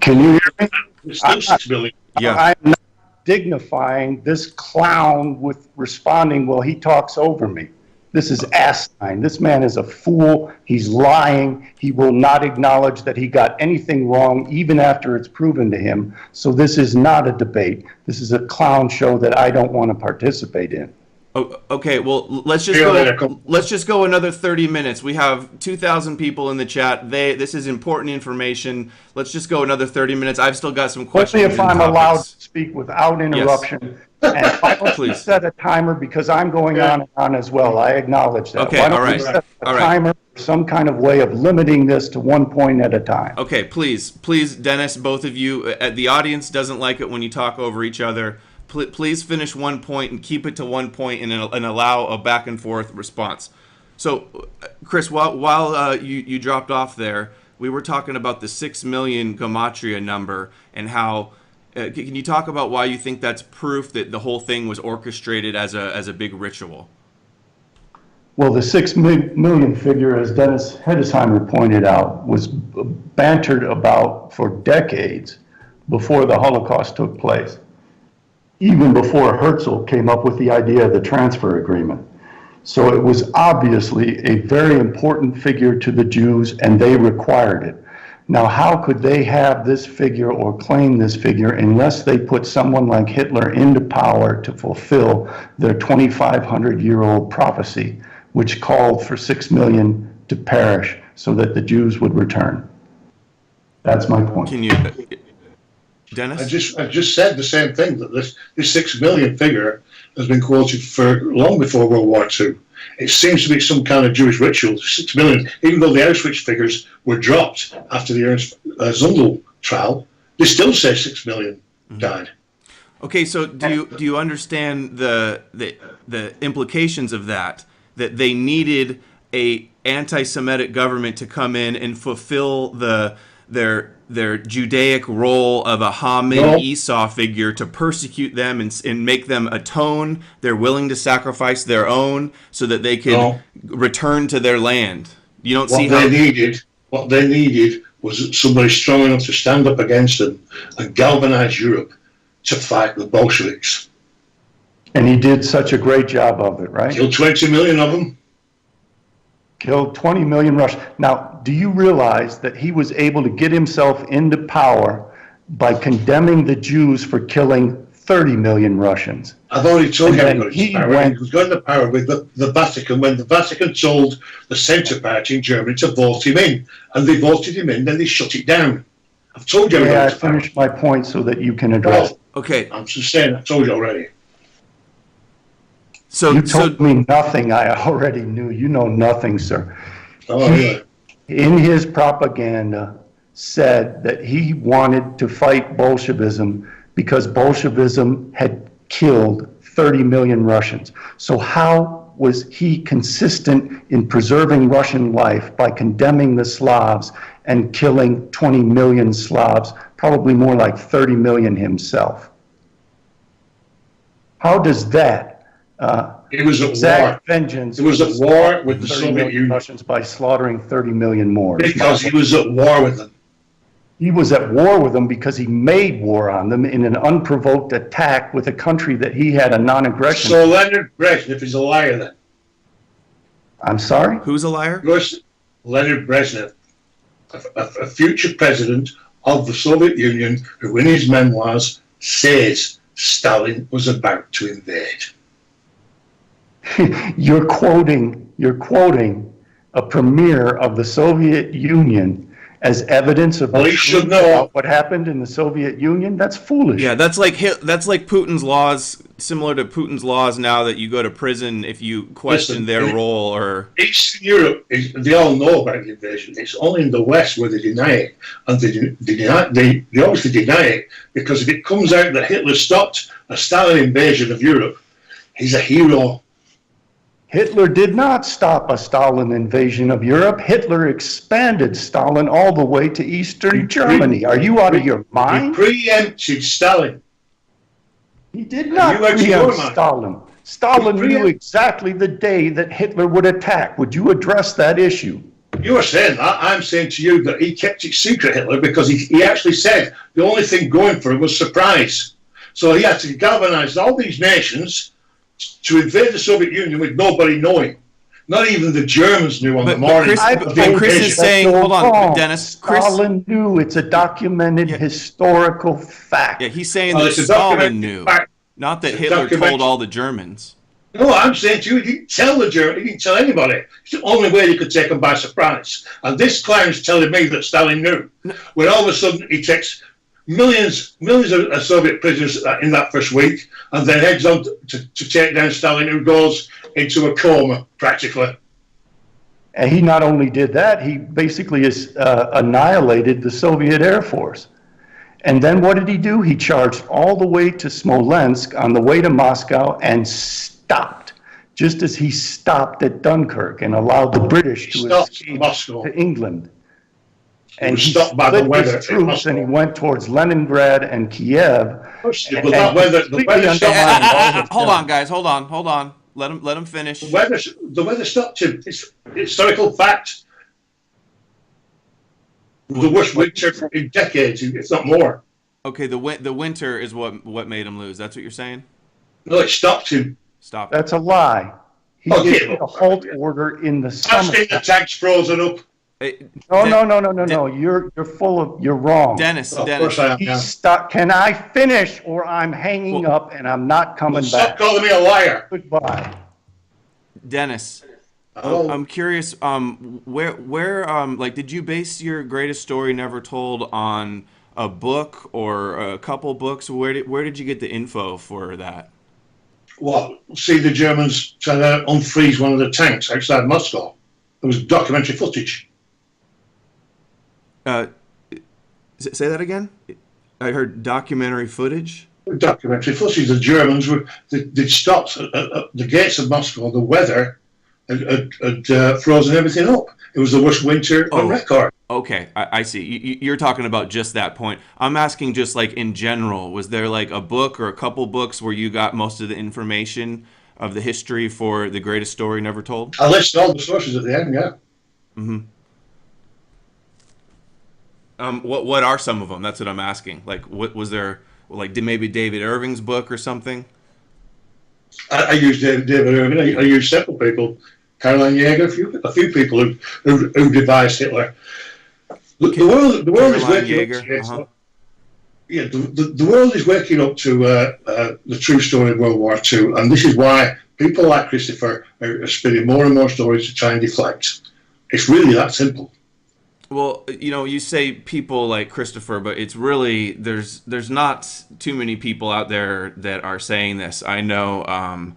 Can you hear me? It's still 6 million. yeah, I'm not dignifying this clown with responding, well, he talks over me. This is asinine. This man is a fool. He's lying. He will not acknowledge that he got anything wrong, even after it's proven to him. So this is not a debate. This is a clown show that I don't want to participate in. Oh, okay, well, let's just go another 30 minutes. We have 2,000 people in the chat. This is important information. Let's just go another 30 minutes. I've still got some questions. Especially if I'm allowed to speak without interruption. Yes. And why don't Please. you set a timer, because I'm going on and on as well. I acknowledge that. Okay, why don't all right. you set a All right. timer, some kind of way of limiting this to one point at a time? Okay, please, Dennis, both of you, the audience doesn't like it when you talk over each other. Please finish one point and keep it to one point and allow a back and forth response. So, Chris, while you dropped off there, we were talking about the 6 million gematria number and how. Can you talk about why you think that's proof that the whole thing was orchestrated as a big ritual? Well, the 6 million figure, as Dennis Hedesheimer pointed out, was bantered about for decades before the Holocaust took place, even before Herzl came up with the idea of the transfer agreement. So it was obviously a very important figure to the Jews, and they required it. Now, how could they have this figure or claim this figure unless they put someone like Hitler into power to fulfill their 2,500-year-old prophecy, which called for 6 million to perish so that the Jews would return? That's my point. Can you, Dennis? I just said the same thing, that this 6 million figure has been quoted for long before World War II. It seems to be some kind of Jewish ritual. 6 million, even though the Auschwitz figures were dropped after the Ernst Zundel trial, they still say 6 million died. Okay, so do you understand the implications of that? That they needed a anti-Semitic government to come in and fulfill their Judaic role of a Haman Esau figure to persecute them and make them atone. They're willing to sacrifice their own so that they could return to their land. You don't see how what they needed was somebody strong enough to stand up against them and galvanize Europe to fight the Bolsheviks. And he did such a great job of it, right? Killed 20 million of them. Killed 20 million Russians. Now, do you realize that he was able to get himself into power by condemning the Jews for killing 30 million Russians? I've already told you he was going to power with the Vatican when the Vatican told the Centre Party in Germany to vote him in. And they voted him in, then they shut it down. I've told you. Yeah, I finished my point so that you can address it. Okay. I'm just saying, I told you already. So you told me nothing I already knew. You know nothing, sir. Oh, really? In his propaganda, said that he wanted to fight Bolshevism because Bolshevism had killed 30 million Russians. So how was he consistent in preserving Russian life by condemning the Slavs and killing 20 million Slavs, probably more like 30 million himself? How does that it was at war. Vengeance. It was at war with the Soviet Union. Russians by slaughtering 30 million more. Because he was at war with them. He was at war with them because he made war on them in an unprovoked attack with a country that he had a non-aggression. So Leonid Brezhnev is a liar then. I'm sorry? Who's a liar? Leonid Brezhnev, a future president of the Soviet Union, who in his memoirs says Stalin was about to invade. You're quoting a premier of the Soviet Union as evidence of what happened in the Soviet Union. That's foolish. Yeah, that's like Putin's laws, similar to Putin's laws now that you go to prison if you question their role. Or Eastern Europe, they all know about the invasion. It's only in the West where they deny it, and they obviously deny it because if it comes out that Hitler stopped a Stalin invasion of Europe, he's a hero. Hitler did not stop a Stalin invasion of Europe. Hitler expanded Stalin all the way to Eastern Germany. Are you out of your mind? He preempted Stalin. He did not preempt Stalin. Stalin knew exactly the day that Hitler would attack. Would you address that issue? You are saying that. I'm saying to you that he kept it secret, Hitler, because he actually said the only thing going for him was surprise. So he had to galvanize all these nations to invade the Soviet Union with nobody knowing. Not even the Germans knew on the morning. Chris is saying, hold on, Dennis. Stalin knew. It's a documented historical fact. Yeah, he's saying that Stalin knew, not that Hitler told all the Germans. No, I'm saying to you, he didn't tell the Germans, he didn't tell anybody. It's the only way he could take them by surprise. And this clown's telling me that Stalin knew. When all of a sudden he takes millions of Soviet prisoners in that first week, and then heads on to take down Stalin, who goes into a coma, practically. And he not only did that, he basically annihilated the Soviet Air Force. And then what did he do? He charged all the way to Smolensk on the way to Moscow and stopped, just as he stopped at Dunkirk and allowed the British to escape to England. And he stopped by the weather. His troops and he went towards Leningrad and Kiev. Hold on, guys. Hold on. Let him finish. The weather stopped him. It's historical fact. The worst winter in decades, if not more. Okay, the winter is what made him lose. That's what you're saying? No, it stopped him. Stop. That's a lie. He issued a halt order in the summer. I've seen the tanks frozen up. No. You're wrong. Dennis. Course I am. Can I finish or I'm hanging up and I'm not coming back? Stop calling me a liar. Goodbye. Dennis. I'm curious, where did you base your greatest story never told on a book or a couple books? Where did you get the info for that? Well, see the Germans trying to unfreeze one of the tanks outside Moscow. There was documentary footage. Say that again? I heard documentary footage. Documentary footage. The Germans they'd stopped at the gates of Moscow. The weather had frozen everything up. It was the worst winter on record. Okay, I see. You're talking about just that point. I'm asking just like in general. Was there like a book or a couple books where you got most of the information of the history for the greatest story never told? I listed all the sources at the end, yeah. Mm-hmm. What are some of them? That's what I'm asking. Like, what was there? Like, maybe David Irving's book or something? I used David Irving. I used several people. Caroline Yeager, a few people who devised Hitler. The world is waking up to the world is waking up to the true story of World War II, and this is why people like Christopher are spinning more and more stories to try and deflect. It's really that simple. Well, you say people like Christopher, but it's really there's not too many people out there that are saying this. I know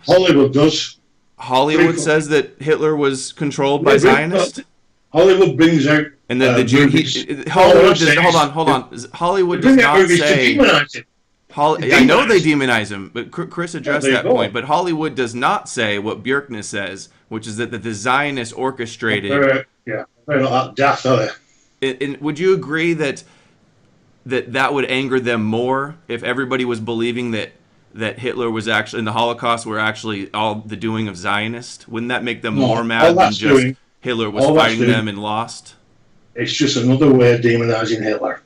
Hollywood does. Hollywood says that Hitler was controlled by Zionists. Hollywood brings out and that the Jew. Hollywood does, hold on. Hollywood does not say. I know they demonize him, but Chris addressed that point. But Hollywood does not say what Bjerknes says, which is that the Zionists orchestrated. They're not that daft, are they? And would you agree that would anger them more if everybody was believing that Hitler was actually in the Holocaust were actually all the doing of Zionists? Wouldn't that make them more mad than just Hitler was fighting them and lost? It's just another way of demonizing Hitler.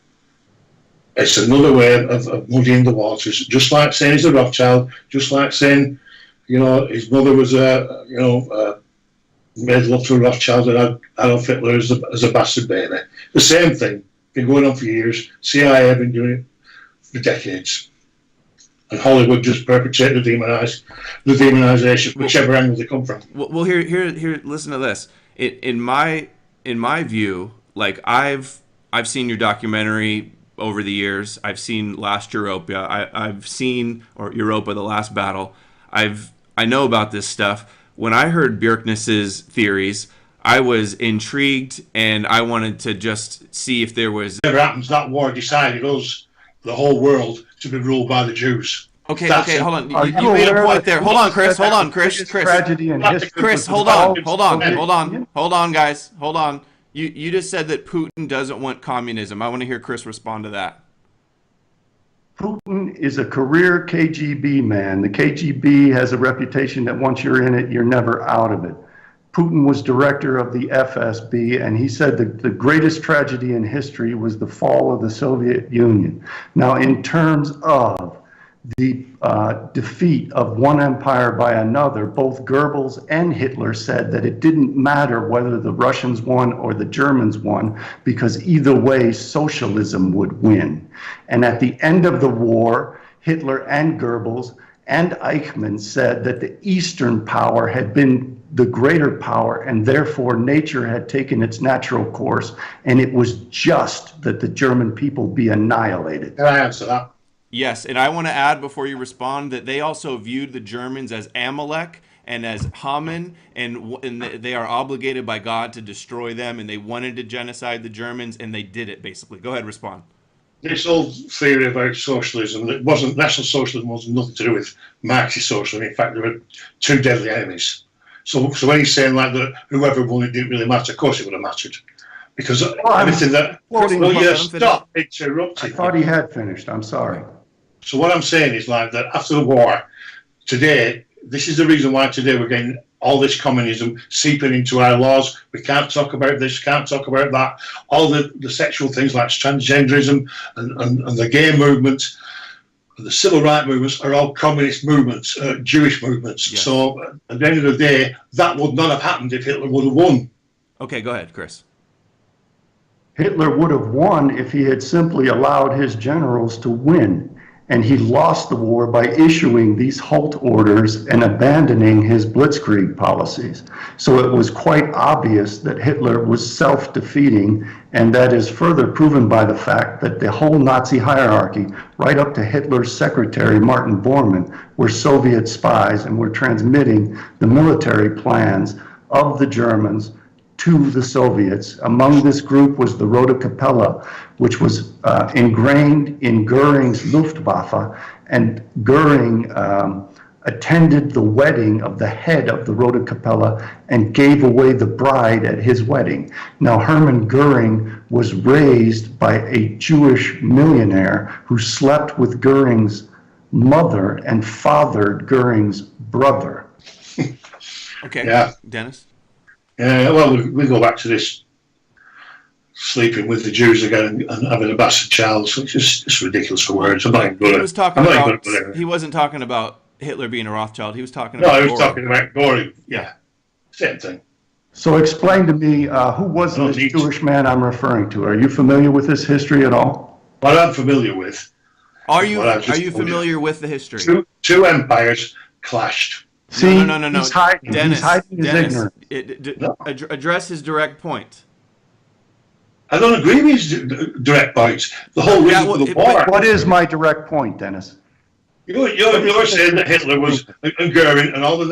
It's another way of muddying the waters. Just like saying he's a Rothschild, just like saying, his mother was made love to a Rothschild and had Adolf Hitler as a bastard baby. The same thing. Been going on for years. CIA have been doing it for decades. And Hollywood just perpetrate the demonization, whichever angle they come from. Well, here. Listen to this. In my view, like I've seen your documentary over the years. I've seen Last Europa. I've seen Europa: The Last Battle. I know about this stuff. When I heard Bjerknes's theories, I was intrigued and I wanted to just see if there was. Whatever happens, that war decided us, the whole world, to be ruled by the Jews. Okay, hold on. You made a point there. Hold on, Chris. Tragedy in history. Chris, hold on, guys. Hold on. You just said that Putin doesn't want communism. I want to hear Chris respond to that. Putin is a career KGB man. The KGB has a reputation that once you're in it, you're never out of it. Putin was director of the FSB, and he said the greatest tragedy in history was the fall of the Soviet Union. Now, in terms of the defeat of one empire by another, both Goebbels and Hitler said that it didn't matter whether the Russians won or the Germans won, because either way, socialism would win. And at the end of the war, Hitler and Goebbels and Eichmann said that the Eastern power had been the greater power, and therefore nature had taken its natural course, and it was just that the German people be annihilated. Can I answer that? Yes, and I want to add before you respond that they also viewed the Germans as Amalek and as Haman, and they are obligated by God to destroy them, and they wanted to genocide the Germans, and they did it, basically. Go ahead, respond. This old theory about socialism, that wasn't National Socialism, wasn't nothing to do with Marxist socialism. In fact, there were two deadly enemies. So when he's saying like that, whoever won, it didn't really matter. Of course, it would have mattered, because everything that. Stop interrupting. I thought he had finished. I'm sorry. So what I'm saying is like that after the war, today, this is the reason why today we're getting all this communism seeping into our laws. We can't talk about this, can't talk about that. All the sexual things like transgenderism and the gay movement, the civil rights movements are all communist movements, Jewish movements. Yes. So at the end of the day, that would not have happened if Hitler would have won. Okay, go ahead, Chris. Hitler would have won if he had simply allowed his generals to win. And he lost the war by issuing these halt orders and abandoning his blitzkrieg policies. So it was quite obvious that Hitler was self-defeating, and that is further proven by the fact that the whole Nazi hierarchy, right up to Hitler's secretary, Martin Bormann, were Soviet spies and were transmitting the military plans of the Germans to the Soviets. Among this group was the Rote Kapelle, which was ingrained in Goering's Luftwaffe, and Goering attended the wedding of the head of the Rote Kapelle and gave away the bride at his wedding. Now, Hermann Goering was raised by a Jewish millionaire who slept with Goering's mother and fathered Goering's brother. Okay, Yeah. Dennis? Well, we go back to this sleeping with the Jews again and having a bastard child, so it's ridiculous for words. I'm not even good at He wasn't talking about Hitler being a Rothschild. He was talking No, about he was Goring. talking about Goring. Yeah, same thing. So explain to me, who was this Jewish man I'm referring to? Are you familiar with his history at all? What I'm familiar with. Are you familiar with the history? Two empires clashed. See, No. he's hiding, Dennis, he's hiding his ignorance. Address his direct point. I don't agree with his direct points. The whole reason for the war. What is my direct point, Dennis? You're saying that Hitler was and Goering and all the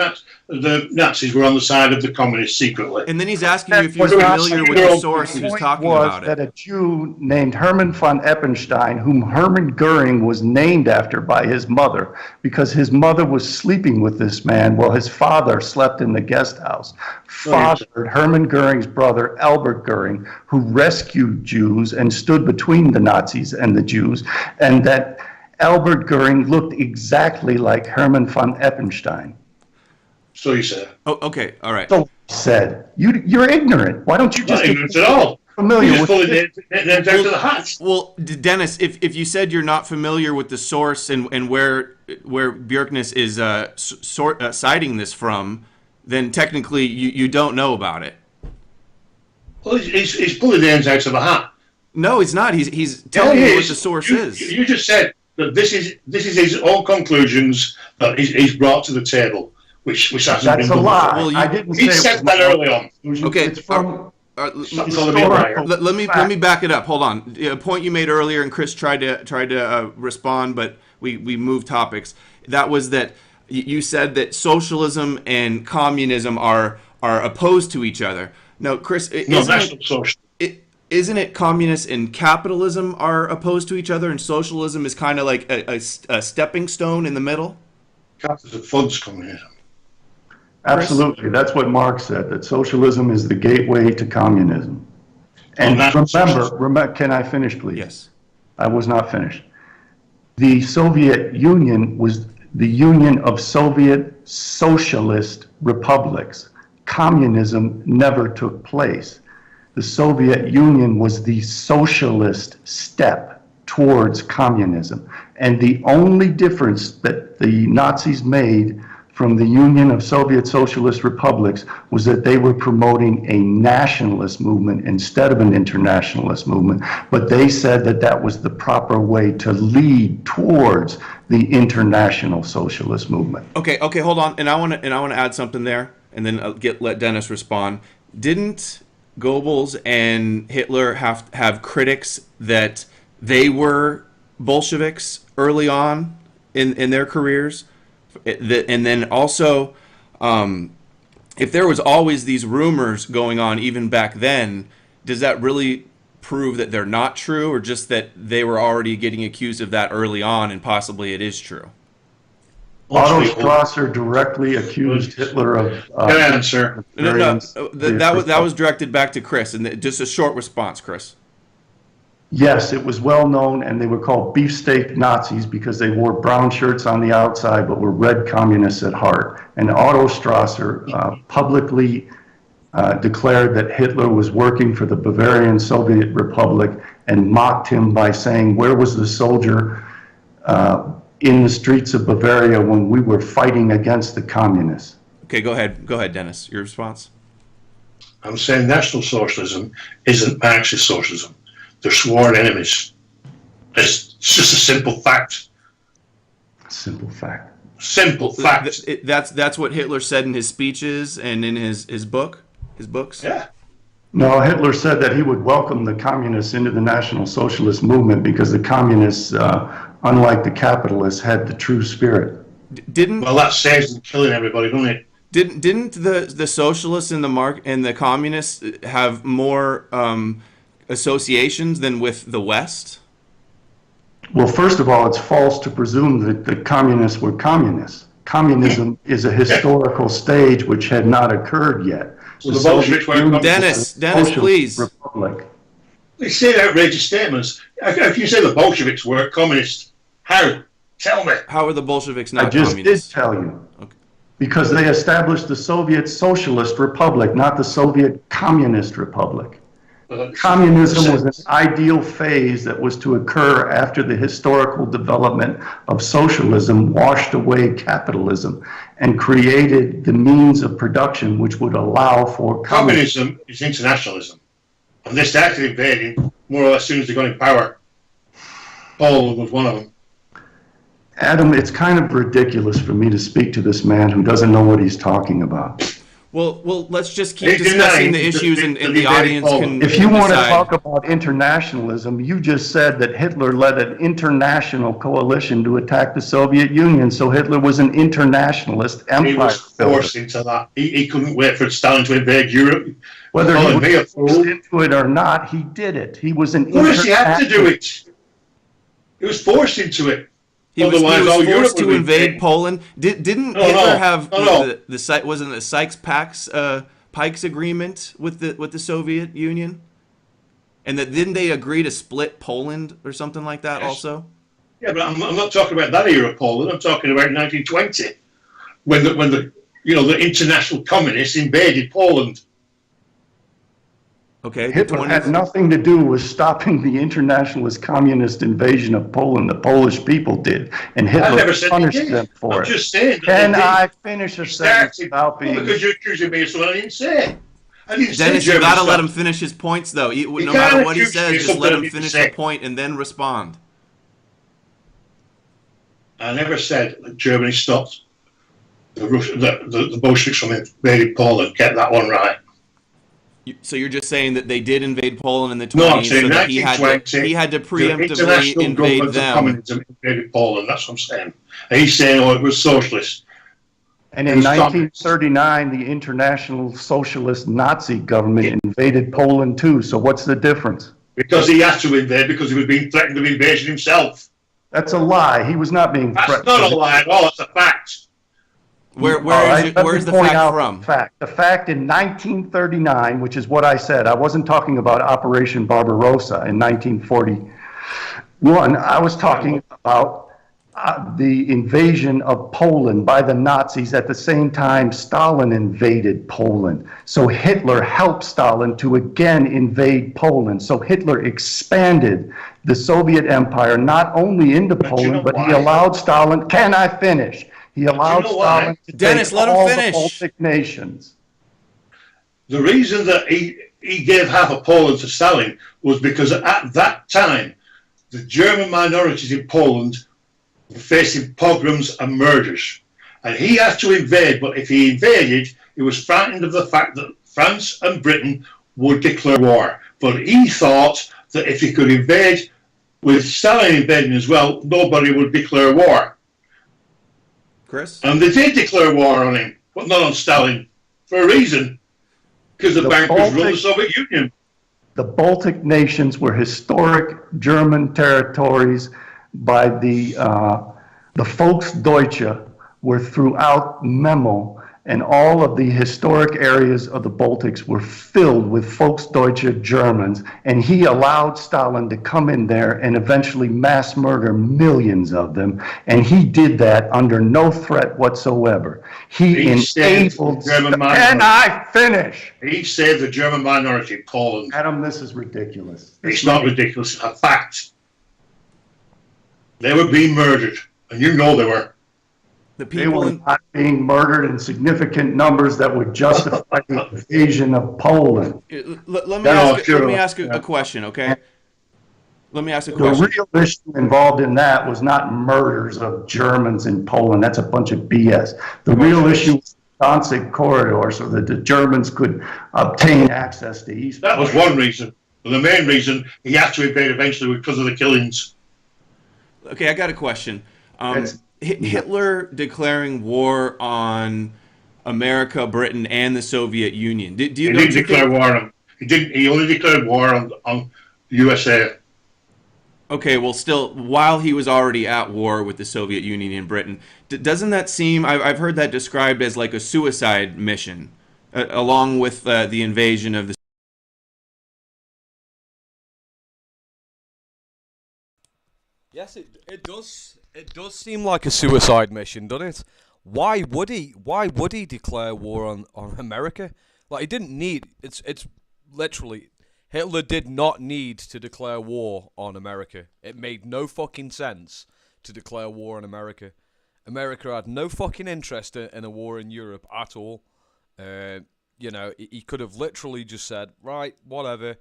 Nazis were on the side of the communists secretly. And then he's asking you if you're familiar with the source who's talking about it. That a Jew named Hermann von Eppenstein, whom Hermann Goering was named after by his mother, because his mother was sleeping with this man while his father slept in the guest house, fathered Hermann Goering's brother, Albert Goering, who rescued Jews and stood between the Nazis and the Jews, and that Albert Goering looked exactly like Hermann von Eppenstein. So you said. Oh, okay, all right. So he said, you're ignorant. Why don't you just not ignorant at all. Familiar with names out of the hat. Well, Dennis, if you said you're not familiar with the source and where Bjerknes is citing this from, then technically you don't know about it. Well, he's pulling names out of a hat. No, he's not. He's telling you what the source is. You just said that this is his own conclusions that he's brought to the table, which hasn't That's been a done lie. before. Well, I didn't He say said that early on. Okay, It's from let me back it up. Hold on. A point you made earlier, and Chris tried to respond, but we moved topics. That was that you said that socialism and communism are opposed to each other. No, Chris, isn't it communists and capitalism are opposed to each other, and socialism is kind of like a stepping stone in the middle? Capitalism funds communism. Absolutely. That's what Marx said, that socialism is the gateway to communism. And remember, can I finish, please? Yes. I was not finished. The Soviet Union was the union of Soviet socialist republics. Communism never took place. The Soviet Union was the socialist step towards communism. And the only difference that the Nazis made from the Union of Soviet Socialist Republics was that they were promoting a nationalist movement instead of an internationalist movement. But they said that that was the proper way to lead towards the international socialist movement. Okay, hold on. And I want to add something there, and then let Dennis respond. Didn't Goebbels and Hitler have critics that they were Bolsheviks early on in their careers? And then also, if there was always these rumors going on even back then, does that really prove that they're not true, or just that they were already getting accused of that early on and possibly it is true? Otto Strasser directly accused Hitler of... Can I answer? No, that was directed back to Chris, and just a short response, Chris. Yes, it was well known, and they were called beefsteak Nazis because they wore brown shirts on the outside but were red communists at heart. And Otto Strasser publicly declared that Hitler was working for the Bavarian Soviet Republic and mocked him by saying, "Where was the soldier in the streets of Bavaria when we were fighting against the communists?" Okay, go ahead, Dennis. Your response? I'm saying National Socialism isn't Marxist socialism. They're sworn enemies. It's just a simple fact. Simple fact. Simple fact. That's what Hitler said in his speeches and in his books. Yeah. No, Hitler said that he would welcome the communists into the National Socialist movement because the communists, unlike the capitalists, had the true spirit. Well, that saves them killing everybody, doesn't it? Didn't the socialists and the communists have more associations than with the West? Well, first of all, it's false to presume that the communists were communists. Communism is a historical stage which had not occurred yet. So the Bolsheviks were Dennis, please. Republic. They say outrageous statements. If you say the Bolsheviks were communist, how? Tell me. How are the Bolsheviks not I just communists? did tell you. Okay. Because they established the Soviet Socialist Republic, not the Soviet Communist Republic. Communism was an ideal phase that was to occur after the historical development of socialism washed away capitalism and created the means of production which would allow for communism is internationalism. And they started invading more or less as soon as they got in power. Poland was one of them. Adam, it's kind of ridiculous for me to speak to this man who doesn't know what he's talking about. Well, let's just keep discussing the issues, and the audience can. If you want to talk about internationalism, you just said that Hitler led an international coalition to attack the Soviet Union, so Hitler was an internationalist empire. He was forced into that. He couldn't wait for Stalin to invade Europe. Whether he was forced into it or not, he did it. He was an international. Of course, he had to do it. He was forced into it. He was forced to invade Poland. Didn't Hitler have the wasn't the Sykes-Picot agreement with the Soviet Union? And didn't they agree to split Poland or something like that also? Yeah, but I'm not talking about that era of Poland. I'm talking about 1920, when the international communists invaded Poland. Okay. Hitler had nothing to do with stopping the internationalist communist invasion of Poland. The Polish people did, and Hitler punished them for it. I'm just saying. Can I finish a sentence without being? Because you're accusing me of something I didn't say. I didn't say Dennis, you gotta let him finish his points, though. No matter what he says, just let him finish the point and then respond. I never said that Germany stopped the Bolsheviks from invading Poland. Get that one right. So you're just saying that they did invade Poland in the 20s, no, I'm saying so that he had to preemptively invade them. Communism invaded Poland. That's what I'm saying. And he's saying, it was socialist. And in 1939, the international socialist Nazi government invaded Poland too. So what's the difference? Because he had to invade, because he was being threatened with invasion himself. That's a lie. He was not being threatened. That's not a lie at all. It's a fact. Where's the fact from? The fact in 1939, which is what I said. I wasn't talking about Operation Barbarossa in 1941. I was talking about the invasion of Poland by the Nazis at the same time Stalin invaded Poland. So Hitler helped Stalin to again invade Poland. So Hitler expanded the Soviet Empire not only into Poland, but he allowed Stalin. Can I finish? He allowed Stalin to take all the Baltic nations. The reason that he gave half of Poland to Stalin was because at that time, the German minorities in Poland were facing pogroms and murders. And he had to invade, but if he invaded, he was frightened of the fact that France and Britain would declare war. But he thought that if he could invade, with Stalin invading as well, nobody would declare war. Chris? And they did declare war on him, but not on Stalin, for a reason. Because the bankers ruled the Soviet Union. The Baltic nations were historic German territories by the Volksdeutsche were throughout Memel, and all of the historic areas of the Baltics were filled with Volksdeutsche Germans, and he allowed Stalin to come in there and eventually mass murder millions of them, and he did that under no threat whatsoever. He enabled... Can I finish? He saved the German minority in Poland. Adam, this is ridiculous. It's not ridiculous, it's a fact. They were being murdered, and you know they were. They were not being murdered in significant numbers that would justify the invasion of Poland. Let me ask a question, okay? Let me ask a The question. real issue involved in that was not murders of Germans in Poland. That's a bunch of BS. The real issue was the Danzig corridor so that the Germans could obtain access to East. That was one reason. But the main reason he had to invade eventually because of the killings. Okay, I got a question. It's- Hitler declaring war on America, Britain, and the Soviet Union. Do you He know? didn't declare war on them. He didn't. He only declared war on USA. Okay, well, still, while he was already at war with the Soviet Union and Britain, doesn't that seem? I've heard that described as like a suicide mission, along with the invasion of the. Yes, it does. It does seem like a suicide mission, doesn't it? Why would he? Why would he declare war on America? Like he didn't need. It's literally Hitler did not need to declare war on America. It made no fucking sense to declare war on America. America had no fucking interest in a war in Europe at all. He could have literally just said, right, whatever.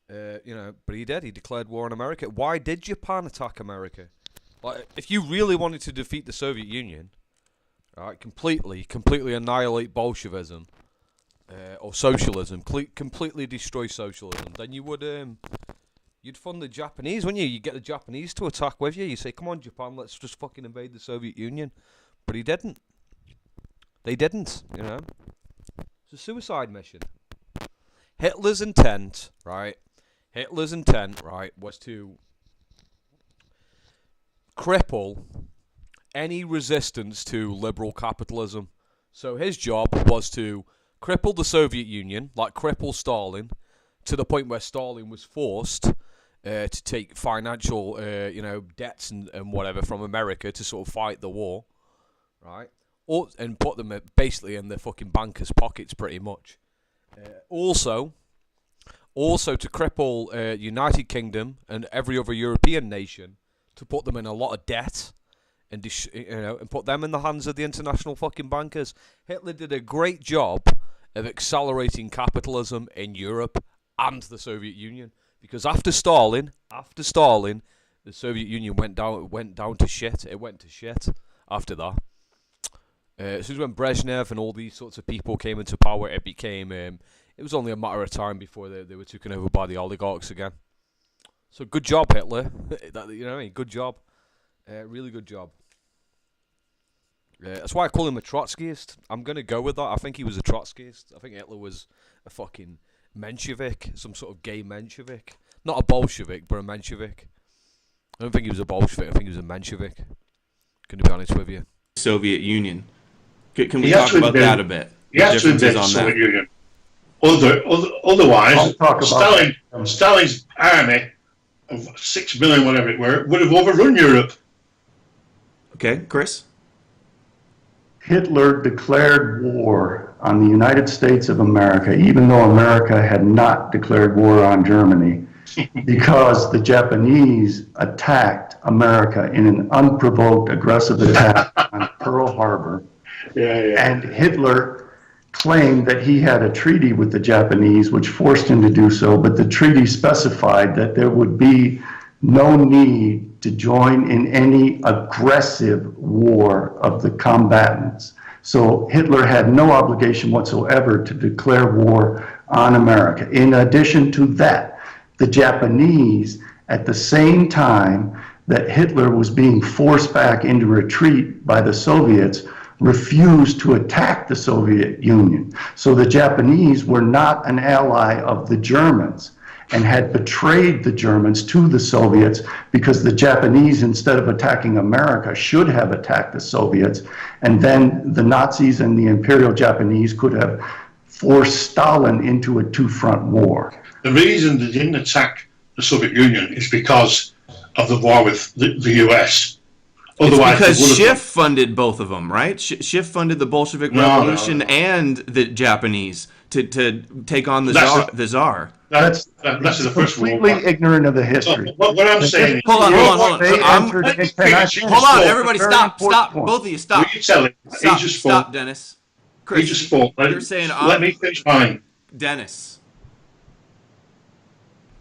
But he did. He declared war on America. Why did Japan attack America? Like, if you really wanted to defeat the Soviet Union, right, completely annihilate Bolshevism or socialism, completely destroy socialism, then you would you'd fund the Japanese, wouldn't you? You get the Japanese to attack with you. You say, "Come on, Japan, let's just fucking invade the Soviet Union." But he didn't. They didn't. It's a suicide mission. Hitler's intent, right? Was to cripple any resistance to liberal capitalism. So his job was to cripple the Soviet Union, like cripple Stalin, to the point where Stalin was forced to take financial, debts and whatever from America to sort of fight the war, right? And put them basically in the fucking bankers' pockets, pretty much. Also to cripple United Kingdom and every other European nation, to put them in a lot of debt and and put them in the hands of the international fucking bankers. Hitler did a great job of accelerating capitalism in Europe and the Soviet Union, because after Stalin, the Soviet Union went down to shit. It went to shit after that. As soon as when Brezhnev and all these sorts of people came into power, it became it was only a matter of time before they were taken over by the oligarchs again. So good job, Hitler. Good job. Really good job. That's why I call him a Trotskyist. I'm going to go with that. I think he was a Trotskyist. I think Hitler was a fucking Menshevik, some sort of gay Menshevik. Not a Bolshevik, but a Menshevik. I don't think he was a Bolshevik. I think he was a Menshevik. Going to be honest with you. Soviet Union. Can we talk about that a bit? He has to invade the Soviet Union. Otherwise, Stalin's army of 6 million, whatever it were, would have overrun Europe. Okay, Chris? Hitler declared war on the United States of America, even though America had not declared war on Germany, because the Japanese attacked America in an unprovoked, aggressive attack on Pearl Harbor. And Hitler claimed that he had a treaty with the Japanese, which forced him to do so, but the treaty specified that there would be no need to join in any aggressive war of the combatants. So Hitler had no obligation whatsoever to declare war on America. In addition to that, the Japanese, at the same time that Hitler was being forced back into retreat by the Soviets, refused to attack the Soviet Union. So the Japanese were not an ally of the Germans and had betrayed the Germans to the Soviets, because the Japanese, instead of attacking America, should have attacked the Soviets, and then the Nazis and the Imperial Japanese could have forced Stalin into a two-front war. The reason they didn't attack the Soviet Union is because of the war with the US. Otherwise, it's because Schiff funded both of them, right? Schiff funded the Bolshevik Revolution and the Japanese to take on the Tsar. That's the first completely ignorant of the history. So what I'm saying is... Hold on. Hold on, everybody, stop. Both of you, stop. Stop, Dennis. Chris, he just spoke. You're saying... Let me finish mine. Dennis.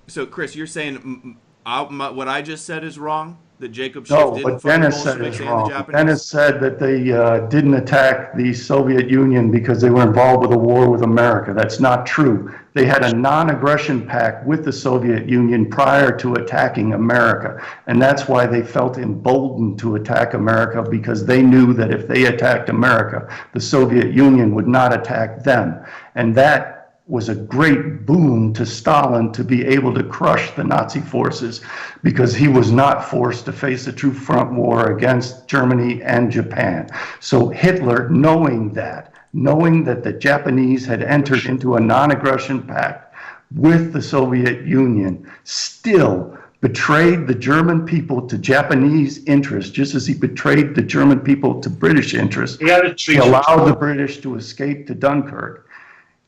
So, Chris, you're saying What I just said is wrong. That Jacob Schiff No, didn't what fund the Dennis said Bolsheviks is and the wrong. Japanese. Dennis said that they didn't attack the Soviet Union because they were involved with a war with America. That's not true. They had a non-aggression pact with the Soviet Union prior to attacking America. And that's why they felt emboldened to attack America, because they knew that if they attacked America, the Soviet Union would not attack them. And that was a great boon to Stalin to be able to crush the Nazi forces, because he was not forced to face a true front war against Germany and Japan. So Hitler, knowing that the Japanese had entered into a non-aggression pact with the Soviet Union, still betrayed the German people to Japanese interests, just as he betrayed the German people to British interests. He allowed the British to escape to Dunkirk.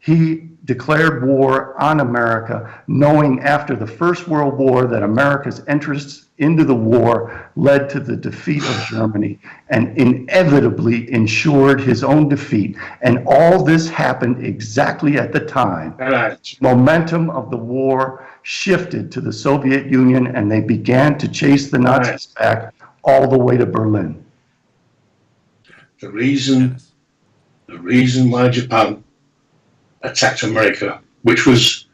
He declared war on America, knowing after the First World War that America's entrance into the war led to the defeat of Germany, and inevitably ensured his own defeat. And all this happened exactly at the time. Momentum of the war shifted to the Soviet Union, and they began to chase the Nazis back all the way to Berlin. The reason why Japan attacked America, which was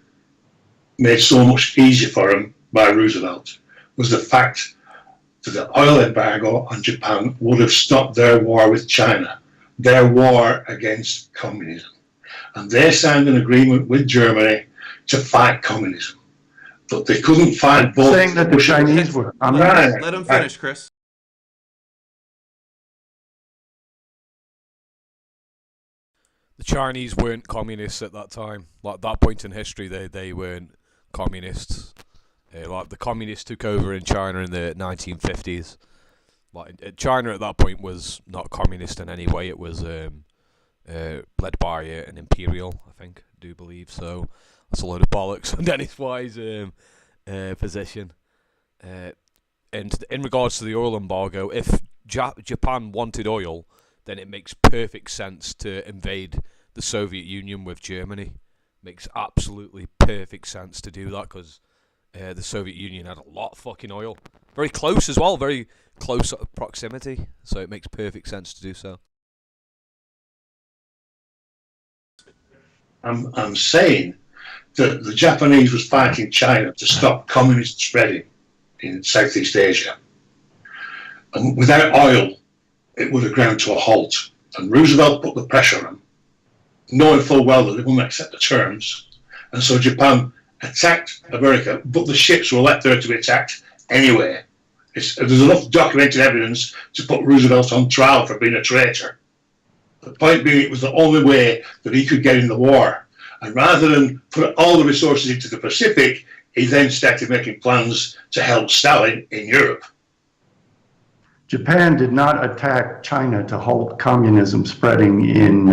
made so much easier for him by Roosevelt, was the fact that the oil embargo on Japan would have stopped their war with China, their war against communism. And they signed an agreement with Germany to fight communism. But they couldn't fight both. Saying that the Chinese were. Let him finish, Chris. The Chinese weren't communists at that time. Like, at that point in history, they weren't communists. Like, the communists took over in China in the 1950s. Like, China at that point was not communist in any way. It was led by an imperial, I think, I do believe. So that's a load of bollocks on Dennis Wise' position. And in regards to the oil embargo, if Japan wanted oil, then it makes perfect sense to invade the Soviet Union with Germany. Makes absolutely perfect sense to do that, because the Soviet Union had a lot of fucking oil. Very close as well, very close proximity. So it makes perfect sense to do so. I'm saying that the Japanese was fighting China to stop communism spreading in Southeast Asia. And without oil, it would have ground to a halt. And Roosevelt put the pressure on, knowing full well that they wouldn't accept the terms. And so Japan attacked America, but the ships were left there to be attacked anyway. There's enough documented evidence to put Roosevelt on trial for being a traitor. The point being, it was the only way that he could get in the war. And rather than put all the resources into the Pacific, he then started making plans to help Stalin in Europe. Japan did not attack China to halt communism spreading in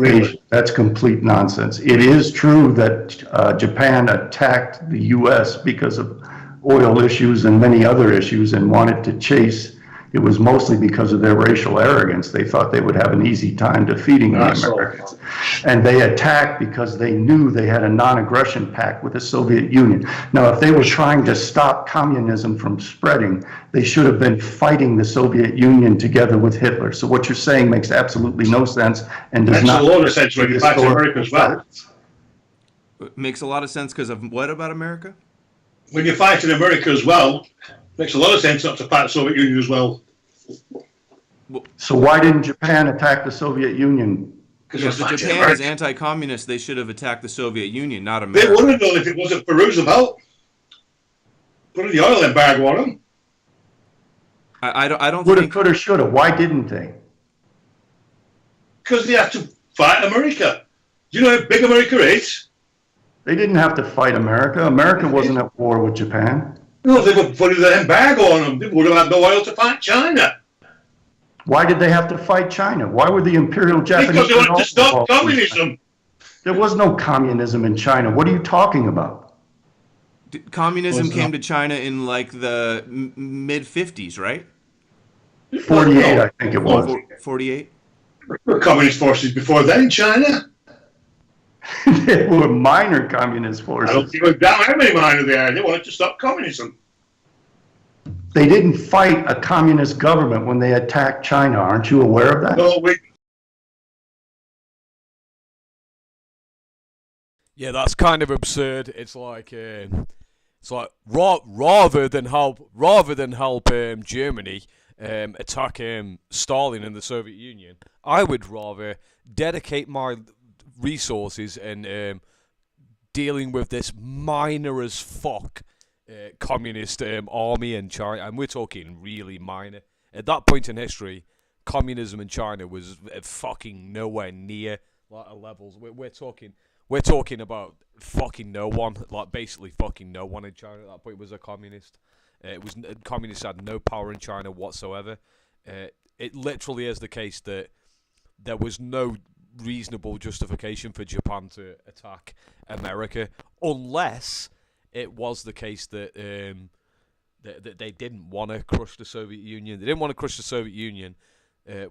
Asia. That's complete nonsense. It is true that Japan attacked the U.S. because of oil issues and many other issues and wanted to chase. It was mostly because of their racial arrogance. They thought they would have an easy time defeating the Americans. And they attacked because they knew they had a non-aggression pact with the Soviet Union. Now, if they were trying to stop communism from spreading, they should have been fighting the Soviet Union together with Hitler. So what you're saying makes absolutely no sense and does not. Makes a lot of sense when you fight America as well. It makes a lot of sense because of what about America? When you're fighting America as well, makes a lot of sense not to fight the Soviet Union as well. So why didn't Japan attack the Soviet Union? Because Japan is anti-communist, they should have attacked the Soviet Union, not America. They would have done if it wasn't for Roosevelt putting the oil embargo on them. I don't Woulda, think... coulda, shoulda. Why didn't they? Because they have to fight America. Do you know how big America is? They didn't have to fight America. America wasn't at war with Japan. No, they were putting the embargo on them. They would have had no oil to fight China. Why did they have to fight China? Why were the Imperial Japanese? Because they wanted to stop communism. There was no communism in China. What are you talking about? Communism came to China in like the mid-50s, right? 48, I think it was. 48? There were communist forces before then in China. They were minor communist forces. I don't give a damn how many minor they are. They wanted to stop communism. They didn't fight a communist government when they attacked China. Aren't you aware of that? No, Yeah, that's kind of absurd. It's like rather than help Germany attack Stalin and the Soviet Union, I would rather dedicate my resources and dealing with this minor as fuck communist army in China, and we're talking really minor. At that point in history, communism in China was fucking nowhere near like levels. We're talking about fucking no one, like basically fucking no one in China at that point was a communist. Communists had no power in China whatsoever. It literally is the case that there was no reasonable justification for Japan to attack America, unless it was the case that that they didn't want to crush the Soviet Union. They didn't want to crush the Soviet Union.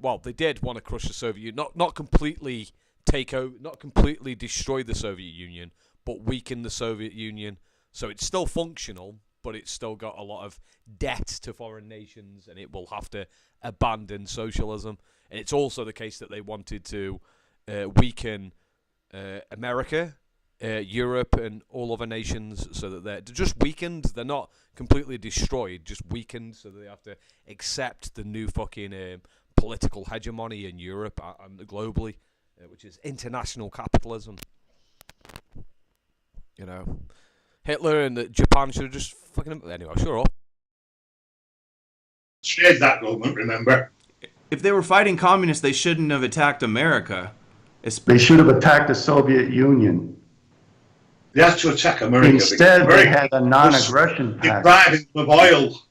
Well, they did want to crush the Soviet Union, not completely take over, not completely destroy the Soviet Union, but weaken the Soviet Union so it's still functional, but it's still got a lot of debt to foreign nations, and it will have to abandon socialism. And it's also the case that they wanted to weaken America, Europe, and all other nations, so that they're just weakened. They're not completely destroyed, just weakened, so that they have to accept the new fucking political hegemony in Europe and globally, which is international capitalism. You know, Hitler and Japan should have just fucking... Anyway, sure up. Shared that government, remember? If they were fighting communists, they shouldn't have attacked America. They should have attacked the Soviet Union. They had to attack America. Instead, they had a non-aggression pact. Depriving them of oil.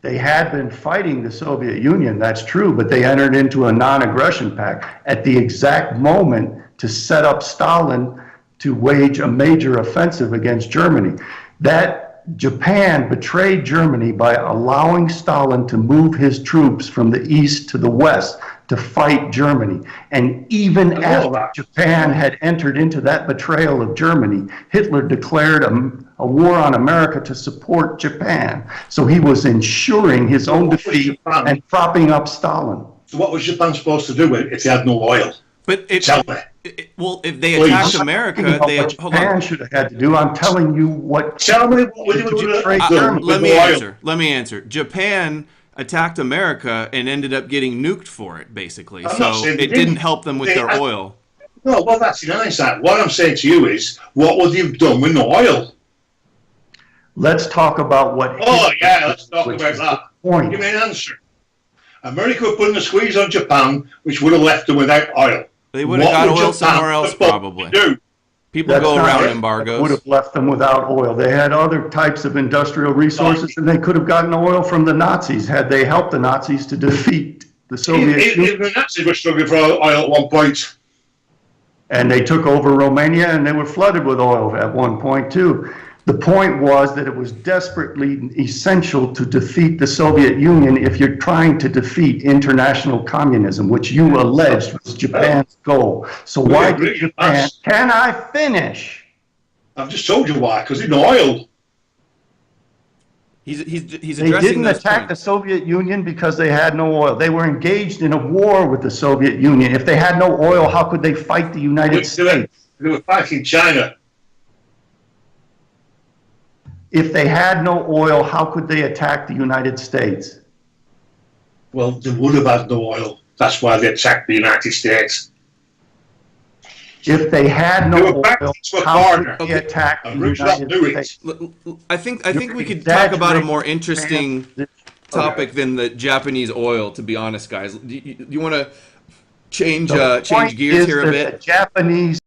They had been fighting the Soviet Union, that's true, but they entered into a non-aggression pact at the exact moment to set up Stalin to wage a major offensive against Germany. That Japan betrayed Germany by allowing Stalin to move his troops from the east to the west to fight Germany. And even after Japan had entered into that betrayal of Germany, Hitler declared a war on America to support Japan. So he was ensuring his own defeat and propping up Stalin. So what was Japan supposed to do if they had no oil? But Tell me. Well, if they attacked America, they what Japan should have had to do. I'm telling you what. Tell me what we did. Let me answer. Japan attacked America and ended up getting nuked for it, basically. So it didn't help them with their oil. No, well, that's in hindsight. What I'm saying to you is, what would you have done with no oil? Let's talk about what. Oh, yeah, let's talk about that. Point. Give me an answer. America were putting a squeeze on Japan, which would have left them without oil. They would have got oil somewhere else, probably. People go around embargoes. Would have left them without oil. They had other types of industrial resources, and they could have gotten oil from the Nazis had they helped the Nazis to defeat the Soviet Union. Even the Nazis were struggling for oil at one point. And they took over Romania, and they were flooded with oil at one point, too. The point was that it was desperately essential to defeat the Soviet Union if you're trying to defeat international communism, which you alleged was Japan's goal. So why did Japan... Can I finish? I've just told you why, because they had no oil. He's addressing They didn't this attack point. the Soviet Union because they had no oil. They were engaged in a war with the Soviet Union. If they had no oil, how could they fight the United States? They were fighting China. If they had no oil, how could they attack the United States? Well, they would have had no oil. That's why they attacked the United States. If they had They no were back oil, to a how corner. could they attack the And Roosevelt United knew it. States? I think we could You're talk about a exaggerating more interesting Japan's- topic than the Japanese oil, to be honest, guys. Do you want to change The change point gears is here a that bit? the Japanese.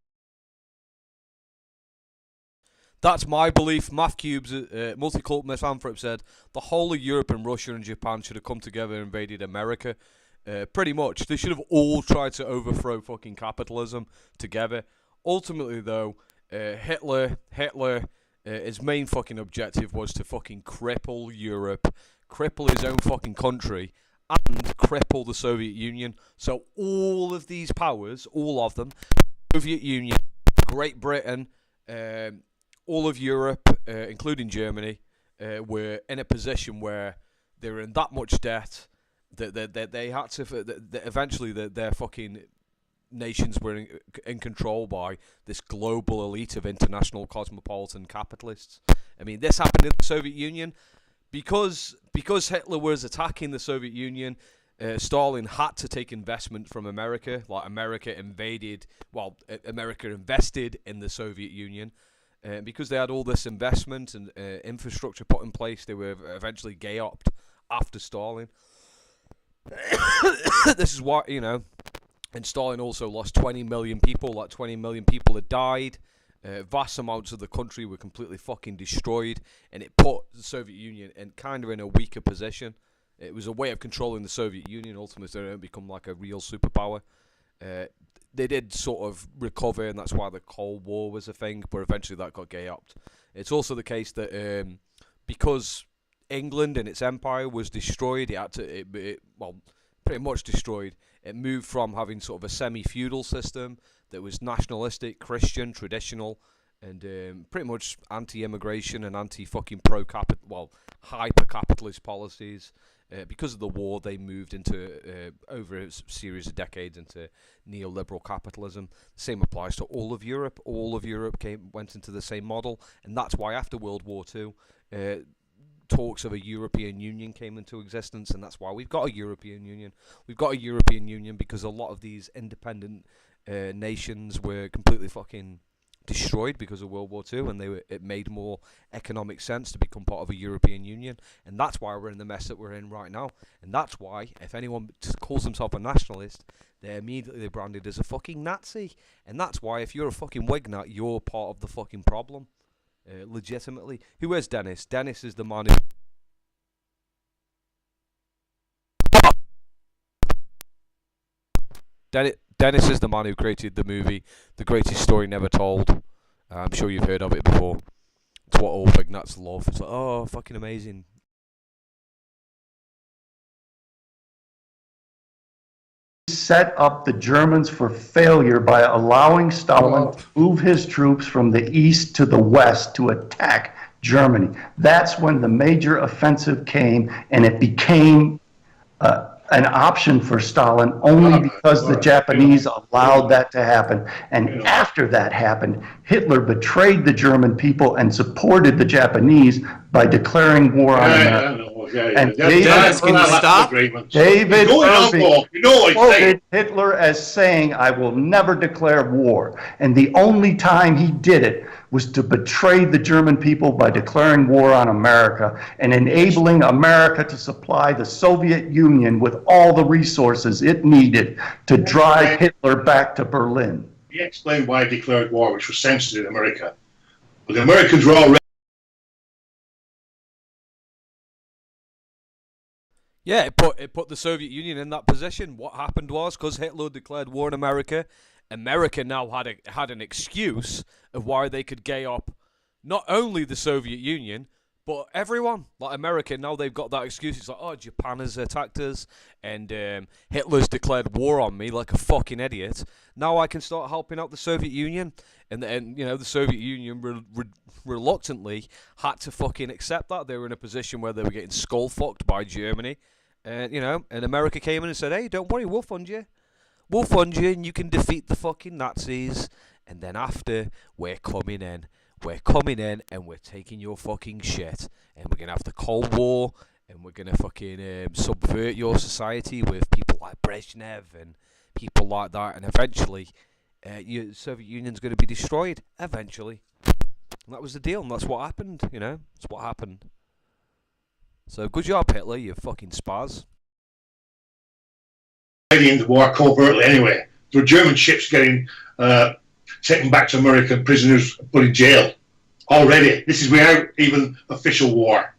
That's my belief. MathCube's Multicult Misanthrope said the whole of Europe and Russia and Japan should have come together and invaded America. Pretty much. They should have all tried to overthrow fucking capitalism together. Ultimately, though, Hitler, his main fucking objective was to fucking cripple Europe, cripple his own fucking country, and cripple the Soviet Union. So all of these powers, all of them, Soviet Union, Great Britain, all of Europe, including Germany, were in a position where they were in that much debt that they had to. That eventually, their fucking nations were in control by this global elite of international cosmopolitan capitalists. I mean, this happened in the Soviet Union because Hitler was attacking the Soviet Union. Stalin had to take investment from America. Like America invested in the Soviet Union. Because they had all this investment and infrastructure put in place, they were eventually gay-opped after Stalin. This is why, and Stalin also lost 20 million people. Like 20 million people had died. Vast amounts of the country were completely fucking destroyed, and it put the Soviet Union in a weaker position. It was a way of controlling the Soviet Union. Ultimately, they don't become like a real superpower. They did sort of recover, and that's why the Cold War was a thing, but eventually that got gay-upped. It's also the case that because England and its empire was destroyed, pretty much destroyed. It moved from having sort of a semi-feudal system that was nationalistic, Christian, traditional, and pretty much anti-immigration and anti-fucking hyper-capitalist policies. Because of the war, they moved into, over a series of decades, into neoliberal capitalism. The same applies to all of Europe. All of Europe went into the same model, and that's why after World War II, talks of a European Union came into existence, and that's why we've got a European Union. We've got a European Union because a lot of these independent nations were completely fucking destroyed because of World War II, and it made more economic sense to become part of a European Union, and that's why we're in the mess that we're in right now. And that's why if anyone calls himself a nationalist, they're immediately branded as a fucking Nazi. And that's why if you're a fucking Wignat, you're part of the fucking problem, legitimately. Who is Dennis? Dennis is the man who... Dennis is the man who created the movie The Greatest Story Never Told. I'm sure you've heard of it before. It's what all Wignats love. It's like, oh, fucking amazing. Set up the Germans for failure by allowing Stalin to move his troops from the east to the west to attack Germany. That's when the major offensive came, and it became an option for Stalin only because the Japanese allowed that to happen. And after that happened, Hitler betrayed the German people and supported the Japanese by declaring war on America. And Dennis, can you stop? David Irving quoted Hitler as saying, "I will never declare war." And the only time he did it was to betray the German people by declaring war on America and enabling America to supply the Soviet Union with all the resources it needed to drive Hitler back to Berlin. He explained why he declared war, which was censored in America. But the Americans were already... Yeah, it put the Soviet Union in that position. What happened was, because Hitler declared war on America, America now had an excuse of why they could gay up not only the Soviet Union, but everyone. Like America, now they've got that excuse. It's like, oh, Japan has attacked us, and Hitler's declared war on me like a fucking idiot. Now I can start helping out the Soviet Union. And the Soviet Union reluctantly had to fucking accept that. They were in a position where they were getting skull-fucked by Germany. And America came in and said, hey, don't worry, we'll fund you. We'll fund you and you can defeat the fucking Nazis. And then after, we're coming in. We're coming in and we're taking your fucking shit. And we're going to have the Cold War. And we're going to fucking subvert your society with people like Brezhnev and people like that. And eventually, the Soviet Union's going to be destroyed. Eventually. And that was the deal. And that's what happened, That's what happened. So good job, Hitler, you fucking spaz. In the war covertly anyway. There were German ships getting taken back to America, prisoners put in jail already. This is without even official war.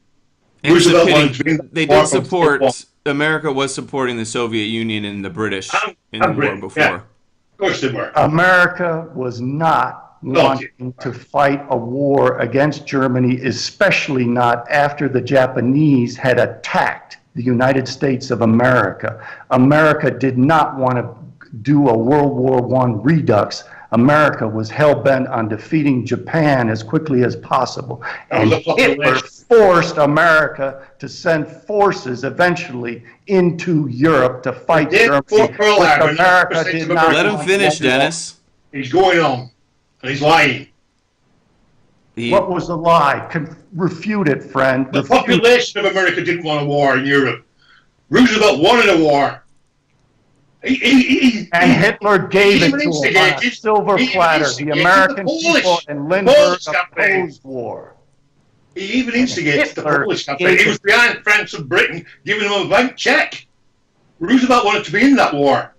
They did support. America was supporting the Soviet Union and the British in the war before. Yeah. Of course they were. America was not wanting to fight a war against Germany, especially not after the Japanese had attacked the United States of America. America did not want to do a World War I redux America was hell-bent on defeating Japan as quickly as possible. And Hitler forced America to send forces eventually into Europe to fight Germany. America did not. Let him finish, Dennis. He's going on, and he's lying. What was the lie? Refute it, friend. The population of America didn't want a war in Europe. Roosevelt wanted a war. And Hitler gave it to him on a silver platter. The American people and Lindbergh opposed war. He even instigated the Polish campaign. He was behind France and Britain, giving them a blank check. Roosevelt wanted to be in that war.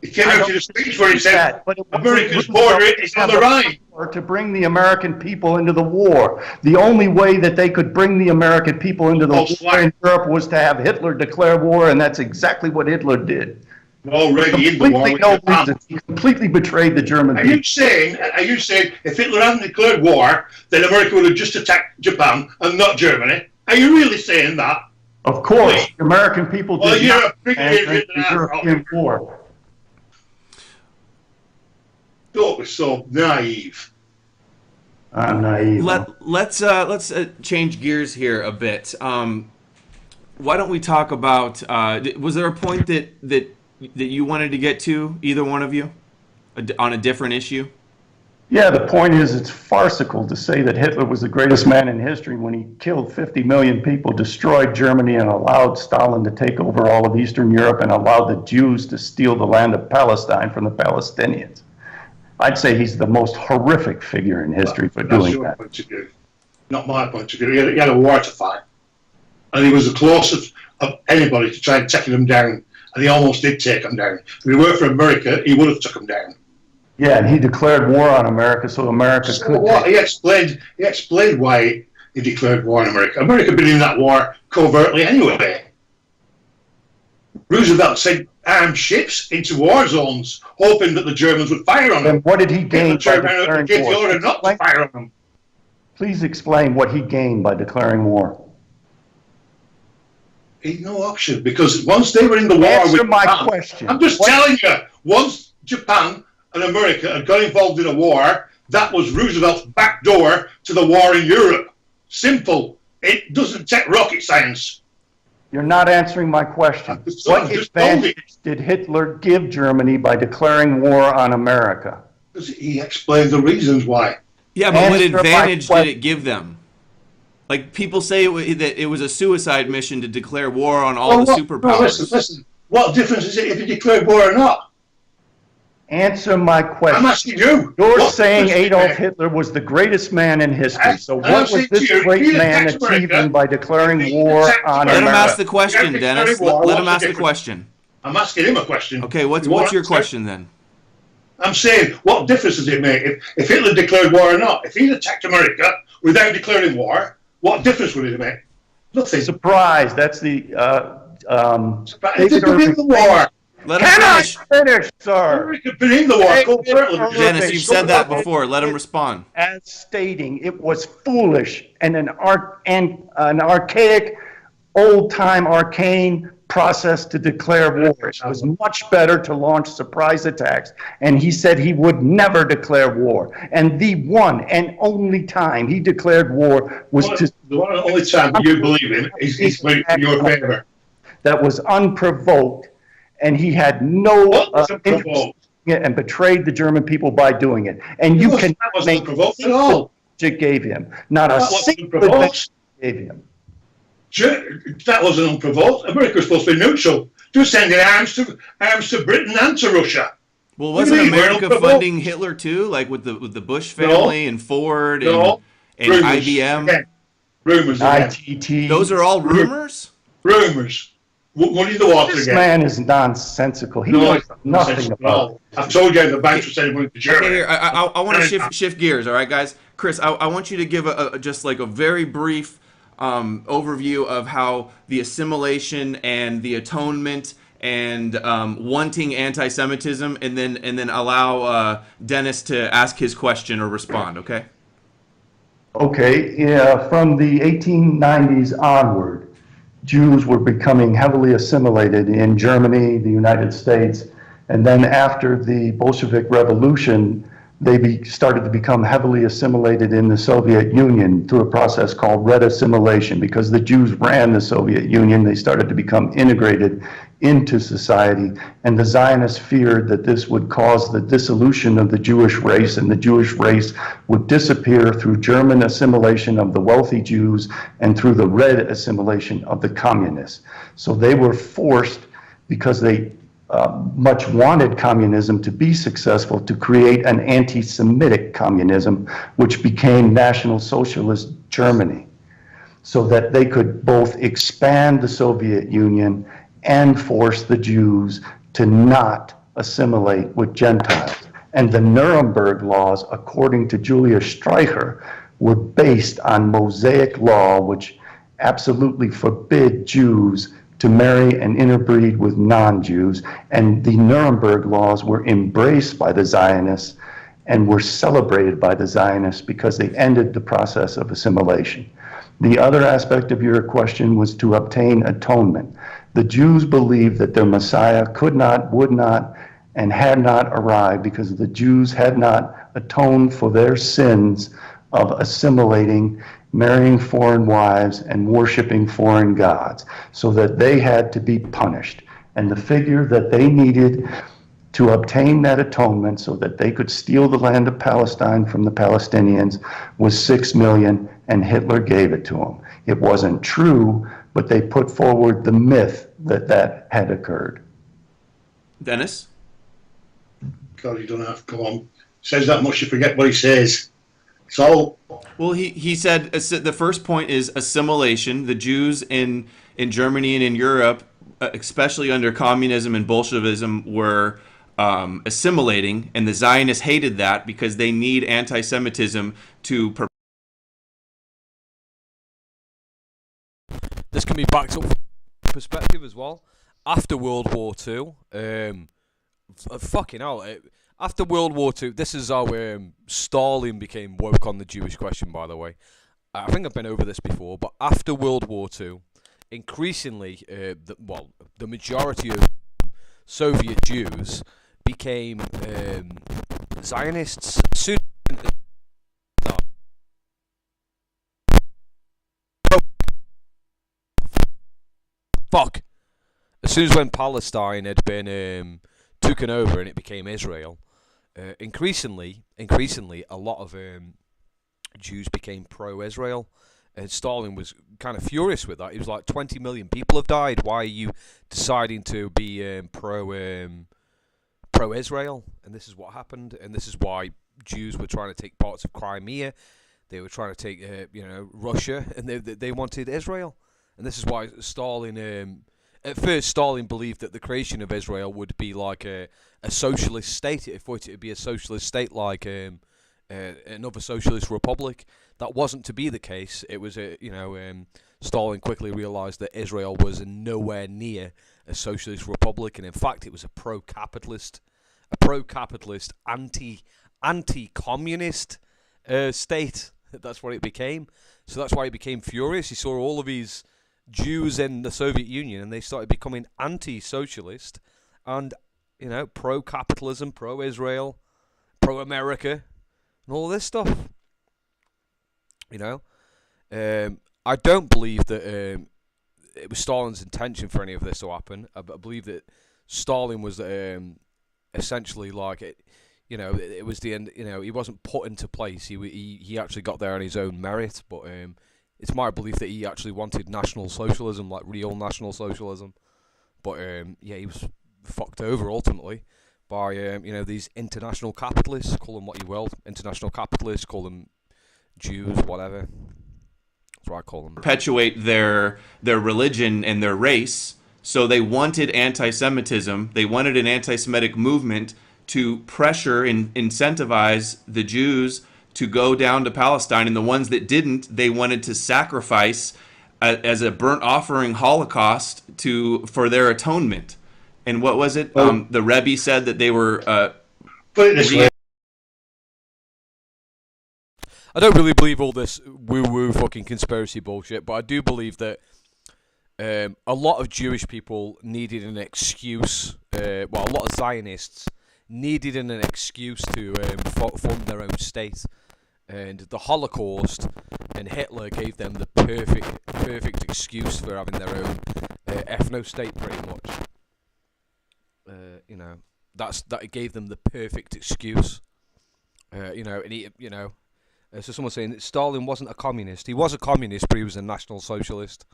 He came out in a speech where he said, America's border is on the Rhine. To bring the American people into the war. The only way that they could bring the American people into the war in Europe was to have Hitler declare war, and that's exactly what Hitler did. Already in the war. He completely betrayed the German people. Are you saying if Hitler hadn't declared war, then America would have just attacked Japan and not Germany? Are you really saying that? Of course. The American people did not enter the European war. Don't be so naive. I'm naive. Let's change gears here a bit. Why don't we talk about? Was there a point that you wanted to get to, either one of you, on a different issue? Yeah, the point is it's farcical to say that Hitler was the greatest man in history when he killed 50 million people, destroyed Germany, and allowed Stalin to take over all of Eastern Europe and allowed the Jews to steal the land of Palestine from the Palestinians. I'd say he's the most horrific figure in history for doing that. Point of view. Not my point of view. He had a war to fight. And he was the closest of anybody to try and take them down. And he almost did take them down. If it were for America, he would have took them down. Yeah, and he declared war on America so America could. What? He explained why he declared war on America. America had been in that war covertly anyway. Roosevelt sent armed ships into war zones, hoping that the Germans would fire on them. And what did he gain by declaring war? The order not to fire on them. Please explain what he gained by declaring war. He had no option, because once they were in the war Answer with my Japan, question. I'm just telling you, once Japan and America had got involved in a war, that was Roosevelt's back door to the war in Europe. Simple. It doesn't take rocket science. You're not answering my question. What advantage did Hitler give Germany by declaring war on America? He explained the reasons why. Yeah, but what advantage did it give them? Like, people say that it was a suicide mission to declare war on all the superpowers. No, listen. What difference is it if he declared war or not? Answer my question. I'm asking you. You're saying Adolf Hitler was the greatest man in history. So what was this great man achieving by declaring war on America? Let him ask the question, Dennis. Let him ask the question. I'm asking him a question. Okay, what's your question then? I'm saying, what difference does it make if Hitler declared war or not? If he'd attacked America without declaring war, what difference would it make? Nothing. Surprise. That's the... Surprise. They could win the war. Let him finish, sir. America could win the war. Dennis, you've said that before. Let him respond. As stating, it was foolish and an archaic, old-time, arcane process to declare war. It was much better to launch surprise attacks. And he said he would never declare war. And the one and only time he declared war was the one and only time you believe him is in your favor. That was unprovoked, and he had no interest and betrayed the German people by doing it. And you can make provoked at all. It gave him not a single advantage gave him. That wasn't unprovoked. America was supposed to be neutral. Just sending arms to Britain and to Russia. Well, wasn't America funding Hitler too, like with the Bush family and Ford and IBM? Again. Rumors. ITT. Those are all rumors? Rumors. What is the water This again? man is nonsensical. He knows nothing about it. I've told you the banks were sending money to Germany. Okay, here, I want to shift gears, all right, guys? Chris, I want you to give just like a very brief overview of how the assimilation and the atonement and wanting anti-Semitism, and then allow Dennis to ask his question or respond, okay? Okay, yeah, from the 1890s onward, Jews were becoming heavily assimilated in Germany, the United States, and then after the Bolshevik Revolution, they started to become heavily assimilated in the Soviet Union through a process called red assimilation. Because the Jews ran the Soviet Union, they started to become integrated into society, and the Zionists feared that this would cause the dissolution of the Jewish race, and the Jewish race would disappear through German assimilation of the wealthy Jews and through the red assimilation of the communists. So they were forced, because they much wanted communism to be successful, to create an anti-Semitic communism, which became National Socialist Germany, so that they could both expand the Soviet Union and force the Jews to not assimilate with Gentiles. And the Nuremberg laws, according to Julius Streicher, were based on Mosaic law, which absolutely forbid Jews to marry and interbreed with non-Jews. And the Nuremberg laws were embraced by the Zionists and were celebrated by the Zionists because they ended the process of assimilation. The other aspect of your question was to obtain atonement. The Jews believed that their Messiah could not, would not, and had not arrived because the Jews had not atoned for their sins of assimilating, marrying foreign wives, and worshiping foreign gods, so that they had to be punished. And the figure that they needed to obtain that atonement so that they could steal the land of Palestine from the Palestinians was 6 million, and Hitler gave it to them. It wasn't true, but they put forward the myth that that had occurred. Dennis? God, you don't have to go on. Says that much, you forget what he says. So, Well, he said the first point is assimilation. The Jews in Germany and in Europe, especially under communism and Bolshevism, were assimilating, and the Zionists hated that because they need anti-Semitism to. This can be backed up from perspective as well. After World War II, fucking hell. After World War II, this is how Stalin became woke on the Jewish question, by the way. I think I've been over this before, but after World War II, increasingly, the majority of Soviet Jews became Zionists. Soon As soon as when Palestine had been taken over and it became Israel, increasingly, a lot of Jews became pro-Israel. And Stalin was kind of furious with that. He was like, 20 million people have died. Why are you deciding to be pro-Israel? And this is what happened. And this is why Jews were trying to take parts of Crimea. They were trying to take, Russia, and they wanted Israel. And this is why Stalin. At first, Stalin believed that the creation of Israel would be like a socialist state. He thought it would be a socialist state like another socialist republic. That wasn't to be the case. It was Stalin quickly realized that Israel was nowhere near a socialist republic, and in fact, it was a pro-capitalist, anti-communist state. That's what it became. So that's why he became furious. He saw all of these Jews in the Soviet Union, and they started becoming anti-socialist and, pro-capitalism, pro-Israel, pro-America, and all this stuff. I don't believe that it was Stalin's intention for any of this to happen. I believe that Stalin was essentially like it. It was the end. He wasn't put into place. He actually got there on his own merit. But it's my belief that he actually wanted National Socialism, like real National Socialism. But he was fucked over ultimately by these international capitalists. Call them what you will, international capitalists. Call them Jews, whatever. That's what I call them. Perpetuate their religion and their race. So they wanted anti-Semitism. They wanted an anti-Semitic movement to pressure and incentivize the Jews to go down to Palestine, and the ones that didn't, they wanted to sacrifice as a burnt offering Holocaust for their atonement. And what was it? The Rebbe said that they were. Put it this way. I don't really believe all this woo-woo fucking conspiracy bullshit, but I do believe that a lot of Jewish people needed an excuse. A lot of Zionists needed an excuse to form their own state, and the Holocaust and Hitler gave them the perfect excuse for having their own ethno-state, pretty much. You know, that gave them the perfect excuse. You know, and he, you know, so someone's saying that Stalin wasn't a communist. He was a communist, but he was a National Socialist.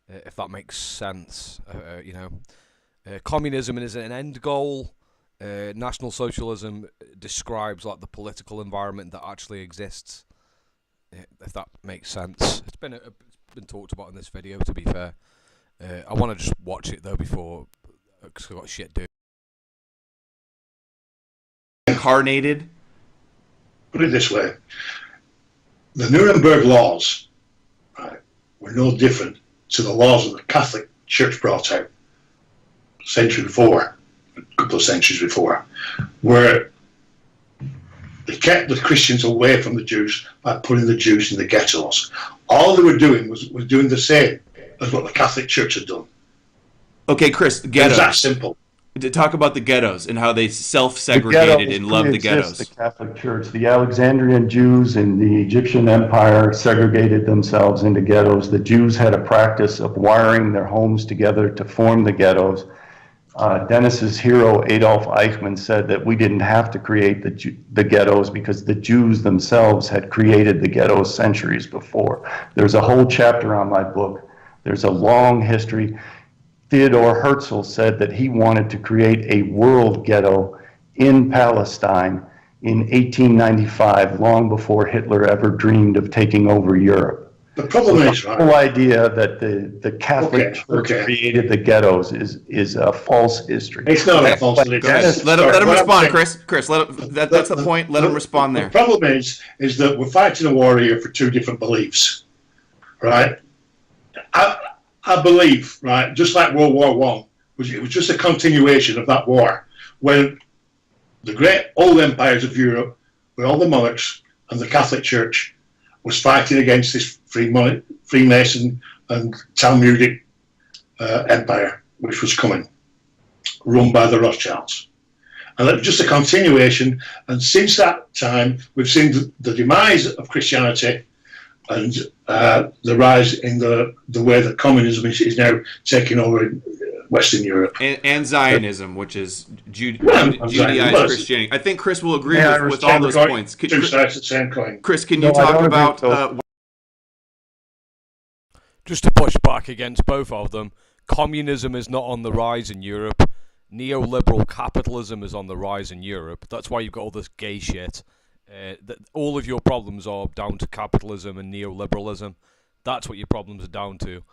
If that makes sense, you know, communism is an end goal. National Socialism describes like the political environment that actually exists. If that makes sense, it's been talked about in this video. To be fair, I want to just watch it though before, because I've got shit to do. Incarnated. Put it this way: the Nuremberg laws, right, were no different to the laws that the Catholic Church brought out a century before, a couple of centuries before, where they kept the Christians away from the Jews by putting the Jews in the ghettos. All they were doing was doing the same as what the Catholic Church had done. Okay, Chris, It ghettos. was that simple. To talk about the ghettos and how they self-segregated and loved the ghettos. The Catholic Church, the Alexandrian Jews in the Egyptian Empire segregated themselves into ghettos. The Jews had a practice of wiring their homes together to form the ghettos. Dennis's hero Adolf Eichmann said that we didn't have to create the ghettos because the Jews themselves had created the ghettos centuries before. There's a whole chapter on my book. There's a long history. Theodor Herzl said that he wanted to create a world ghetto in Palestine in 1895, long before Hitler ever dreamed of taking over Europe. The problem is, right? The whole idea that the Catholic Church created the ghettos is a false history. It's not a false history. Let him respond, Chris. Chris, that's the point. Let him respond there. The problem is that we're fighting a war here for two different beliefs, right? I believe, right, just like World War I, it was just a continuation of that war, when the great old empires of Europe, with all the monarchs and the Catholic Church, was fighting against this Freemason and Talmudic empire, which was coming, run by the Rothschilds. And it was just a continuation, and since that time, we've seen the demise of Christianity and the rise in the way that communism is now taking over in Western Europe. And Zionism, which is Judaized Christianity. I think Chris will agree with all those points. Two sides of the same coin. Chris, can you talk about... Just to push back against both of them, communism is not on the rise in Europe. Neoliberal capitalism is on the rise in Europe. That's why you've got all this gay shit. That all of your problems are down to capitalism and neoliberalism. That's what your problems are down to.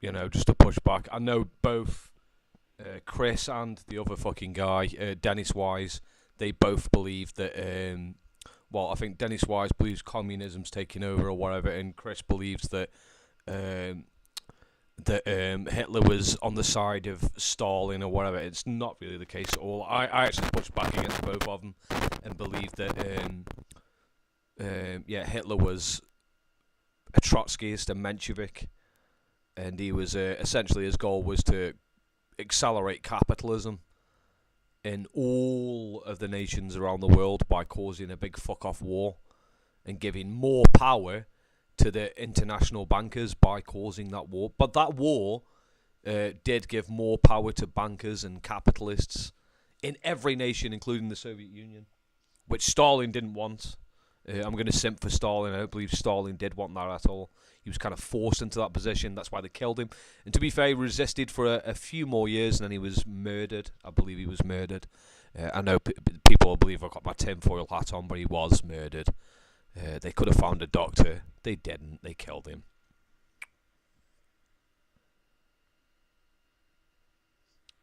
You know, just to push back. I know both Chris and the other fucking guy, Dennis Wise, they both believe that, well, I think Dennis Wise believes communism's taking over or whatever, and Chris believes that Hitler was on the side of Stalin or whatever. It's not really the case at all. I actually push back against both of them and believe that yeah, Hitler was a Trotskyist, a Menshevik, and he was essentially, his goal was to accelerate capitalism in all of the nations around the world by causing a big fuck off war and giving more power to the international bankers by causing that war. But that war did give more power to bankers and capitalists in every nation, including the Soviet Union, which Stalin didn't want. I'm going to simp for Stalin. I don't believe Stalin did want that at all. He was kind of forced into that position. That's why they killed him. And to be fair, he resisted for a few more years, and then he was murdered. I believe he was murdered. I know people believe I've got my tinfoil hat on, but he was murdered. They could have found a doctor. They didn't. They killed him.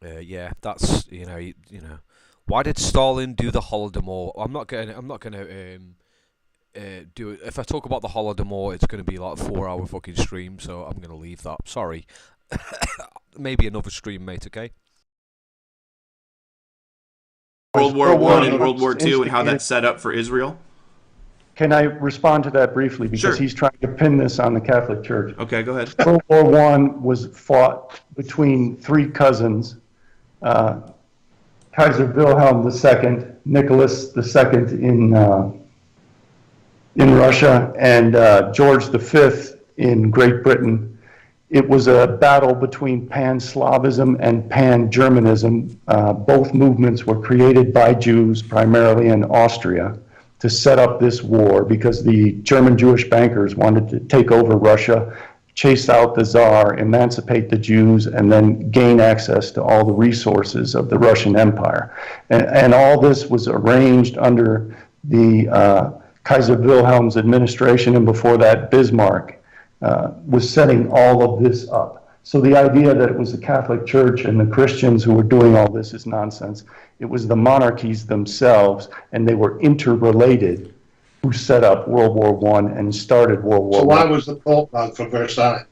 Yeah, that's you know. Why did Stalin do the Holodomor? I'm not gonna do it. If I talk about the Holodomor, it's gonna be like a 4-hour fucking stream. So I'm gonna leave that. Sorry. Maybe another stream, mate. Okay. World War I and World War II and how that's set up for Israel. Can I respond to that briefly? Because he's trying to pin this on the Catholic Church. Okay, go ahead. World War I was fought between three cousins, Kaiser Wilhelm II, Nicholas II in Russia, and George V in Great Britain. It was a battle between Pan-Slavism and Pan-Germanism. Both movements were created by Jews, primarily in Austria, to set up this war because the German Jewish bankers wanted to take over Russia, chase out the Tsar, emancipate the Jews, and then gain access to all the resources of the Russian Empire. And all this was arranged under the Kaiser Wilhelm's administration, and before that, Bismarck was setting all of this up. So the idea that it was the Catholic Church and the Christians who were doing all this is nonsense. It was the monarchies themselves, and they were interrelated, who set up World War I and started World War I. So why was the Pope banned from Versailles?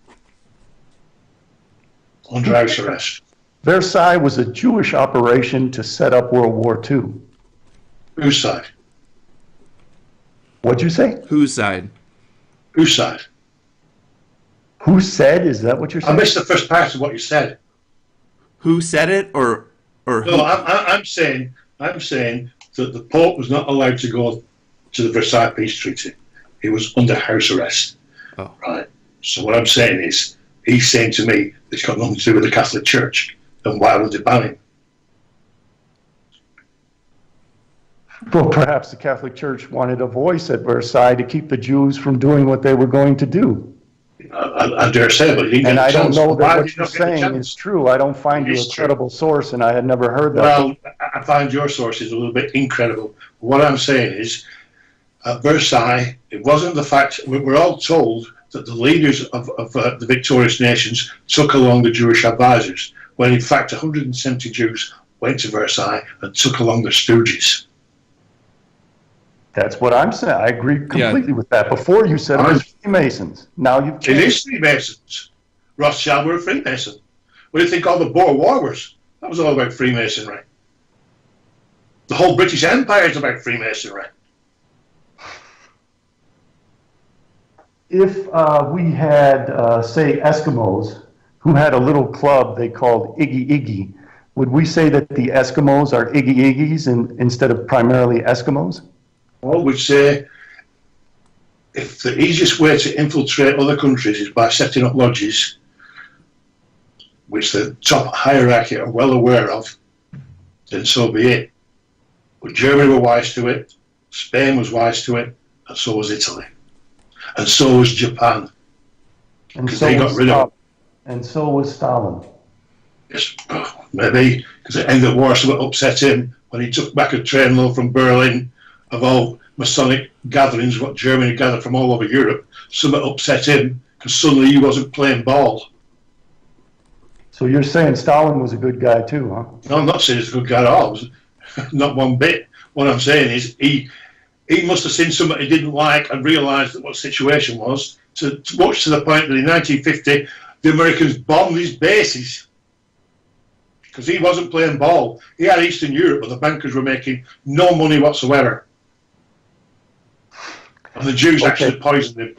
Under house arrest. Versailles was a Jewish operation to set up World War II. Whose side? What'd you say? Whose side? Whose side? Who said? Is that what you're I saying? missed the first part of what you said. Who said it, or who? No, I'm saying that the Pope was not allowed to go to the Versailles Peace Treaty. He was under house arrest. Oh. Right. So what I'm saying is, he's saying to me that it's got nothing to do with the Catholic Church. Then why would they ban him? Well, perhaps the Catholic Church wanted a voice at Versailles to keep the Jews from doing what they were going to do. I dare say, but he didn't And get I the don't chance. know Why that did what he you're not get the saying chance? is true. I don't find It you a is true. credible source, and I had never heard that. Well, I find your sources a little bit incredible. What I'm saying is, at Versailles, it wasn't the fact, we're all told that the leaders of the victorious nations took along the Jewish advisors, when in fact 170 Jews went to Versailles and took along the stooges. That's what I'm saying. I agree completely with that. Before you said it was Freemasons. Now you've It changed. is Freemasons. Rothschild were a Freemason. What do you think all the Boer War was? That was all about Freemasonry. The whole British Empire is about Freemasonry. If we had, say, Eskimos who had a little club they called Iggy Iggy, would we say that the Eskimos are Iggy Iggies instead of primarily Eskimos? I would say if the easiest way to infiltrate other countries is by setting up lodges, which the top hierarchy are well aware of, then so be it. But Germany were wise to it, Spain was wise to it, and so was Italy. And so was Japan. And Because so they got was rid of Stalin. And so was Stalin. Yes, maybe, because at the end of the war, something upset him when he took back a trainload from Berlin of all Masonic gatherings, what Germany gathered from all over Europe. Something upset him because suddenly he wasn't playing ball. So you're saying Stalin was a good guy too, huh? No, I'm not saying he's a good guy at all. Not one bit. What I'm saying is he must have seen something he didn't like and realised what the situation was, to much to the point that in 1950 the Americans bombed his bases because he wasn't playing ball. He had Eastern Europe, but the bankers were making no money whatsoever. And the Jews actually poisoned him.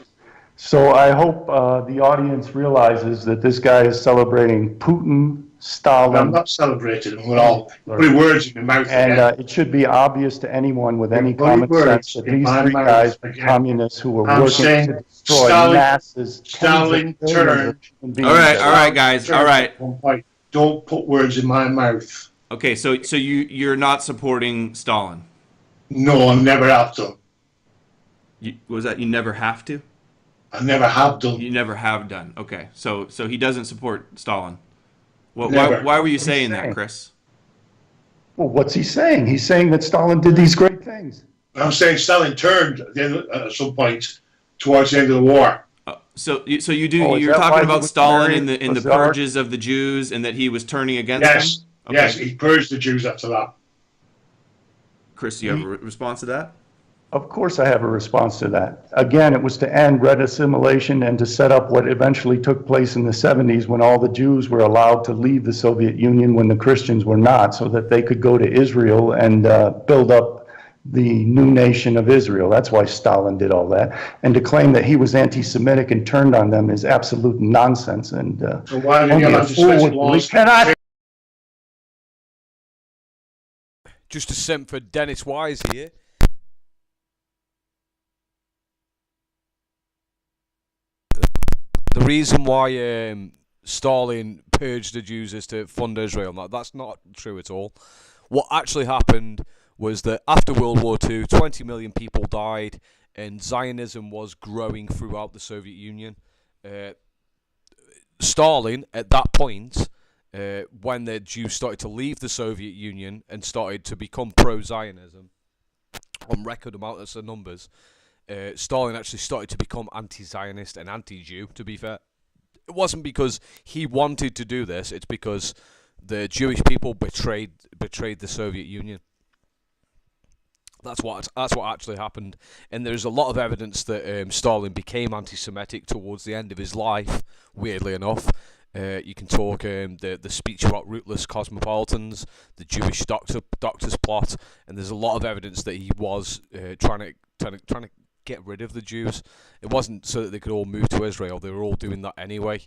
So I hope the audience realizes that this guy is celebrating Putin, Stalin. I'm not celebrating them at all. Putting words in my mouth And again. it should be obvious to anyone with any Putting common words sense that in these my three mouth guys were again. communists who were I'm working saying to destroy masses. Stalin turned. All right, guys. All right. Don't put words in my mouth. Okay, so you're not supporting Stalin. No, I never have done. Was that you never have to? I never have done. You never have done. Okay, so he doesn't support Stalin. Well, Never. why were you What are you saying that, saying? Chris? Well, what's he saying? He's saying that Stalin did these great things. I'm saying Stalin turned at some point towards the end of the war. So you do. Oh, is You're that why talking he about was Stalin married in the Czar? purges of the Jews, and that he was turning against Yes, them. Okay. yes, he purged the Jews after that. Chris, do you have a response to that? Of course I have a response to that. Again, it was to end red assimilation and to set up what eventually took place in the 70s when all the Jews were allowed to leave the Soviet Union when the Christians were not, so that they could go to Israel and build up the new nation of Israel. That's why Stalin did all that. And to claim that he was anti-Semitic and turned on them is absolute nonsense. And So why did only you a have fool would anti-Semitic believe. laws? Can I just a simp for Dennis Wise here. The reason why Stalin purged the Jews is to fund Israel. That's not true at all. What actually happened was that after World War II, 20 million people died, and Zionism was growing throughout the Soviet Union. Stalin, at that point, when the Jews started to leave the Soviet Union and started to become pro-Zionism, on record amounts of numbers, Stalin actually started to become anti-Zionist and anti-Jew, to be fair. It wasn't because he wanted to do this, it's because the Jewish people betrayed the Soviet Union. That's what actually happened, and there's a lot of evidence that Stalin became anti-Semitic towards the end of his life. Weirdly enough, you can talk the speech about rootless cosmopolitans, the Jewish doctor's plot, and there's a lot of evidence that he was trying to get rid of the Jews. It wasn't so that they could all move to Israel; they were all doing that anyway.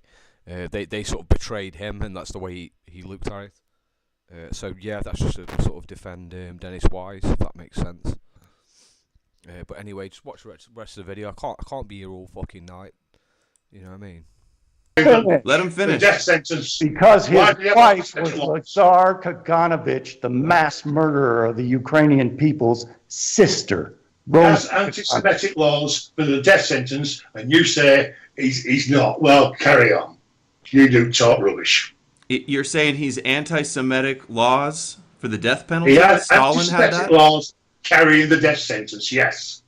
They sort of betrayed him, and that's the way he looked at it. So yeah, that's just to sort of defend Dennis Wise, if that makes sense. But anyway, just watch the rest of the video. I can't be here all fucking night. You know what I mean? Let him finish. The death sentence. Because his Why do you have wife a was special law? Lazar Kaganovich, the mass murderer of the Ukrainian people's sister. Has anti-Semitic laws for the death sentence, and you say he's not. Well, carry on. You do talk rubbish. You're saying he's anti-Semitic laws for the death penalty? He has Stalin had anti-Semitic that? laws carrying the death sentence, yes.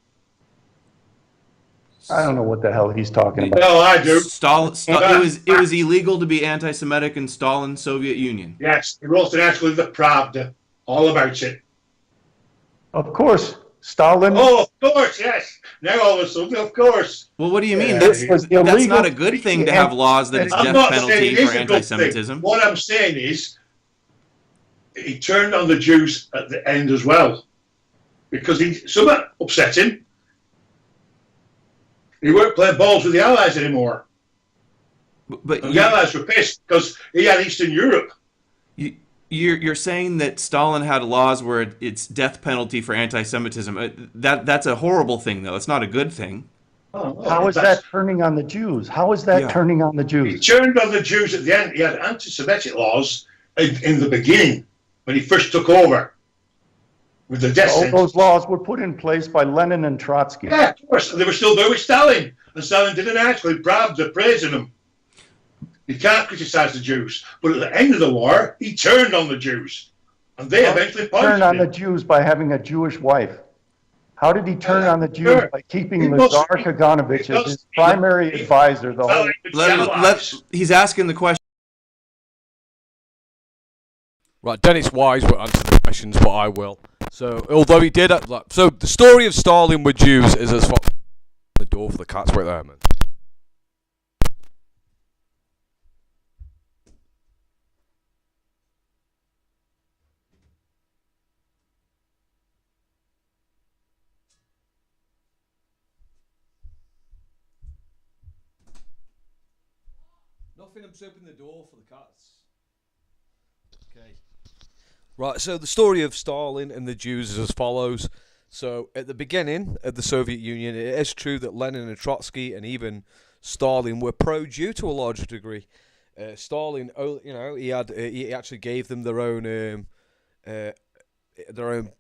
I don't know what the hell he's talking about. No, I do. It was illegal to be anti-Semitic in Stalin's Soviet Union. Yes, he wrote an article in the Pravda all about it. Of course, Stalin. Oh, of course, yes. Now all of a sudden, of course. Well, what do you mean? Yeah, That's illegal not a good thing to have laws that is I'm death not penalty saying it for is a good anti-Semitism. thing. What I'm saying is, he turned on the Jews at the end as well, because something upset him. He weren't playing balls with the Allies anymore. But And the Allies were pissed because he had Eastern Europe. you're saying that Stalin had laws where it's death penalty for anti-Semitism. That's a horrible thing, though. It's not a good thing. How is that turning on the Jews? How is that turning on the He Jews? turned on the Jews at the end. He had anti-Semitic laws in the beginning when he first took over with the death All sentence. those laws were put in place by Lenin and Trotsky. Yeah, of course. And they were still there with Stalin. And Stalin did an article in Pravda praising him. You can't criticize the Jews. But at the end of the war, he turned on the Jews. And they eventually Turn punished on the him. Jews by having a Jewish wife. How did he turn on the Jews? Sure. By keeping He must- Lazar Kaganovich as his primary advisor the whole. He's asking the question. Right, Dennis Wise won't answer the questions, but I will. So, although he did, so the story of Stalin with Jews is as far. The door for the cats right there, man. Nothing. I'm just opening the door for the cats. Okay. Right, so the story of Stalin and the Jews is as follows. So, at the beginning of the Soviet Union, it is true that Lenin and Trotsky and even Stalin were pro-Jew to a large degree. Stalin, he actually gave them their own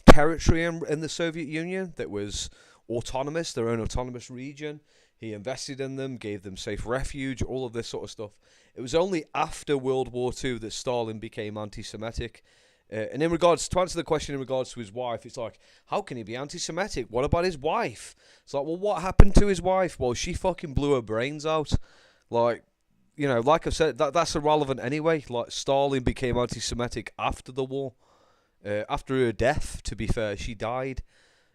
territory in the Soviet Union that was autonomous, their own autonomous region. He invested in them, gave them safe refuge, all of this sort of stuff. It was only after World War II that Stalin became anti-Semitic. And in regards to answer the question in regards to his wife, it's like, how can he be anti-Semitic? What about his wife? It's like, well, what happened to his wife? Well, she fucking blew her brains out. Like, you know, like I said, that's irrelevant anyway. Like, Stalin became anti-Semitic after the war. After her death, to be fair, she died.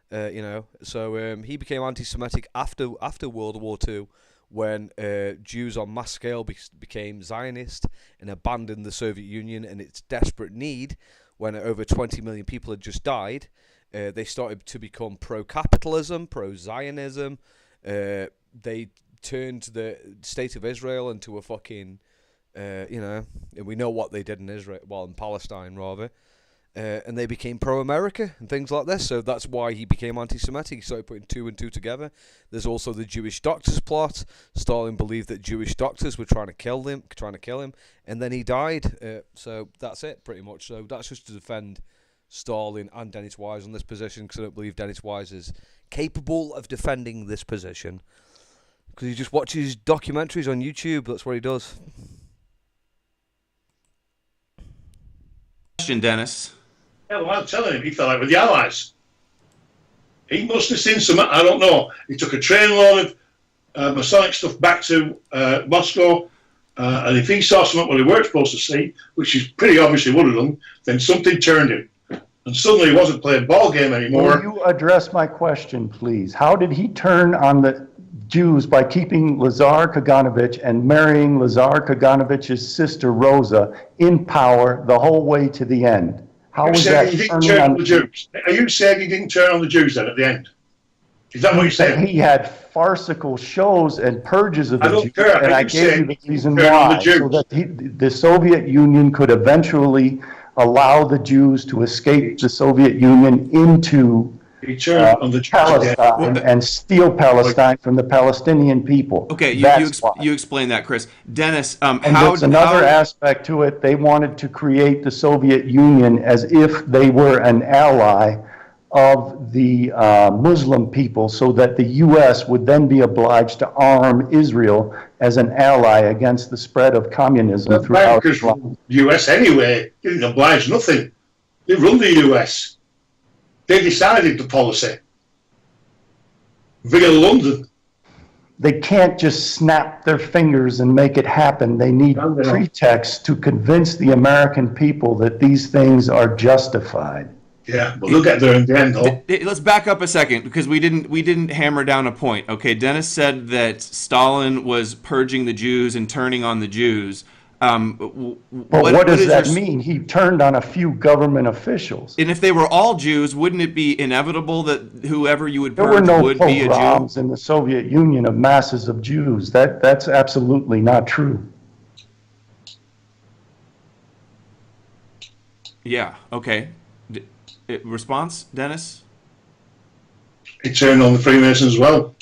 So he became anti-Semitic after World War II, when Jews on mass scale became Zionist and abandoned the Soviet Union in its desperate need. When over 20 million people had just died, they started to become pro-capitalism, pro-Zionism. They turned the state of Israel into a fucking, and we know what they did in Israel, well, in Palestine rather. and they became pro-America and things like this. So that's why he became anti-Semitic. He started putting two and two together. There's also the Jewish doctors plot. Stalin believed that Jewish doctors were trying to kill him, and then he died. So that's it, pretty much. So that's just to defend Stalin and Dennis Wise on this position, because I don't believe Dennis Wise is capable of defending this position, because he just watches documentaries on YouTube. That's what he does. Question, Dennis. Yeah, well, I'm telling him, he fell out with the Allies. He must have seen some, I don't know. He took a train load of Masonic stuff back to Moscow, and if he saw something what he weren't supposed to see, which he pretty obviously would have done, then something turned him. And suddenly he wasn't playing ball game anymore. Will you address my question, please? How did he turn on the Jews by keeping Lazar Kaganovich and marrying Lazar Kaganovich's sister Rosa in power the whole way to the end? How was that turning on the Jews? Are you saying he didn't turn on the Jews then at the end? Is that what you're saying? He had farcical shows and purges of the Jews, care. and I gave you the reason why, so that the Soviet Union could eventually allow the Jews to escape the Soviet Union into Palestine and steal Palestine from the Palestinian people. Okay, you explain that, Chris. Dennis, there's another aspect to it. They wanted to create the Soviet Union as if they were an ally of the Muslim people, so that the U.S. would then be obliged to arm Israel as an ally against the spread of communism throughout Islam. The U.S. anyway didn't oblige nothing. They run the U.S. They decided the policy via London. They can't just snap their fingers and make it happen. They need pretext to convince the American people that these things are justified. Yeah, but look at there in the end, though. Let's back up a second, because we didn't hammer down a point. Okay, Dennis said that Stalin was purging the Jews and turning on the Jews. But what does that mean? He turned on a few government officials. And if they were all Jews, wouldn't it be inevitable that whoever you would purge would be a Jew? There were no pogroms in the Soviet Union of masses of Jews. That's absolutely not true. Yeah, okay. Response, Dennis? He turned on the Freemasons as well.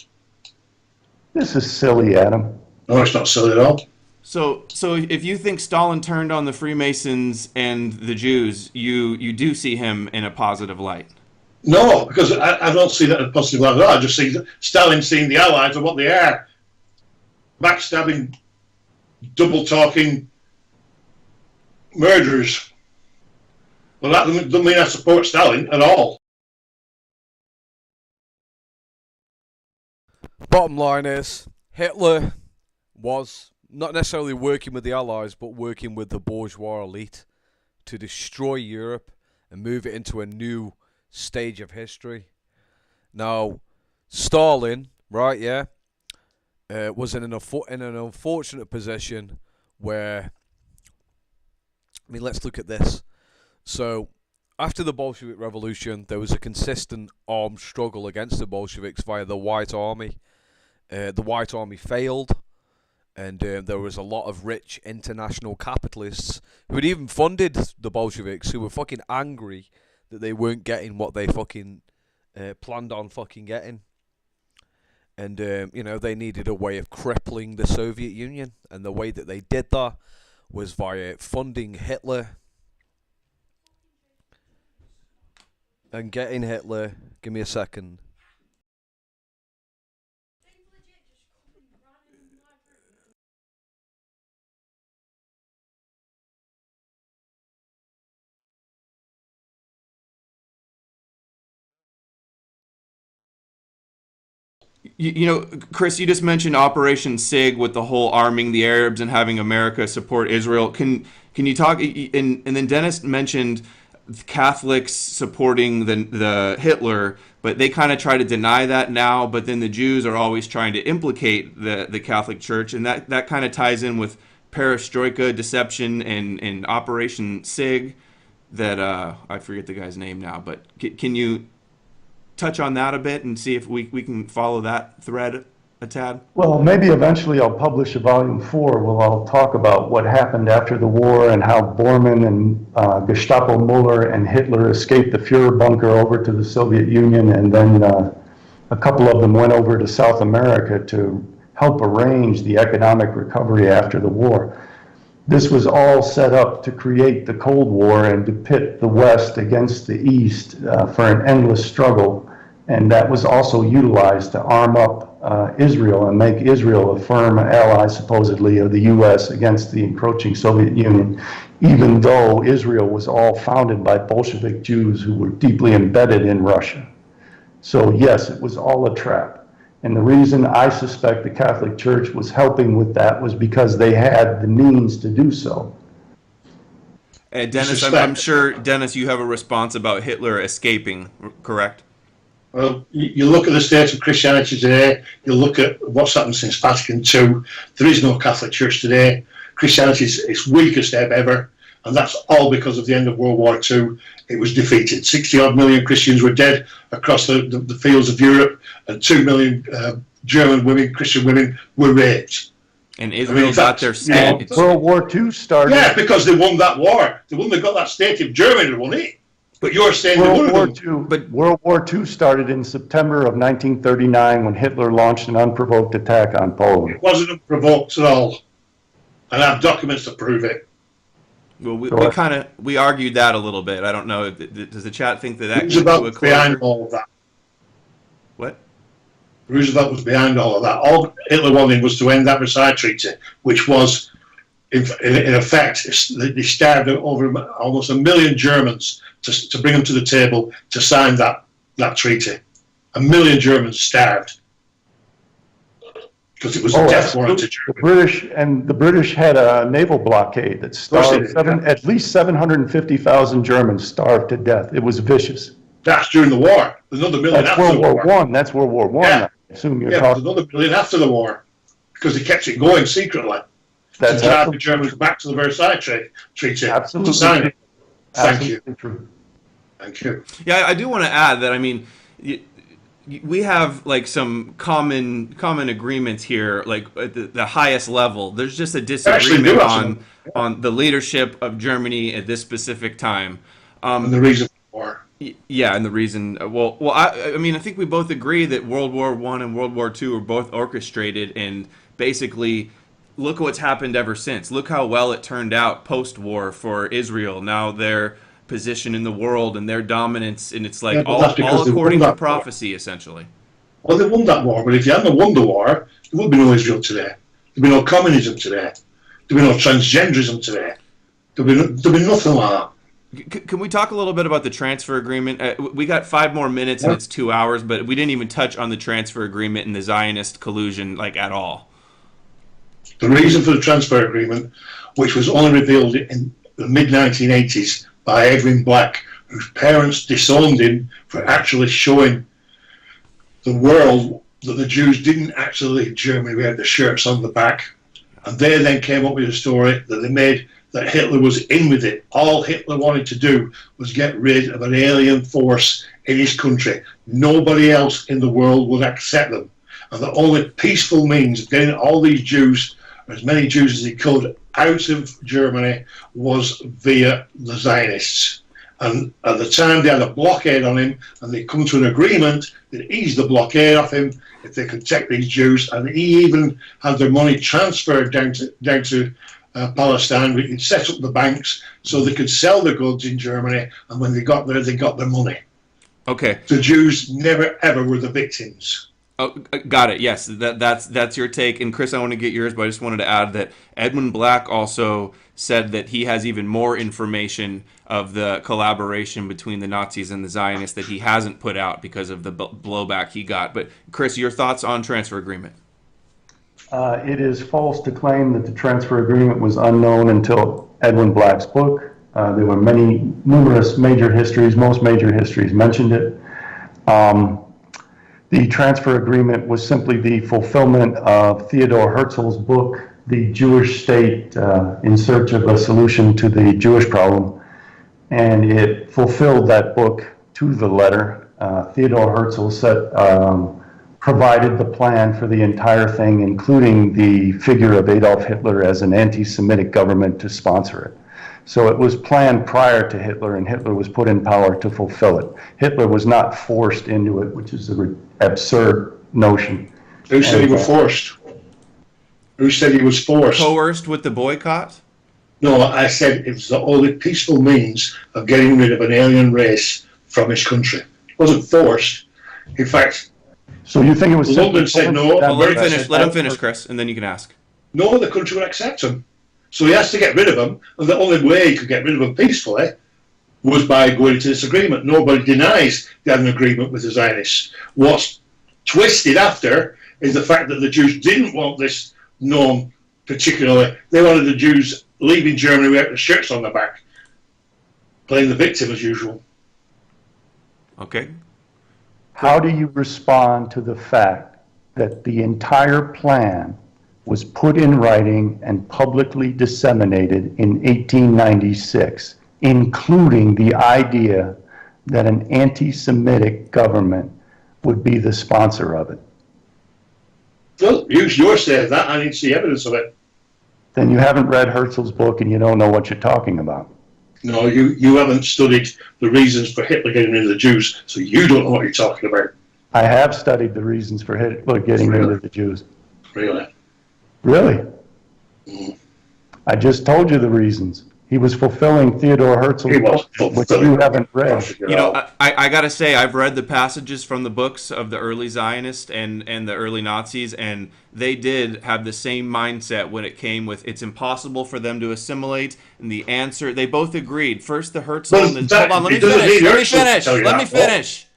This is silly, Adam. No, it's not silly at all. So if you think Stalin turned on the Freemasons and the Jews, you do see him in a positive light? No, because I don't see that in a positive light at all. I just see Stalin seeing the Allies and what they are. Backstabbing, double-talking murderers. Well, that doesn't mean I support Stalin at all. Bottom line is, Hitler was not necessarily working with the Allies, but working with the bourgeois elite to destroy Europe and move it into a new stage of history. Now, Stalin, right, yeah, was in an unfortunate position where, I mean, let's look at this. So, after the Bolshevik Revolution, there was a consistent armed struggle against the Bolsheviks via the White Army. The White Army failed, and there was a lot of rich international capitalists who had even funded the Bolsheviks, who were fucking angry that they weren't getting what they fucking planned on fucking getting. And, you know, they needed a way of crippling the Soviet Union, and the way that they did that was via funding Hitler and getting Hitler. Give me a second. You know, Chris, you just mentioned Operation SIG with the whole arming the Arabs and having America support Israel. Can you talk? And then Dennis mentioned Catholics supporting the Hitler, but they kind of try to deny that now. But then the Jews are always trying to implicate the Catholic Church, and that kind of ties in with Perestroika, deception, and Operation SIG. That I forget the guy's name now, but can you touch on that a bit and see if we can follow that thread a tad? Well, maybe eventually I'll publish a volume 4 where I'll talk about what happened after the war and how Bormann and Gestapo Muller and Hitler escaped the Fuhrer bunker over to the Soviet Union, and then a couple of them went over to South America to help arrange the economic recovery after the war. This was all set up to create the Cold War and to pit the West against the East for an endless struggle. And that was also utilized to arm up Israel and make Israel a firm ally, supposedly, of the U.S. against the encroaching Soviet Union, even though Israel was all founded by Bolshevik Jews who were deeply embedded in Russia. So yes, it was all a trap. And the reason I suspect the Catholic Church was helping with that was because they had the means to do so. Dennis, I'm sure, Dennis, you have a response about Hitler escaping, correct? Well, you look at the state of Christianity today, you look at what's happened since Vatican II, there is no Catholic Church today. Christianity is its weakest ever, and that's all because of the end of World War II. It was defeated. 60-odd million Christians were dead across the fields of Europe, and 2 million German women, Christian women, were raped. And Israel got their state. World War II started. Yeah, because they won that war. They wouldn't have got that state if Germany had won it. But you're saying World War II started in September of 1939 when Hitler launched an unprovoked attack on Poland. It wasn't unprovoked at all. And I have documents to prove it. Well, we argued that a little bit. I don't know. Does the chat think that Roosevelt was behind all of that. What? Roosevelt was behind all of that. All Hitler wanted was to end that Versailles Treaty, which was, in effect, they starved over almost 1 million Germans to bring them to the table to sign that treaty. 1 million Germans starved because it was a death warrant to Germany. The British had a naval blockade that starved at least 750,000 Germans starved to death. It was vicious. That's during the war. There's another million after the war. That's World War I. Yeah. I assume you're talking. There's another million after the war because they kept it going secretly. That's to drive the Germans back to the Versailles Treaty. Absolutely. To sign it. Thank you. True. Thank you. Yeah, I do want to add that, I mean, we have like some common agreements here, like at the highest level. There's just a disagreement on the leadership of Germany at this specific time. And the reason for Yeah, and the reason. I mean, I think we both agree that World War I and World War II were both orchestrated, and basically, look what's happened ever since. Look how well it turned out post-war for Israel. Now their position in the world and their dominance, and it's like all according to prophecy, essentially. Well, they won that war, but if you hadn't won the war, there would be no Israel today. There'd be no communism today. There'd be no transgenderism today. There'd be nothing like that. Can we talk a little bit about the transfer agreement? We got 5 more minutes and it's 2 hours, but we didn't even touch on the transfer agreement and the Zionist collusion like at all. The reason for the transfer agreement, which was only revealed in the mid-1980s by Edwin Black, whose parents disowned him for actually showing the world that the Jews didn't actually leave Germany without the shirts on the back. And they then came up with a story that they made that Hitler was in with it. All Hitler wanted to do was get rid of an alien force in his country. Nobody else in the world would accept them. And the only peaceful means of getting all these Jews, or as many Jews as he could, out of Germany was via the Zionists. And at the time they had a blockade on him, and they come to an agreement that eased the blockade off him if they could take these Jews. And he even had their money transferred down to Palestine. We could set up the banks so they could sell the goods in Germany, and when they got there, they got their money. Okay. The Jews never ever were the victims. Oh, got it. Yes, that's your take. And Chris, I want to get yours, but I just wanted to add that Edwin Black also said that he has even more information of the collaboration between the Nazis and the Zionists that he hasn't put out because of the blowback he got. But Chris, your thoughts on transfer agreement? It is false to claim that the transfer agreement was unknown until Edwin Black's book. There were numerous major histories, most major histories mentioned it. The transfer agreement was simply the fulfillment of Theodor Herzl's book, The Jewish State in Search of a Solution to the Jewish Problem. And it fulfilled that book to the letter. Theodor Herzl set provided the plan for the entire thing, including the figure of Adolf Hitler as an anti-Semitic government to sponsor it. So it was planned prior to Hitler, and Hitler was put in power to fulfill it. Hitler was not forced into it, which is an absurd notion. Who said he was forced? Who said he was forced? Coerced with the boycott? No, I said it was the only peaceful means of getting rid of an alien race from his country. It wasn't forced. In fact, so you think it was London said no. Well, let him finish, Chris, and then you can ask. No, the country would accept him. So he has to get rid of them, and the only way he could get rid of them peacefully was by going into this agreement. Nobody denies they had an agreement with the Zionists. What's twisted after is the fact that the Jews didn't want this known particularly. They wanted the Jews leaving Germany without the shirts on their back, playing the victim as usual. Okay. How do you respond to the fact that the entire plan was put in writing and publicly disseminated in 1896, including the idea that an anti-Semitic government would be the sponsor of it? Well, you're saying that. I need to see evidence of it. Then you haven't read Herzl's book and you don't know what you're talking about. No, you haven't studied the reasons for Hitler getting rid of the Jews, so you don't know what you're talking about. I have studied the reasons for Hitler getting rid of the Jews. Really? Really? Mm. I just told you the reasons. He was fulfilling Theodore Herzl's book, which you haven't read. You know, I gotta say, I've read the passages from the books of the early Zionists and the early Nazis, and they did have the same mindset when it came with it's impossible for them to assimilate, and the answer, they both agreed. First the Herzl, and the, hold on, let me finish.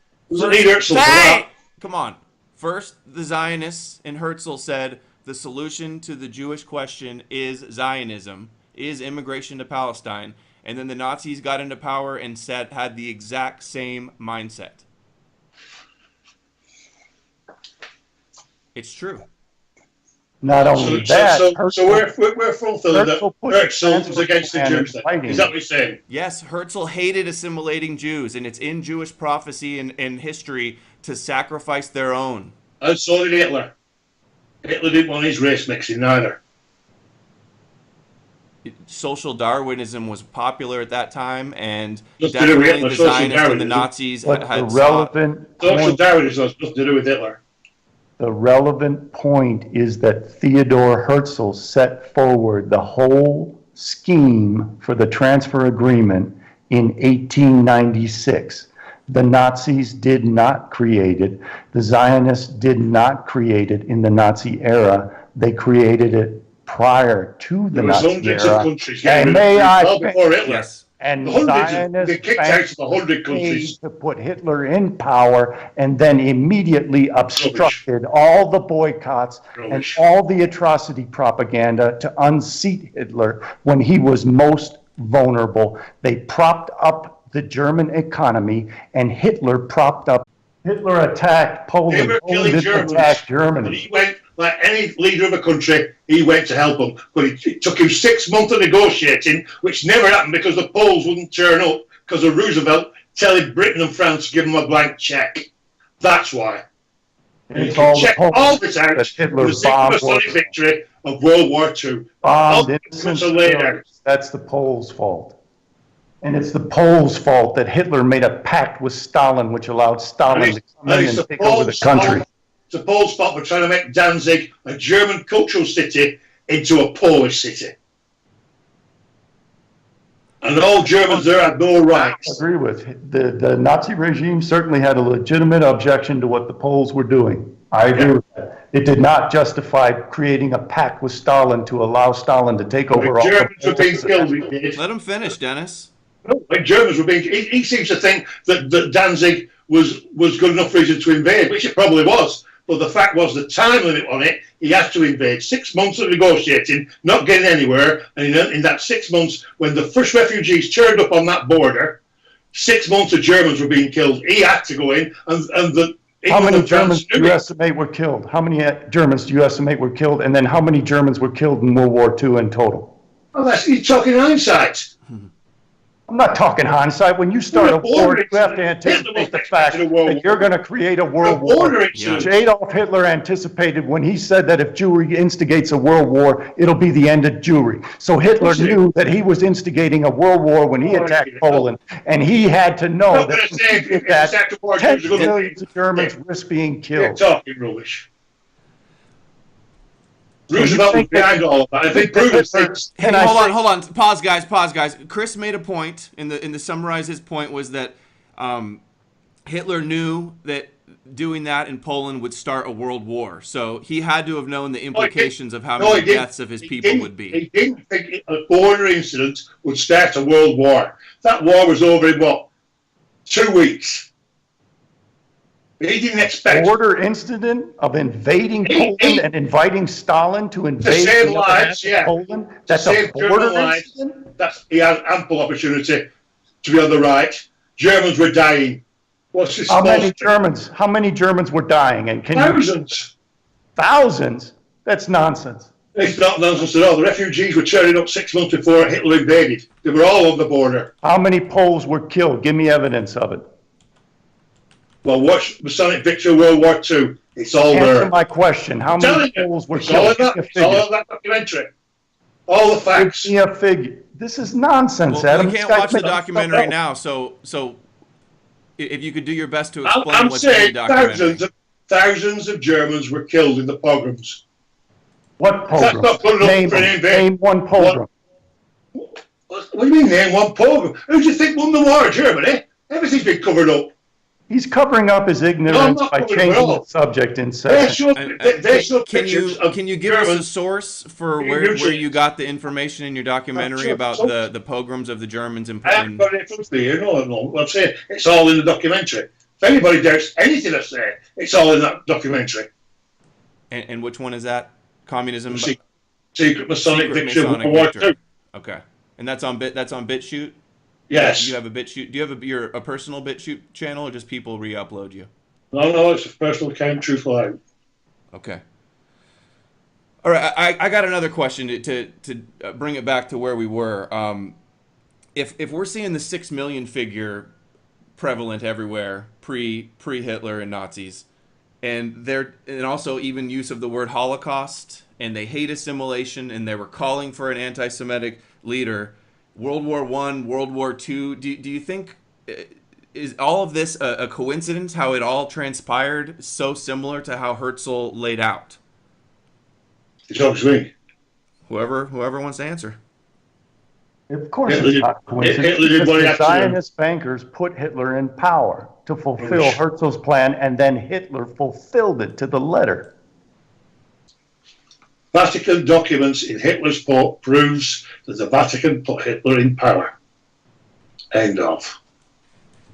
Come on. First, the Zionists and Herzl said the solution to the Jewish question is Zionism, is immigration to Palestine, and then the Nazis got into power and had the exact same mindset. It's true. Not only that, so we're fulfilling that Herzl was against the Jews then. Is that what you're saying? Yes, Herzl hated assimilating Jews, and it's in Jewish prophecy and history to sacrifice their own. And so did Hitler. Hitler didn't want his race mixing neither. Social Darwinism was popular at that time, and Nothing definitely the the Zionists and the Nazis had Social Darwinism has nothing to do with Hitler. The relevant point is that Theodore Herzl set forward the whole scheme for the transfer agreement in 1896. The Nazis did not create it. The Zionists did not create it in the Nazi era. They created it prior to the Nazi era. And may I before Hitler. Yes. And they kicked out of 100 countries to put Hitler in power, and then immediately obstructed all the boycotts and all the atrocity propaganda to unseat Hitler when he was most vulnerable. They propped up the German economy, and Hitler propped up. Hitler attacked Poland. They were killing Germans, attacked Germany. He went, like any leader of a country, he went to help them. But it took him 6 months of negotiating, which never happened because the Poles wouldn't turn up because of Roosevelt telling Britain and France to give them a blank check. That's why. And you can check all this out with the Secret victory of World War II. That's the Poles' fault. And it's the Poles' fault that Hitler made a pact with Stalin, which allowed Stalin to come in and take over the country. It's the Poles' fault for trying to make Danzig, a German cultural city, into a Polish city. And all Germans there had no rights. I agree with. The Nazi regime certainly had a legitimate objection to what the Poles were doing. I agree with that. It did not justify creating a pact with Stalin to allow Stalin to take over all the Germans were being killed. Let him finish, Dennis. When Germans were being, he seems to think that Danzig was good enough reason to invade, which it probably was. But the fact was the time limit on it, he had to invade. 6 months of negotiating, not getting anywhere. And in that 6 months, when the first refugees turned up on that border, 6 months of Germans were being killed. He had to go in. How many Germans do you estimate were killed? How many Germans do you estimate were killed? And then how many Germans were killed in World War II in total? Well, you're talking hindsight. I'm not talking hindsight. When you start a war, you have to anticipate the fact that you're going to create a world war. Which Adolf Hitler anticipated when he said that if Jewry instigates a world war, it'll be the end of Jewry. So Hitler knew that he was instigating a world war when he attacked Poland, and he had to know that if he did that, tens of millions of Germans risk being killed. Talking rubbish. Roosevelt was behind all of that. If they prove it, hey, hold on. Pause, guys. Chris made a point in the summarize. His point was that Hitler knew that doing that in Poland would start a world war. So he had to have known the implications of how many deaths of his people would be. He didn't think a border incident would start a world war. That war was over in what? 2 weeks. He didn't expect border incident of invading Poland and inviting Stalin to invade save lives, Poland. That's a border incident. He had ample opportunity to be on the right. Germans were dying. What's this? How many Germans were dying? And thousands. Thousands? That's nonsense. It's not nonsense at all. The refugees were turning up 6 months before Hitler invaded. They were all on the border. How many Poles were killed? Give me evidence of it. Well, watch Masonic Victory World War II. It's all there. Answer my question. How many Poles were killed? It's all in that documentary. All the facts. Give me a figure. This is nonsense, well, Adam. We can't watch the documentary now, so if you could do your best to explain what's in the documentary. Thousands of Germans were killed in the pogroms. What pogrom? Name one pogrom. What do you mean, name one pogrom? Who do you think won the war? Germany? Everything's been covered up. He's covering up his ignorance by changing the subject in session. Can you give us a source for where you got the information in your documentary about the pogroms of the Germans in Poland? I haven't got it in front of me. No. I'm saying it's all in the documentary. If anybody doubts anything I say, it's all in that documentary. And which one is that? Communism? Secret Masonic Victory World War II. Okay. And that's on BitChute? Yes. Do you have a BitChute? Do you have a personal BitChute channel, or just people re-upload you? No, it's a personal account, truthful out. Okay. All right, I got another question to bring it back to where we were. If we're seeing the 6 million figure prevalent everywhere, pre-Hitler and Nazis, and also even use of the word Holocaust, and they hate assimilation, and they were calling for an anti-Semitic leader. World War I, World War II, do you think, is all of this a coincidence, how it all transpired so similar to how Herzl laid out? It's up to me. Whoever wants to answer. Of course it's not coincidence. The Zionist bankers put Hitler in power to fulfill Herzl's plan, and then Hitler fulfilled it to the letter. Vatican documents in Hitler's book proves that the Vatican put Hitler in power. End of.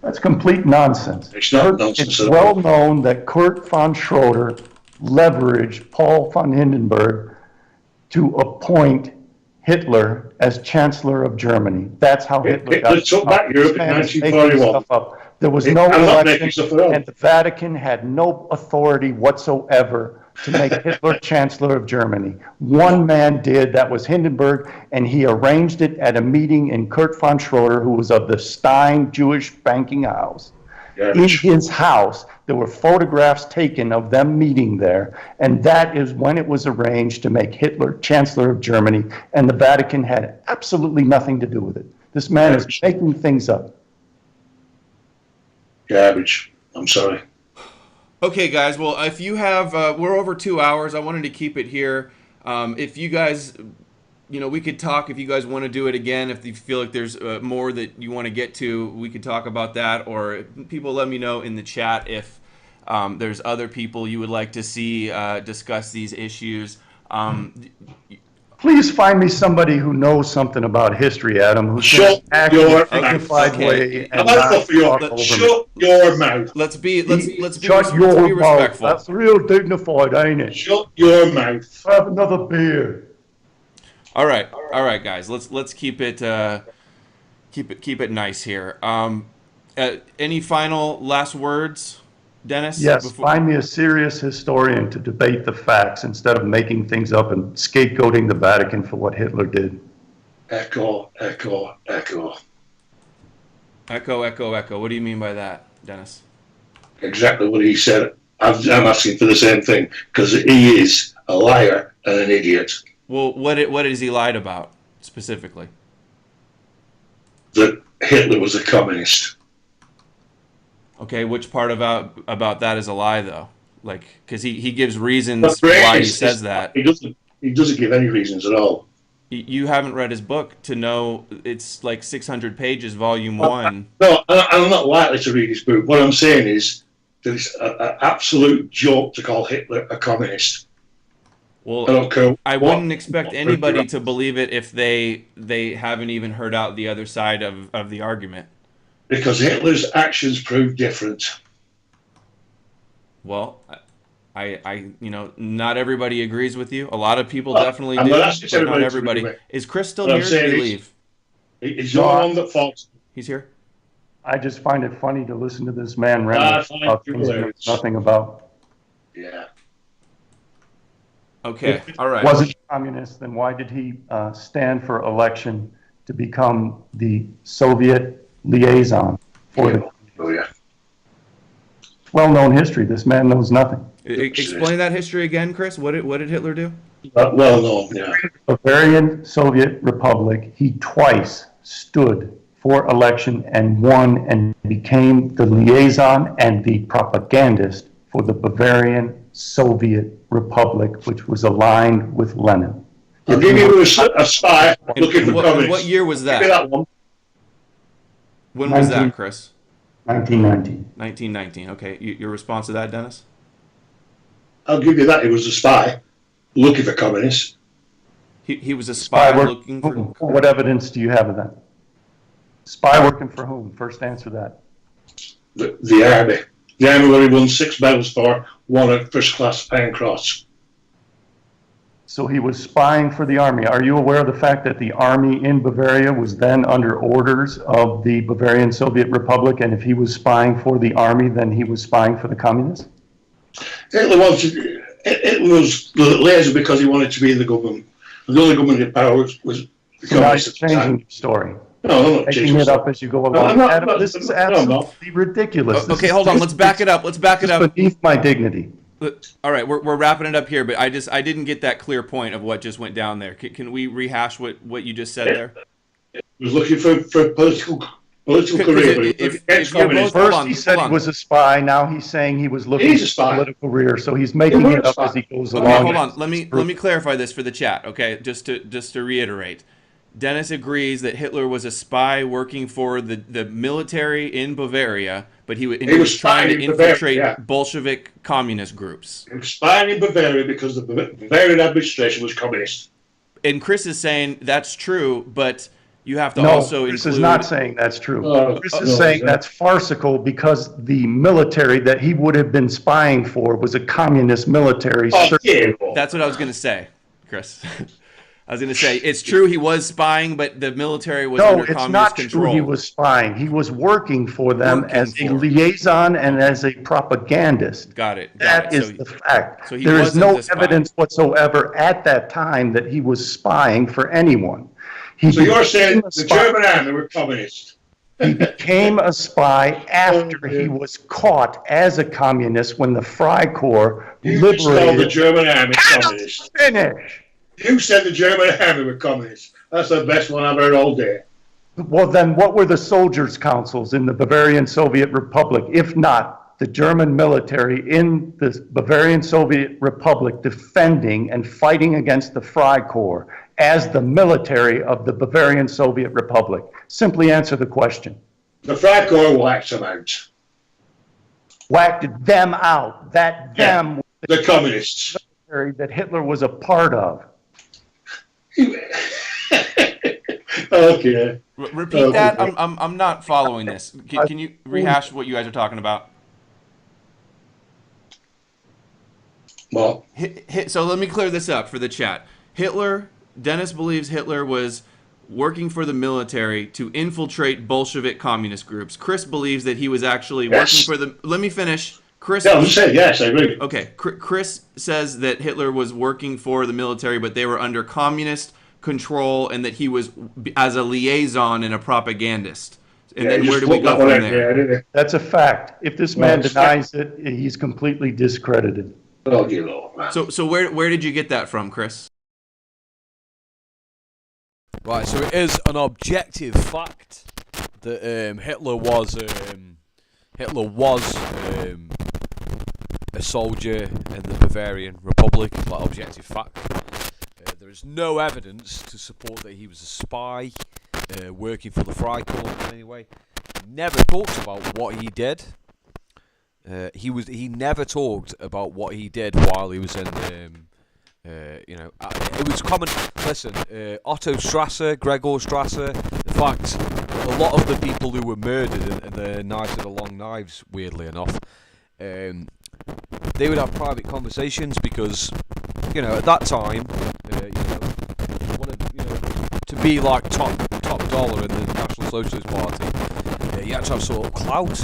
That's complete nonsense. It's not nonsense. It's well known that Kurt von Schroeder leveraged Paul von Hindenburg to appoint Hitler as Chancellor of Germany. That's how Hitler took back Europe in 1941. There was no election, and the Vatican had no authority whatsoever to make Hitler Chancellor of Germany. One man did, that was Hindenburg, and he arranged it at a meeting in Kurt von Schroeder, who was of the Stein Jewish banking house. In his house, there were photographs taken of them meeting there, and that is when it was arranged to make Hitler Chancellor of Germany, and the Vatican had absolutely nothing to do with it. This man is making things up. Garbage. I'm sorry. Okay, guys. Well, if you have, we're over 2 hours. I wanted to keep it here. If you guys, we could talk if you guys want to do it again. If you feel like there's more that you want to get to, we could talk about that. Or people let me know in the chat if there's other people you would like to see discuss these issues. Please find me somebody who knows something about history, Adam, who's shut your dignified way and shut your mouth. Let's be shut your mouth. Respectful. That's real dignified, ain't it? Shut your mouth. Have another beer. All right, guys. Let's keep it nice here. Any final last words, Dennis? Yes, find me a serious historian to debate the facts instead of making things up and scapegoating the Vatican for what Hitler did. Echo. Echo, echo, echo. What do you mean by that, Dennis? Exactly what he said. I'm asking for the same thing because he is a liar and an idiot. Well, what has he lied about specifically? That Hitler was a communist. Okay, which part about that is a lie, though? Like, because he gives reasons why he says that. He doesn't give any reasons at all. You haven't read his book to know it's like 600 pages, volume 1. No, I'm not likely to read his book. What I'm saying is that it's an absolute joke to call Hitler a communist. Well, I wouldn't expect anybody to believe it if they haven't even heard out the other side of the argument. Because Hitler's actions prove different. Well, I not everybody agrees with you. A lot of people definitely do, but not everybody. Is Chris still here? Did he leave? He's the one that falls. He's here? I just find it funny to listen to this man rant about things he knows nothing about. Yeah. Okay, If all right. Wasn't communist, then why did he stand for election to become the Soviet liaison for the well-known history? This man knows nothing. Explain that history again, Chris. What did Hitler do? Well known, yeah. Bavarian Soviet Republic, he twice stood for election and won and became the liaison and the propagandist for the Bavarian Soviet Republic, which was aligned with Lenin. I'll give you a spy looking for communists. What year was that? Give me that one. When was that, Chris? 1919. 1919. Okay, your response to that, Dennis? I'll give you that. He was a spy looking for communists. He was a spy looking for... What evidence do you have of that? Spy working for whom? First answer that. The army. The army where he won 6 medals for, won a first-class Iron Cross. So he was spying for the army. Are you aware of the fact that the army in Bavaria was then under orders of the Bavarian Soviet Republic, and if he was spying for the army, then he was spying for the communists? Hitler was lazy because he wanted to be in the government. And the only government in power was the communists. Now you're changing your story. No, I'm not Making it up as you go along. Adam, this is absolutely ridiculous. Okay, hold on. Let's back it up. Let's back it up. Beneath my dignity. All right, we're wrapping it up here, but I didn't get that clear point of what just went down there. Can we rehash what you just said there? He was looking for political career. First he said he was a spy. Now he's saying he was looking for a political career. So he's making it up as he goes along. Okay, hold on. Let me clarify this for the chat. Okay, just to reiterate. Dennis agrees that Hitler was a spy working for the military in Bavaria, but he was trying to infiltrate Bolshevik communist groups. He was spying in Bavaria because the Bavarian administration was communist. And Chris is saying that's true, but you have to also Chris include... is not saying that's true. Chris is saying that's farcical because the military that he would have been spying for was a communist military. That's what I was going to say, Chris. I was going to say, it's true he was spying, but the military was under communist control. No, it's not true he was spying. He was working for them as a liaison and as a propagandist. Got it. That is the fact. So there is no evidence whatsoever at that time that he was spying for anyone. So you're saying the German army were communist? He became a spy after he was caught as a communist when the Freikorps liberated... the German army communist. Finish! You said the German army were communists. That's the best one I've heard all day. Well, then what were the soldiers' councils in the Bavarian Soviet Republic, if not the German military in the Bavarian Soviet Republic defending and fighting against the Freikorps as the military of the Bavarian Soviet Republic? Simply answer the question. The Freikorps whacked them out. Whacked them out. Them the communists. That Hitler was a part of. Okay. Repeat that. I'm not following this. Can you rehash what you guys are talking about? Well, so let me clear this up for the chat. Dennis believes Hitler was working for the military to infiltrate Bolshevik communist groups. Chris believes that he was actually working for the... Let me finish. Chris... Yeah, I'm saying, yes, I agree. Okay, Chris says that Hitler was working for the military, but they were under communist control and that he was as a liaison and a propagandist. And then where do we go from there? That's a fact. If this man denies it, he's completely discredited. Oh, you know. So where did you get that from, Chris? Right, so it is an objective fact that Hitler was a soldier in the Bavarian Republic. Like objective fact. There is no evidence to support that he was a spy working for the Freikorps in any way. He never talked about what he did. He never talked about what he did while he was in. It was common. Listen, Otto Strasser, Gregor Strasser. In fact, a lot of the people who were murdered in the Knives of the Long Knives, weirdly enough, they would have private conversations because, at that time, to be like top dollar in the National Socialist Party, you had to have sort of clout.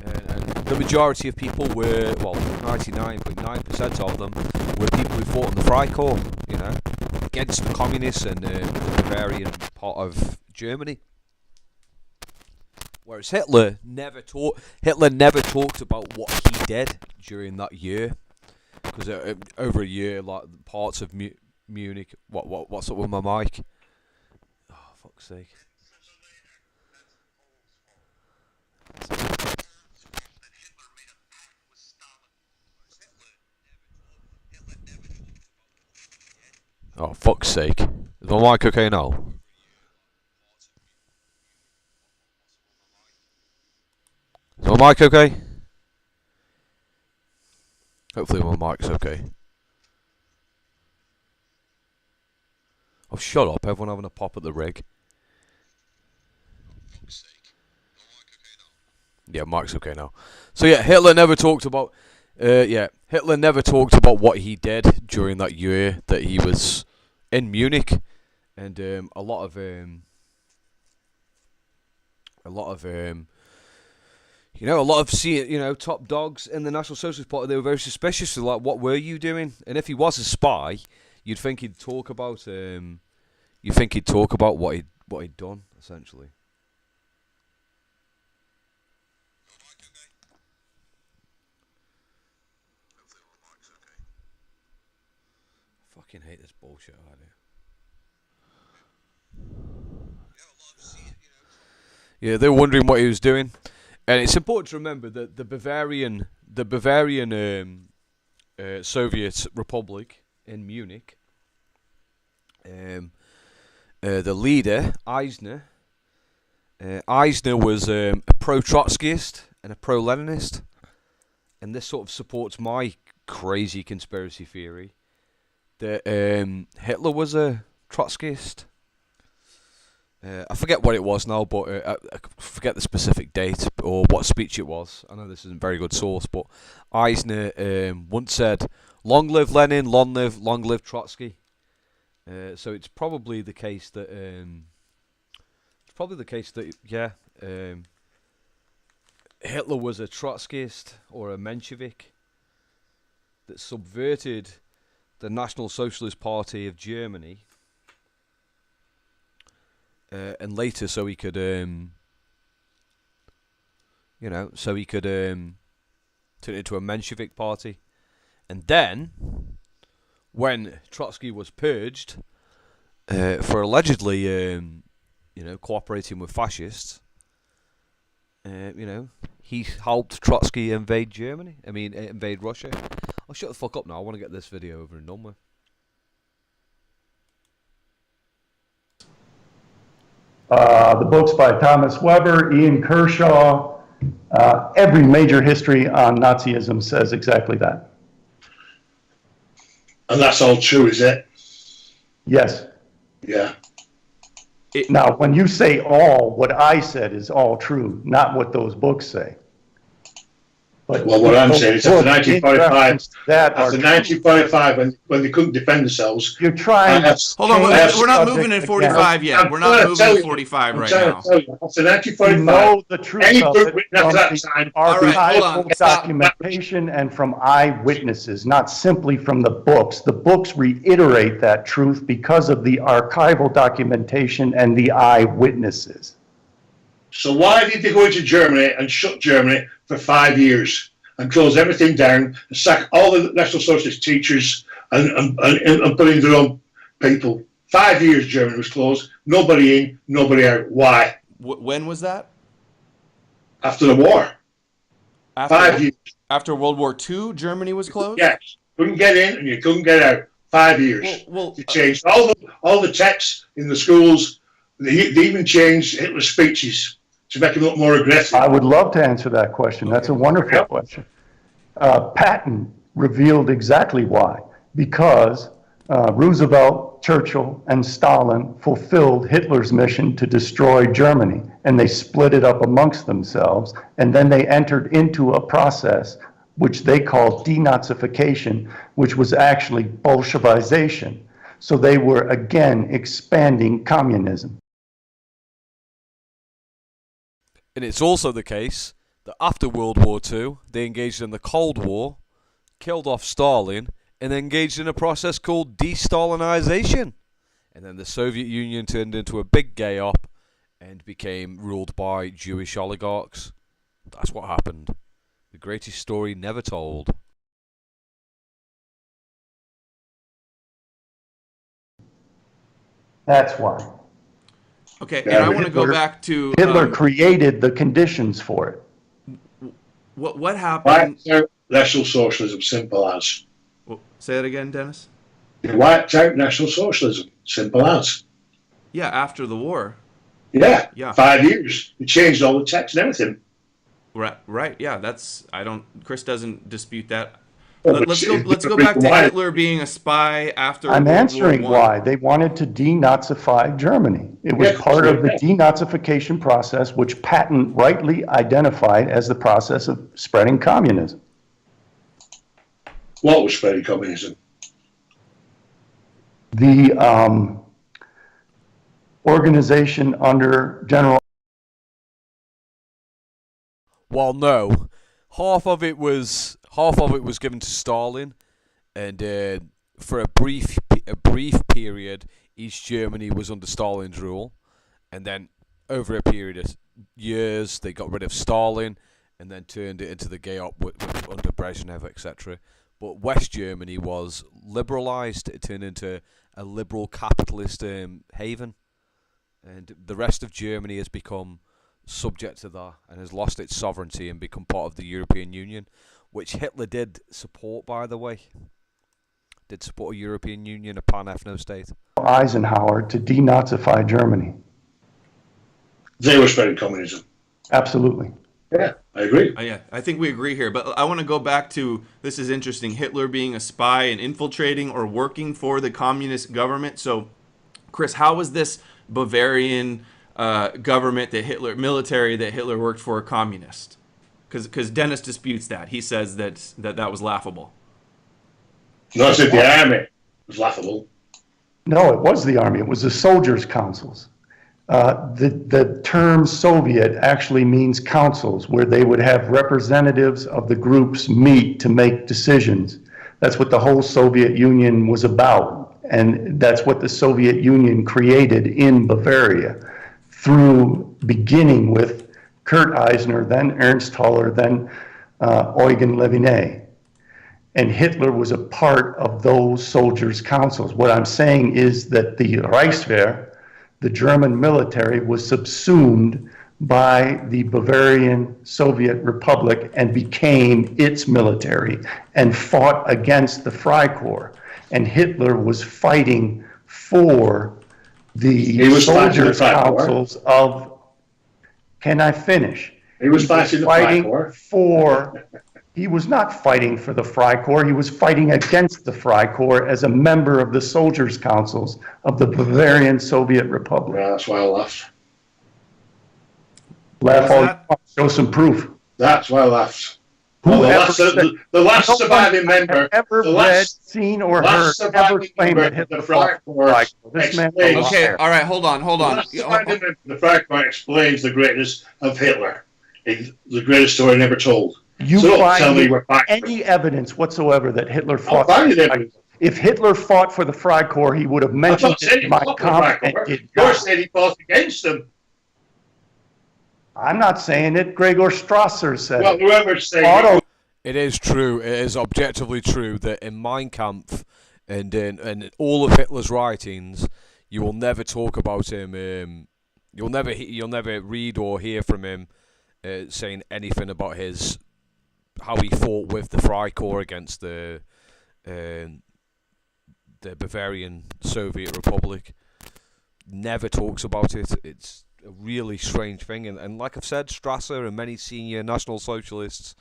And the majority of people were, 99.9% of them were people who fought in the Freikorps, against the communists and the Bavarian part of Germany. Whereas Hitler never talked about what he did during that year, because over a year, like parts of Munich. What's up with my mic? Oh, fuck's sake! Oh, fuck's sake! Is my mic okay now? Is my mic okay? Hopefully my mic's okay. Oh, shut up. Everyone having a pop at the rig. Yeah, mic's okay now. So yeah, Hitler never talked about what he did during that year that he was in Munich, and a lot of top dogs in the National Socialist Party, they were very suspicious of, like, what were you doing? And if he was a spy, you'd think he'd talk about what he'd done, essentially. I fucking hate this bullshit idea. Yeah, they were wondering what he was doing. And it's important to remember that the Bavarian Soviet Republic in Munich, the leader, Eisner was a pro-Trotskyist and a pro-Leninist. And this sort of supports my crazy conspiracy theory that Hitler was a Trotskyist. I forget what it was now, but I forget the specific date or what speech it was. I know this isn't a very good source, but Eisner once said, "Long live Lenin, long live Trotsky." So it's probably the case that Hitler was a Trotskyist or a Menshevik that subverted the National Socialist Party of Germany. And later, so he could turn it into a Menshevik party. And then, when Trotsky was purged for allegedly, cooperating with fascists, he helped Trotsky invade Russia. I'll shut the fuck up now. I want to get this video over and done with. The books by Thomas Weber, Ian Kershaw, every major history on Nazism says exactly that. And that's all true, is it? Yes. Yeah. Now, when you say all, what I said is all true, not what those books say. But well, what I'm saying is after 1945, when they couldn't defend themselves. You're trying. Hold on, we're not moving in 45 yet. We're not moving in 45 right now. After 1945, you know the truth any of group it written after that time. Archival documentation and from eyewitnesses, not simply from the books. The books reiterate that truth because of the archival documentation and the eyewitnesses. So why did they go into Germany and shut Germany for 5 years and close everything down and sack all the National Socialist teachers and put in their own people? 5 years Germany was closed. Nobody in, nobody out. Why? When was that? After the war. After 5 years. After World War II, Germany was closed? Yes. Couldn't get in and you couldn't get out. 5 years. Well, They changed all the texts in the schools. They even changed Hitler's speeches to make him look more aggressive. I would love to answer that question. That's a wonderful question. Patton revealed exactly why. Because Roosevelt, Churchill, and Stalin fulfilled Hitler's mission to destroy Germany, and they split it up amongst themselves, and then they entered into a process which they called denazification, which was actually Bolshevization. So they were again expanding communism. And it's also the case that after World War II, they engaged in the Cold War, killed off Stalin, and engaged in a process called de-Stalinization. And then the Soviet Union turned into a big gay-op and became ruled by Jewish oligarchs. That's what happened. The greatest story never told. That's why. Okay, and I want to go back to Hitler created the conditions for it. What happened. Wiped out National Socialism, simple as. Say that again, Dennis. They wiped out National Socialism, simple as. Yeah, after the war. Yeah. 5 years. They changed all the text and everything. Right. Yeah, that's. I don't. Chris doesn't dispute that. Well, Let's go back to Hitler being a spy after. I'm World answering War I. why. They wanted to denazify Germany. It was part of the denazification process, which Patton rightly identified as the process of spreading communism. What was spreading communism? The organization under General. Well, no, half of it was given to Stalin, and for a brief period, East Germany was under Stalin's rule, and then over a period of years, they got rid of Stalin, and then turned it into the gay-op under Brezhnev, etc. But West Germany was liberalized; it turned into a liberal capitalist haven, and the rest of Germany has become subject to that and has lost its sovereignty and become part of the European Union, which Hitler did support, by the way. Did support a European Union, a pan-ethno state. Eisenhower to denazify Germany. They were spreading communism. Absolutely. Yeah, I agree. Yeah, I think we agree here. But I want to go back to, this is interesting, Hitler being a spy and infiltrating or working for the communist government. So, Chris, how was this Bavarian government military that Hitler worked for communist? Because Dennis disputes that. He says that was laughable. No, I said the army was laughable. No, it was the army. It was the soldiers' councils. The term Soviet actually means councils, where they would have representatives of the groups meet to make decisions. That's what the whole Soviet Union was about. And that's what the Soviet Union created in Bavaria, through beginning with Kurt Eisner, then Ernst Haller, then Eugen Leviné. And Hitler was a part of those soldiers' councils. What I'm saying is that the Reichswehr, the German military, was subsumed by the Bavarian Soviet Republic and became its military and fought against the Freikorps. And Hitler was fighting for the soldiers' councils of, can I finish? He was fighting the Freikorps. He was not fighting for the Freikorps. He was fighting against the Freikorps as a member of the soldiers' councils of the Bavarian Soviet Republic. Yeah, that's why I laughed. Laugh all you want, show some proof. That's why I laughed. Well, the last surviving member, seen or heard ever claim that Hitler fought for the Freikorps. This man. Okay, all right, hold on. The Freikorps explains the greatness of Hitler. It's the greatest story never told. You find any evidence whatsoever that Hitler fought for the Freikorps? If Hitler fought for the Freikorps, he would have mentioned it in my comment. You're saying he fought against them. I'm not saying it. Gregor Strasser said Well, it. whoever's saying Otto, It is true. It is objectively true that in Mein Kampf and in all of Hitler's writings, you will never talk about him. You'll never read or hear from him saying anything about how he fought with the Freikorps against the Bavarian Soviet Republic. Never talks about it. It's a really strange thing. And like I've said, Strasser and many senior National Socialists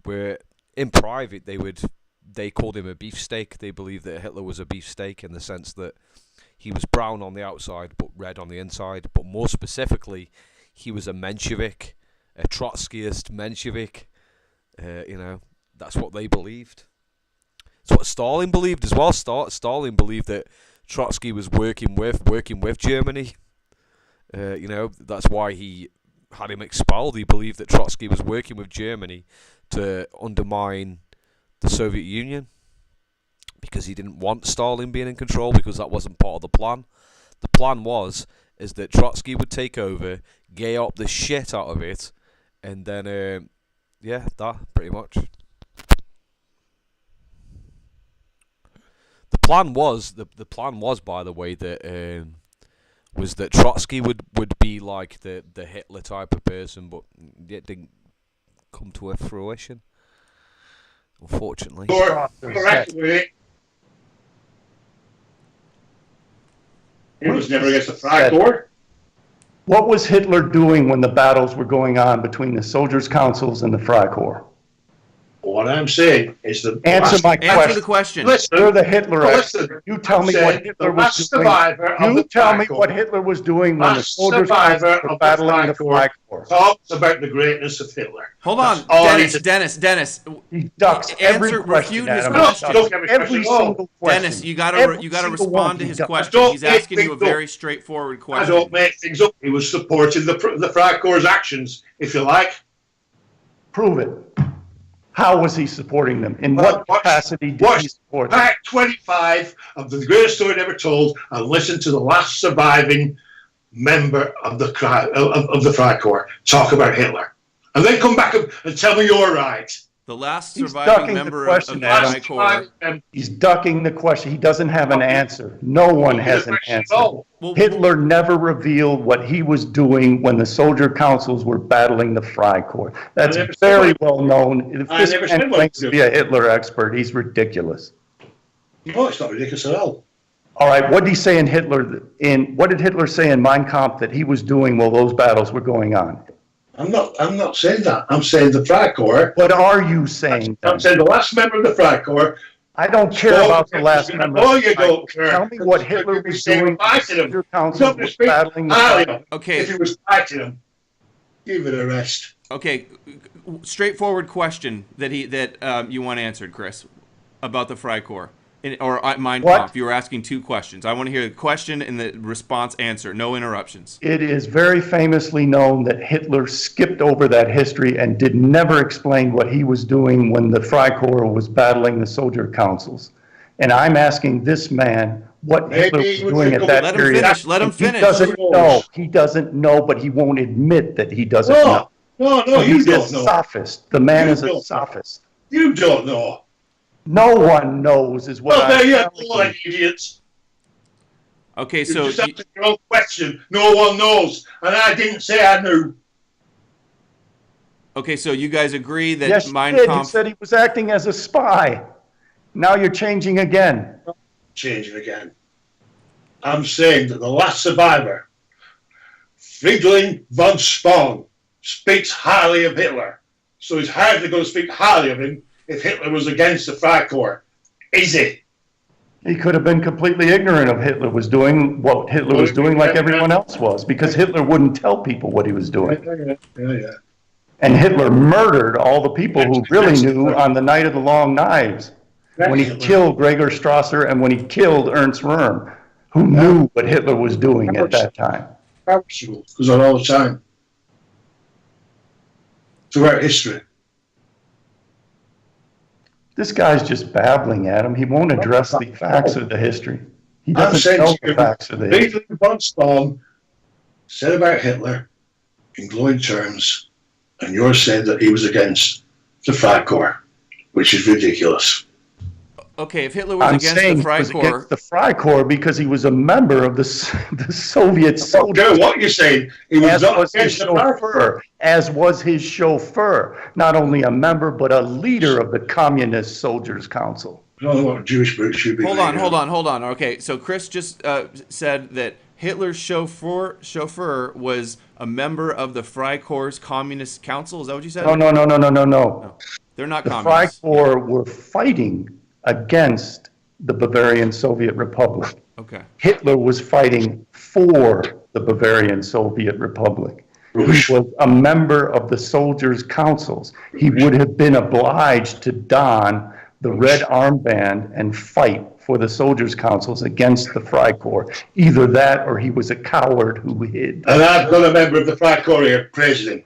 were, in private, they called him a beefsteak. They believed that Hitler was a beefsteak in the sense that he was brown on the outside but red on the inside. But more specifically, he was a Menshevik, a Trotskyist Menshevik. That's what they believed. It's what Stalin believed as well. Stalin believed that Trotsky was working with Germany. That's why he had him expelled. He believed that Trotsky was working with Germany to undermine the Soviet Union because he didn't want Stalin being in control, because that wasn't part of the plan. The plan is that Trotsky would take over, gay up the shit out of it, and then that pretty much. The plan was, by the way, that was that Trotsky would be like the Hitler type of person, but it didn't come to a fruition, unfortunately. correct with it. He was never against the Freikorps. what was Hitler doing when the battles were going on between the soldiers' councils and the Freikorps? What I'm saying is the Answer my Answer the question. question. Listen, You're the Hitler listen. expert. You tell I'm me saying what Hitler the was last doing. survivor of You the tell me Freikorps. what Hitler was doing when the Last soldiers' survivor councils were of the battling the Freikorps Freikorps. talks about the greatness of Hitler. Hold on, That's all I need Dennis. to- Dennis. He ducks every Answer, question, refute his Adam. question. Don't get me Every question at all. single question. Dennis, you gotta Every single respond one to he his ducks. question. Don't He's asking you a make me very straightforward I question. don't make things up. He was supporting the Freikorps' actions, if you like. Prove it. How was he supporting them? In Well, what watch- capacity did watch he support them? Part 25 of the greatest story ever told, and listen to the last surviving member of the Freikorps talk about Hitler. And then come back and tell me you're right. The last He's surviving ducking the member question, of the Adam. Freikorps. He's ducking the question. He doesn't have an answer. No one has an answer. Well, Hitler never revealed what he was doing when the soldier councils were battling the Freikorps. That's I never said very what- well known. If I this never man said what claims he to be a Hitler expert, he's ridiculous. No, it's not ridiculous at all. All right, what did he say what did Hitler say in Mein Kampf that he was doing while those battles were going on? I'm not saying that. I'm saying the Freikorps. What are you saying then? I'm saying the last member of the Freikorps. I don't care about the last member. Oh, you don't care. Tell me what Hitler was doing. Fighting him. Your council Somebody was speak battling the highly Freikorps. of him. Okay. If he was fighting him, give it a rest. Okay, straightforward question that you want answered, Chris, about the Freikorps or Mein What? Kampf. You were asking two questions. I want to hear the question and the response answer. No interruptions. It is very famously known that Hitler skipped over that history and did never explain what he was doing when the Freikorps was battling the soldier councils. And I'm asking this man what Maybe Hitler was he would doing think at of- that Let him period. finish. Let him He finish. doesn't know. He doesn't know, but he won't admit that he doesn't know. No, you He's a don't know. sophist. The man You is a don't know. sophist. You don't know. No one knows is what Well, there I'm you go, telling like idiots. Okay, You so just answered your own question. No one knows. And I didn't say I knew. so you guys agree that Yes, you Mein did. You Kampf? said he was acting as a spy. Now you're changing again. Changing again. I'm saying that the last survivor, Friedrich von Spaun, speaks highly of Hitler. So he's hardly going to speak highly of him if Hitler was against the Freikorps. Is he? He could have been completely ignorant of what Hitler was doing like everyone else was, because Hitler wouldn't tell people what he was doing. Yeah. And Hitler murdered all the people who really knew on the night of the long knives, when he killed Gregor Strasser and when he killed Ernst Röhm, who knew what Hitler was doing at that time. Goes on all the time. Throughout history. This guy's just babbling at him. He won't address the facts of the history. He I'm doesn't saying know to the you, facts of the history. Friedrich von Spaun said about Hitler in glowing terms, and you're saying that he was against the Freikorps, which is ridiculous. Okay, if Hitler was I'm against the saying he was Freikorps, against the Freikorps because he was a member of the Soviet soldiers. Okay, what you're saying, he was As not was his against the Freikorps. chauffeur, as was his chauffeur, not only a member but a leader of the Communist Soldiers Council. I don't know what Jewish brutes should be. hold on. Okay, so Chris just said that Hitler's chauffeur was a member of the Freikorps Communist Council. Is that what you said? No. They're not The communists. Freikorps were fighting against the Bavarian Soviet Republic. Okay. Hitler was fighting for the Bavarian Soviet Republic. He was a member of the Soldiers' Councils. He would have been obliged to don the red armband and fight for the Soldiers' Councils against the Freikorps. Either that or he was a coward who hid. And I've got a member of the Freikorps here praising him.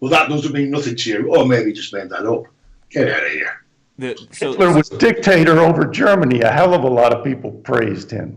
Well, that doesn't mean nothing to you. Or maybe just made that up. Get out of here. Hitler was dictator over Germany. A hell of a lot of people praised him.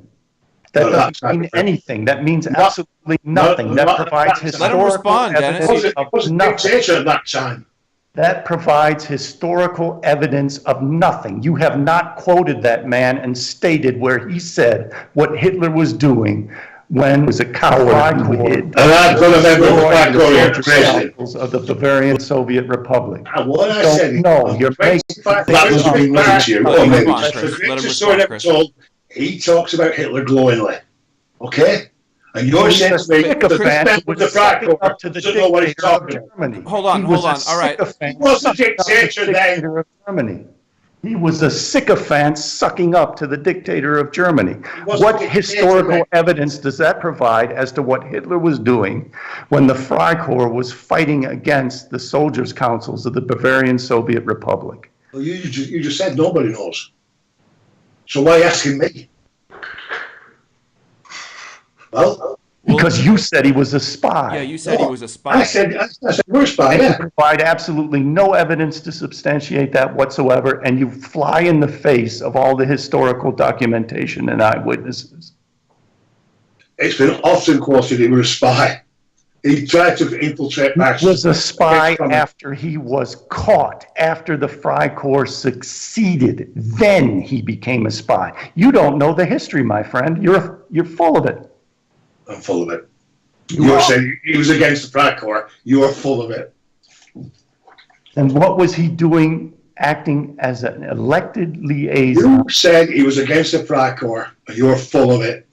That doesn't mean anything. That means absolutely nothing. That provides historical evidence of nothing. Dictator at that time. That provides historical evidence of nothing. You have not quoted that man and stated where he said what Hitler was doing when he was a coward who hid. And I've got a member of the Freikorps president of the Bavarian Soviet Republic. And what I said, no, you're making that doesn't mean nothing to you. Or maybe on, just Chris. the Let him greatest story respond, ever told. He talks about Hitler glowingly. Okay? And you're saying to me that this man with the Freikorps doesn't know what he's talking about. Hold on. All right. He was a dictator then. He was a sycophant sucking up to the dictator of Germany. What historical evidence does that provide as to what Hitler was doing when the Freikorps was fighting against the soldiers' councils of the Bavarian Soviet Republic? Well, you just said nobody knows. So why are you asking me? Well, because you said he was a spy. Yeah, you said he was a spy. I said we're a spy. You provide absolutely no evidence to substantiate that whatsoever, and you fly in the face of all the historical documentation and eyewitnesses. It's been often quoted he was a spy. He tried to infiltrate Marxism. He was a spy after he was caught, after the Freikorps succeeded. Then he became a spy. You don't know the history, my friend. You're full of it. I'm full of it. You're saying he was against the Freikorps. You're full of it. And what was he doing acting as an elected liaison? You said he was against the Freikorps. You're full of it.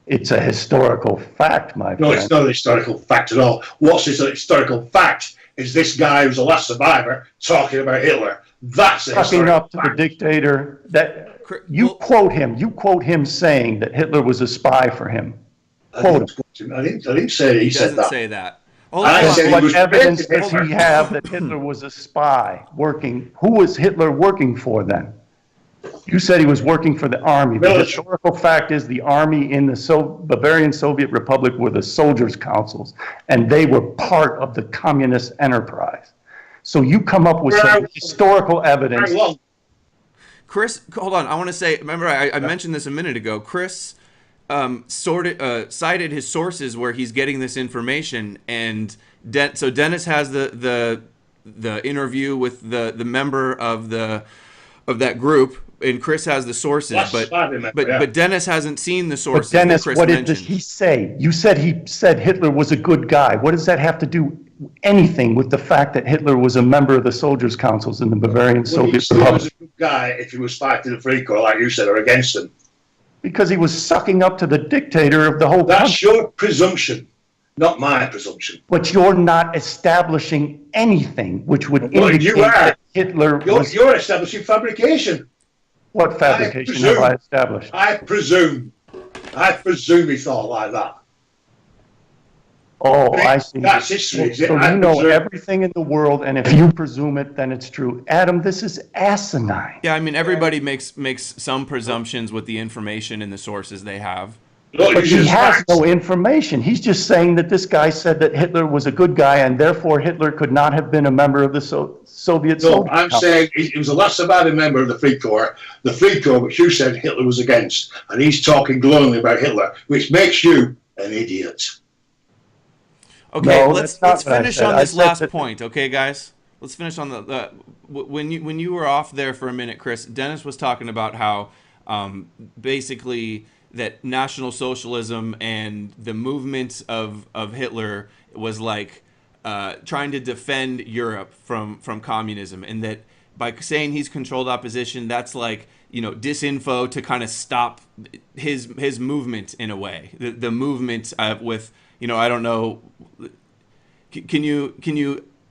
It's a historical fact, my friend. No, it's not a historical fact at all. What's a historical fact is this guy who's the last survivor talking about Hitler. That's a Talking up to the dictator. That you quote him saying that Hitler was a spy for him. Quote him. I didn't say he said that. Doesn't say that. What evidence does he have that Hitler was a spy working? Who was Hitler working for then? You said he was working for the army. The historical fact is the army in the Bavarian Soviet Republic were the soldiers' councils, and they were part of the communist enterprise. So you come up with some historical evidence. Chris, hold on. I want to say, remember I mentioned this a minute ago. Chris cited his sources where he's getting this information, and so Dennis has the interview with the member of that group, and Chris has the sources, but Dennis hasn't seen the sources. But Dennis, Chris what mentioned. did he say? You said he said Hitler was a good guy. What does that have to do anything with the fact that Hitler was a member of the soldiers' councils in the Bavarian Soviet Republic? He was a good guy if he was fighting the Freikorps, like you said, or against them. Because he was sucking up to the dictator of the whole country. That's your presumption, not my presumption. But you're not establishing anything which would indicate that Hitler was... You're establishing fabrication. What fabrication have I established? I presume he thought like that. Oh, I see. That's history. So you know everything in the world, and if you presume it, then it's true. Adam, this is asinine. Yeah, I mean, everybody makes some presumptions with the information and the sources they have. But he has no information. He's just saying that this guy said that Hitler was a good guy, and therefore Hitler could not have been a member of the Soviet. No, I'm saying he was the last surviving member of the Freikorps. The Freikorps, which you said Hitler was against, and he's talking glowingly about Hitler, which makes you an idiot. Okay, No, let's that's not what I finish said. on I this said last that point, okay, guys? Let's finish on when you were off there for a minute, Chris. Dennis was talking about how basically that National Socialism and the movement of Hitler was like trying to defend Europe from communism, and that by saying he's controlled opposition, that's like, you know, disinfo to kind of stop his movement in a way. The movement with, you know, I don't know. Can you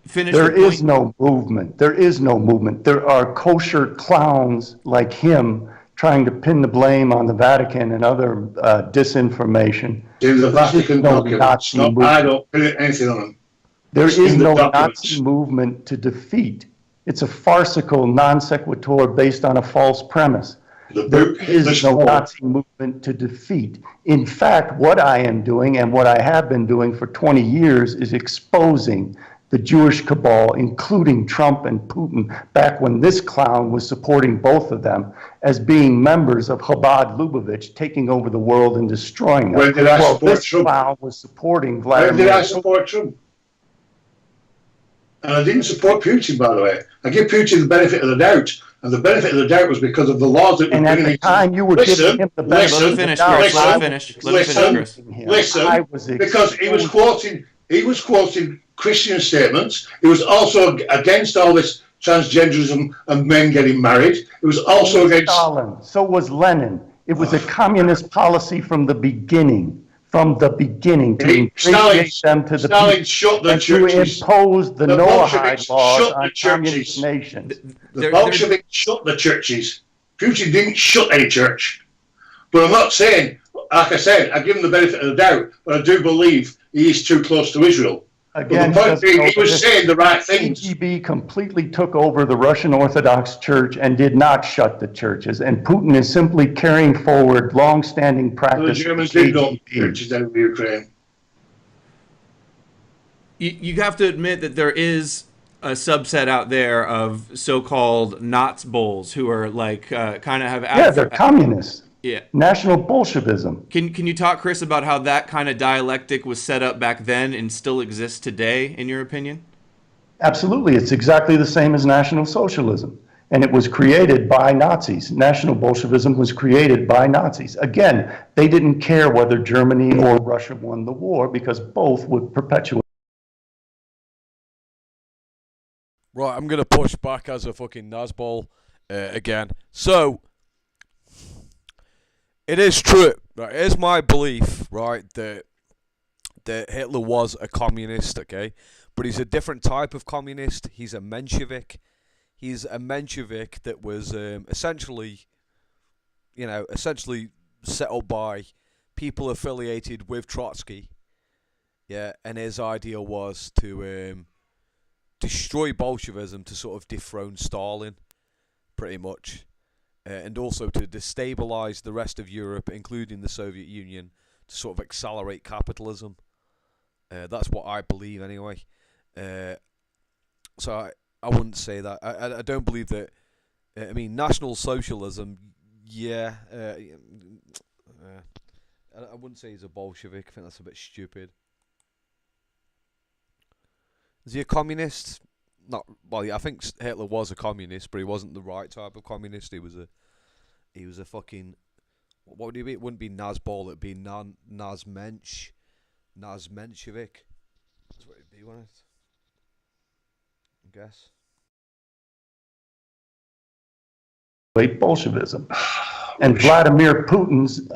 finish the there point? is no movement. There is no movement. There are kosher clowns like him trying to pin the blame on the Vatican and other disinformation. In the There is Vatican no documents. Nazi No, I movement. don't put anything on them. There It's is in the no documents. Nazi movement to defeat. It's a farcical non sequitur based on a false premise. The There book Hitler's is no Fall. Nazi movement to defeat. In fact, what I am doing and what I have been doing for 20 years is exposing the Jewish cabal, including Trump and Putin, back when this clown was supporting both of them, as being members of Chabad Lubavitch, taking over the world and destroying them. When did I Well, support this Trump? clown was supporting When Vladimir did I Putin. support Trump? And I didn't support Putin, by the way. I give Putin the benefit of the doubt. And the benefit of the doubt was because of the laws that were And at the time, you were giving him the benefit Let him of the finish, doubt. Chris. Let I him was finish. Let him finish, Chris. exposing him. Listen, I was because he was exposing. quoting Christian statements. He was also against all this transgenderism and men getting married. It was also against Stalin. So was Lenin. It was a communist policy from the beginning. From the beginning, to ingratiate them to the Stalin people shut the and to churches. impose the The Noahide Bolsheviks laws shut on the churches. communist nations. The Bolsheviks shut the churches. Putin didn't shut any church. But I'm not saying, like I said, I give him the benefit of the doubt, but I do believe he is too close to Israel. Again, But the point being, he was saying the right things. KGB completely took over the Russian Orthodox Church and did not shut the churches. And Putin is simply carrying forward long-standing The practice. Germans of did open KGB. churches out of Ukraine. You have to admit that there is a subset out there of so-called Nazi bulls who are like kind of have Yeah, they're communists. yeah. National Bolshevism. Can you talk, Chris, about how that kind of dialectic was set up back then and still exists today, in your opinion? Absolutely. It's exactly the same as National Socialism. And it was created by Nazis. National Bolshevism was created by Nazis. Again, they didn't care whether Germany or Russia won the war because both would perpetuate. Right, I'm gonna push back as a fucking Nazbol again. So it is true. Right, here's my belief. Right, that Hitler was a communist. Okay, but he's a different type of communist. He's a Menshevik. He's a Menshevik that was essentially set up by people affiliated with Trotsky. Yeah, and his idea was to destroy Bolshevism to sort of dethrone Stalin, pretty much, and also to destabilize the rest of Europe, including the Soviet Union, to sort of accelerate capitalism. That's what I believe, anyway. So I wouldn't say that. I don't believe that. I mean, National Socialism, yeah. I wouldn't say he's a Bolshevik. I think that's a bit stupid. Is he a communist? Not well. Yeah, I think Hitler was a communist, but he wasn't the right type of communist. He was a fucking. What would he be? It wouldn't be Nazbol. It'd be Nazmensch, Nazmenshevik. That's what it'd be, wouldn't it? I guess. Bolshevism. And Vladimir Putin's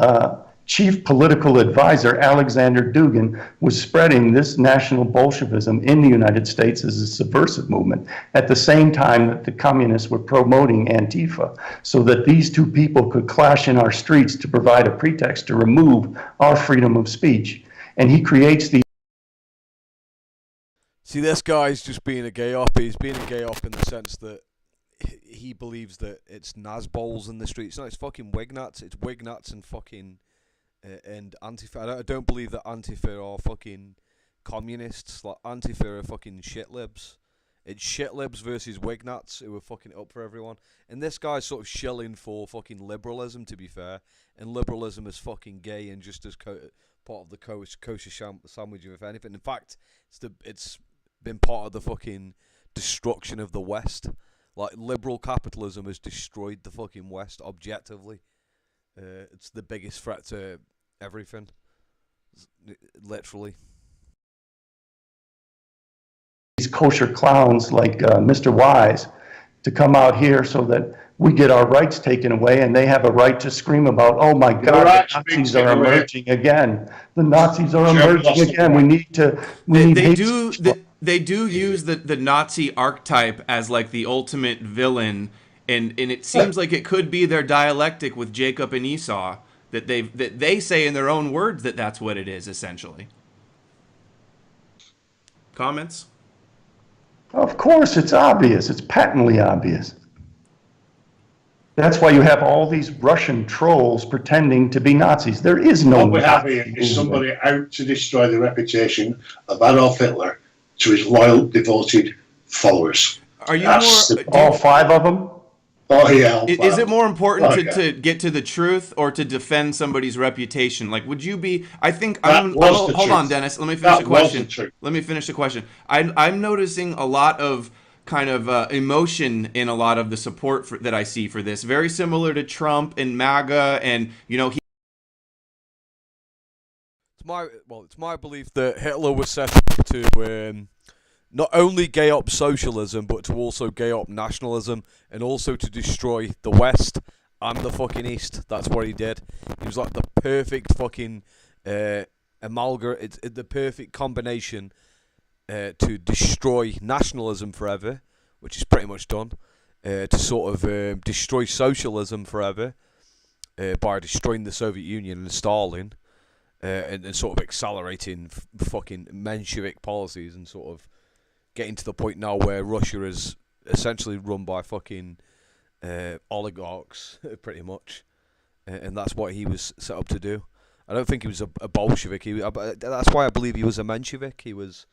chief political advisor, Alexander Dugin, was spreading this National Bolshevism in the United States as a subversive movement at the same time that the communists were promoting Antifa, so that these two people could clash in our streets to provide a pretext to remove our freedom of speech. And he creates the. See, this guy's just being a gay op. He's being a gay op in the sense that he believes that it's Nazbols in the streets. No, it's fucking Wignuts. It's Wignuts and fucking and Antifa. I don't believe that Antifa are fucking communists. Like, Antifa are fucking shitlibs. It's shit libs versus Wignats who are fucking it up for everyone. And this guy's sort of shilling for fucking liberalism, to be fair. And liberalism is fucking gay and just as part of the kosher sandwich, if anything. In fact, it's been part of the fucking destruction of the West. Like, liberal capitalism has destroyed the fucking West objectively. It's the biggest threat to everything. Literally. These kosher clowns like Mr. Wise to come out here so that we get our rights taken away, and they have a right to scream about, oh my God, the Nazis are emerging again. The Nazis are emerging again. We need to. They do use the Nazi archetype as like the ultimate villain, and it seems like it could be their dialectic with Jacob and Esau, that they say in their own words that that's what it is essentially. Comments? Of course, it's obvious. It's patently obvious. That's why you have all these Russian trolls pretending to be Nazis. There is no What we have here is somebody out to destroy the reputation of Adolf Hitler to his loyal, devoted followers. Are you all 5 of them? Oh yeah. Is it more important to get to the truth or to defend somebody's reputation? Like, would you be? I think. Hold on, Dennis. Let me finish the question. Let me finish the question. I'm noticing a lot of kind of emotion in a lot of the support that I see for this. Very similar to Trump and MAGA, and you know, it's my belief that Hitler was set up to not only gay up socialism, but to also gay up nationalism, and also to destroy the West and the fucking East. That's what he did. He was like the perfect fucking the perfect combination to destroy nationalism forever, which is pretty much done, to sort of destroy socialism forever by destroying the Soviet Union and Stalin, and sort of accelerating fucking Menshevik policies, and sort of getting to the point now where Russia is essentially run by fucking oligarchs, pretty much, and that's what he was set up to do. I don't think he was a Bolshevik. That's why I believe he was a Menshevik. He was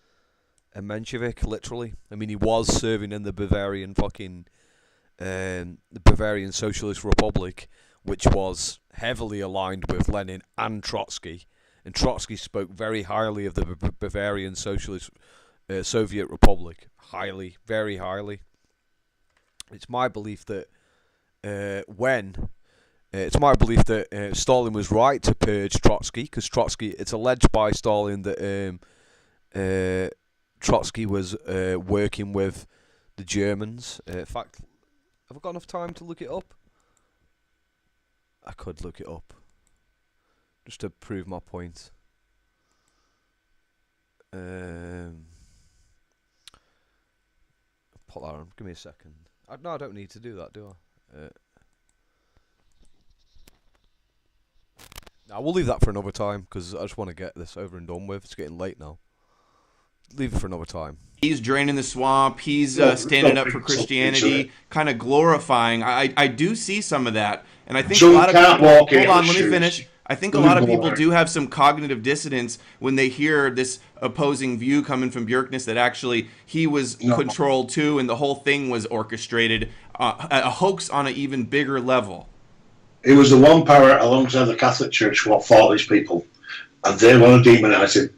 a Menshevik, literally. I mean, he was serving in the Bavarian fucking the Bavarian Socialist Republic, which was heavily aligned with Lenin and Trotsky. And Trotsky spoke very highly of the Bavarian Socialist Soviet Republic, highly, very highly. It's my belief that Stalin was right to purge Trotsky, because Trotsky, it's alleged by Stalin that Trotsky was working with the Germans. In fact, have I got enough time to look it up? I could look it up just to prove my point. Put that on. Give me a second. No, I don't need to do that, do I? Nah, we'll leave that for another time, because I just want to get this over and done with. It's getting late now. Leave it for another time. He's draining the swamp. He's standing up for Christianity, kind of glorifying. I do see some of that, and I think a lot of people. Hold on, let me finish. I think a lot of people do have some cognitive dissonance when they hear this opposing view coming from Bjerknes, that actually he was controlled too, and the whole thing was orchestrated, a hoax on an even bigger level. It was the one power alongside the Catholic Church what fought these people, and they want to demonize it.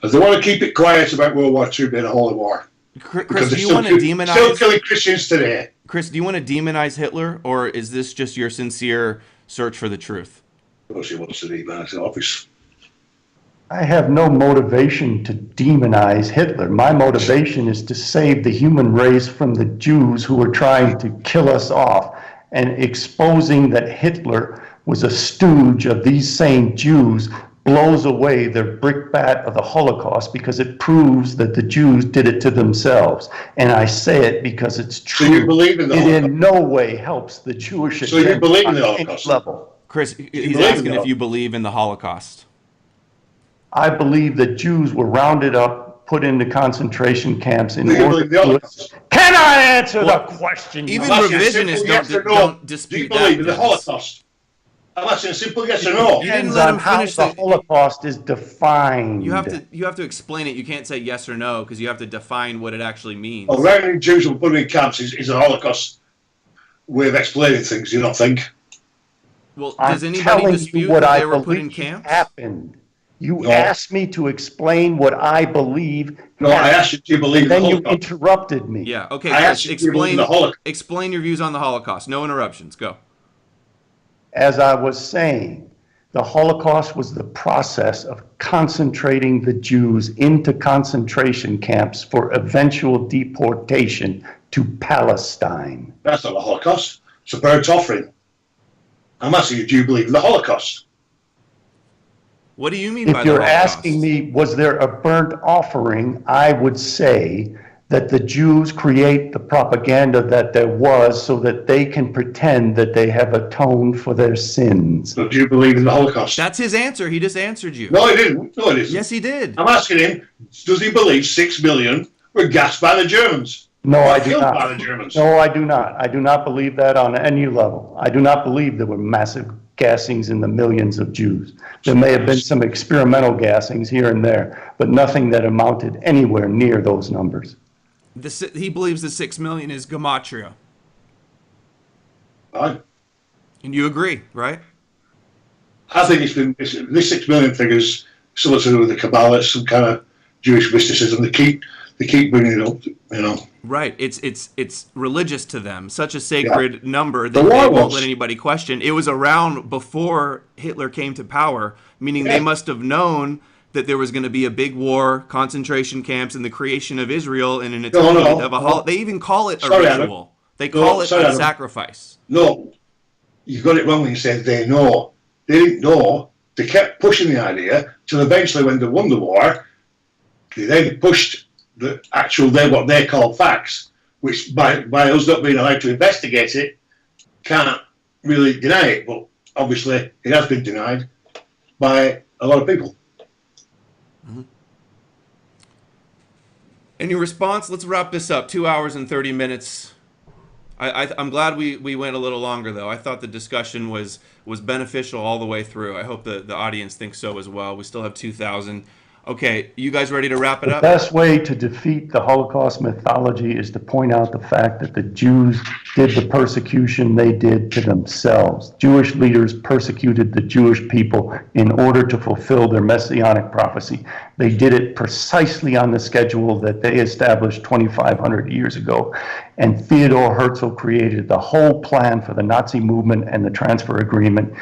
And they want to keep it quiet about World War II being a holy war. Chris, do you want to demonize? Still killing Christians today. Chris, do you want to demonize Hitler, or is this just your sincere search for the truth? Of course, he wants to demonize the office. I have no motivation to demonize Hitler. My motivation is to save the human race from the Jews who were trying to kill us off, and exposing that Hitler was a stooge of these same Jews blows away their brickbat of the Holocaust, because it proves that the Jews did it to themselves. And I say it because it's true. So you believe in the Holocaust? It in no way helps the Jewish agenda. So you believe in the Holocaust? Level. Chris, he's asking if you believe in the Holocaust. I believe that Jews were rounded up, put into concentration camps in order to... Can I answer the question? Even revisionists don't dispute that. Do you believe in the Holocaust? I'm asking a simple yes or no. You didn't Depends let on him how finish the the. Holocaust is defined. You have to explain it. You can't say yes or no because you have to define what it actually means. Well, rounding Jews and putting in camps is a Holocaust way of explaining things. You don't think? Well, I'm does anybody telling dispute you what that I they were put in believe camps? happened. You No. asked me to explain what I believe. No, I happened, asked you, do you believe and in the then you Holocaust? interrupted me. Yeah. Okay, I Chris, asked you, do you believe in the Holocaust? explain your views on the Holocaust. No interruptions. Go. As I was saying, the Holocaust was the process of concentrating the Jews into concentration camps for eventual deportation to Palestine. That's not the Holocaust. It's a burnt offering. I'm asking you, do you believe in the Holocaust? What do you mean by If the you're Holocaust? asking me, was there a burnt offering, I would say that the Jews create the propaganda that there was so that they can pretend that they have atoned for their sins. So do you believe in the Holocaust? That's his answer. He just answered you. No, he didn't. No, it isn't. Yes, he did. I'm asking him, does he believe 6 million were gassed by the Germans? No, Or I do killed not. by the Germans? No, I do not. I do not believe that on any level. I do not believe there were massive gassings in the millions of Jews. There may have been some experimental gassings here and there, but nothing that amounted anywhere near those numbers. He believes the 6 million is gematria. Right. And you agree, right? I think this 6 million figures something to do with the Kabbalah, some kind of Jewish mysticism. They keep bringing it up, you know. Right. It's religious to them. Such a sacred number that The they war won't was. let anybody question. It was around before Hitler came to power, meaning Yeah. they must have known that there was going to be a big war, concentration camps, and the creation of Israel in an atonement of a They even call it a Sorry, Adam. ritual. They call it sorry, a Adam. sacrifice. No, you got it wrong when you said they know. They didn't know. They kept pushing the idea till eventually, when they won the war, they then pushed the actual what they call facts, which by us not being allowed to investigate it, can't really deny it. But obviously, it has been denied by a lot of people. Any response? Let's wrap this up. 2 hours and 30 minutes. I'm glad we went a little longer, though. I thought the discussion was beneficial all the way through. I hope the audience thinks so as well. We still have 2,000. Okay, you guys ready to wrap it The up? best way to defeat the Holocaust mythology is to point out the fact that the Jews did the persecution they did to themselves. Jewish leaders persecuted the Jewish people in order to fulfill their messianic prophecy. They did it precisely on the schedule that they established 2,500 years ago. And Theodor Herzl created the whole plan for the Nazi movement and the transfer agreement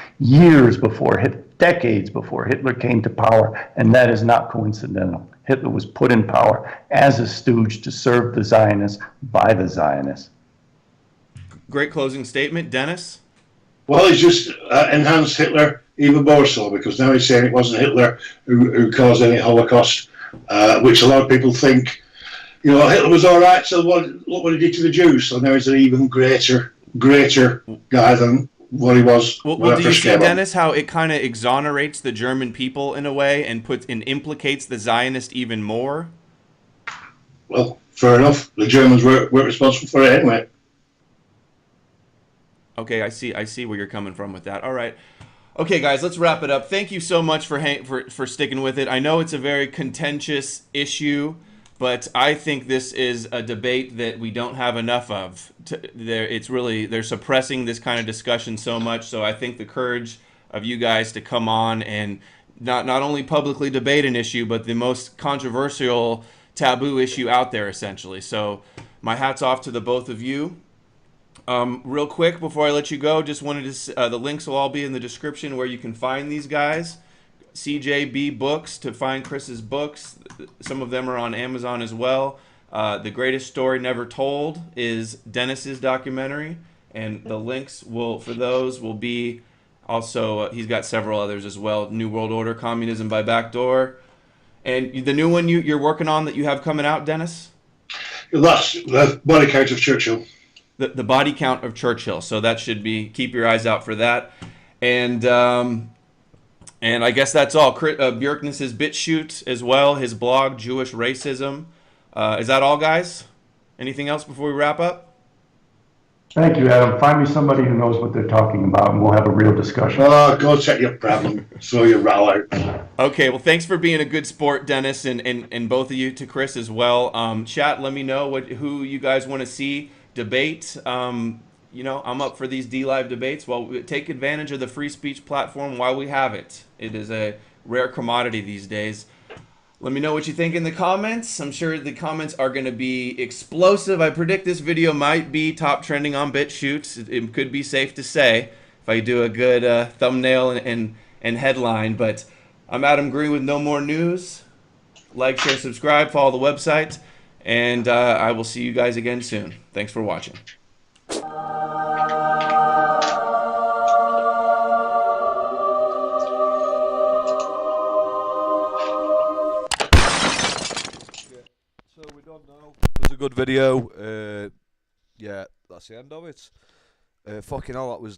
decades before Hitler came to power, and that is not coincidental. Hitler was put in power as a stooge to serve the Zionists by the Zionists. Great closing statement. Dennis? Well, he's just enhanced Hitler even more so, because now he's saying it wasn't Hitler who caused any Holocaust, which a lot of people think, you know, Hitler was all right, so look what he did to the Jews. So now he's an even greater guy than what he was. Well, do you see, Dennis, how it kind of exonerates the German people in a way and implicates the Zionist even more? Well, fair enough. The Germans weren't responsible for it anyway. Okay, I see where you're coming from with that. All right. Okay, guys, let's wrap it up. Thank you so much for sticking with it. I know it's a very contentious issue, but I think this is a debate that we don't have enough of. They're suppressing this kind of discussion so much. So I think the courage of you guys to come on and not only publicly debate an issue, but the most controversial, taboo issue out there, essentially. So my hat's off to the both of you. Real quick before I let you go, just wanted to the links will all be in the description where you can find these guys. CJB Books to find Chris's books. Some of them are on Amazon as well. The Greatest Story Never Told is Dennis's documentary, and the links for those will be also. He's got several others as well. New World Order: Communism by Backdoor, and the new one you're working on that you have coming out, Dennis. That's the Body Count of Churchill. The Body Count of Churchill. So that should be. Keep your eyes out for that, and I guess that's all. Bjerknes' BitChute as well, his blog, Jewish Racism. Is that all, guys? Anything else before we wrap up? Thank you, Adam. Find me somebody who knows what they're talking about, and we'll have a real discussion. Oh, go check your problem. Throw your row out. Okay, well, thanks for being a good sport, Dennis, and both of you to Chris as well. Chat, let me know who you guys want to see debate. You know, I'm up for these D-Live debates. Well, take advantage of the free speech platform while we have it. It is a rare commodity these days. Let me know what you think in the comments. I'm sure the comments are going to be explosive. I predict this video might be top trending on BitChute. It could be safe to say if I do a good thumbnail and headline. But I'm Adam Green with No More News. Like, share, subscribe, follow the website, and I will see you guys again soon. Thanks for watching. So we don't know. It was a good video. Yeah, that's the end of it. Fucking hell, that was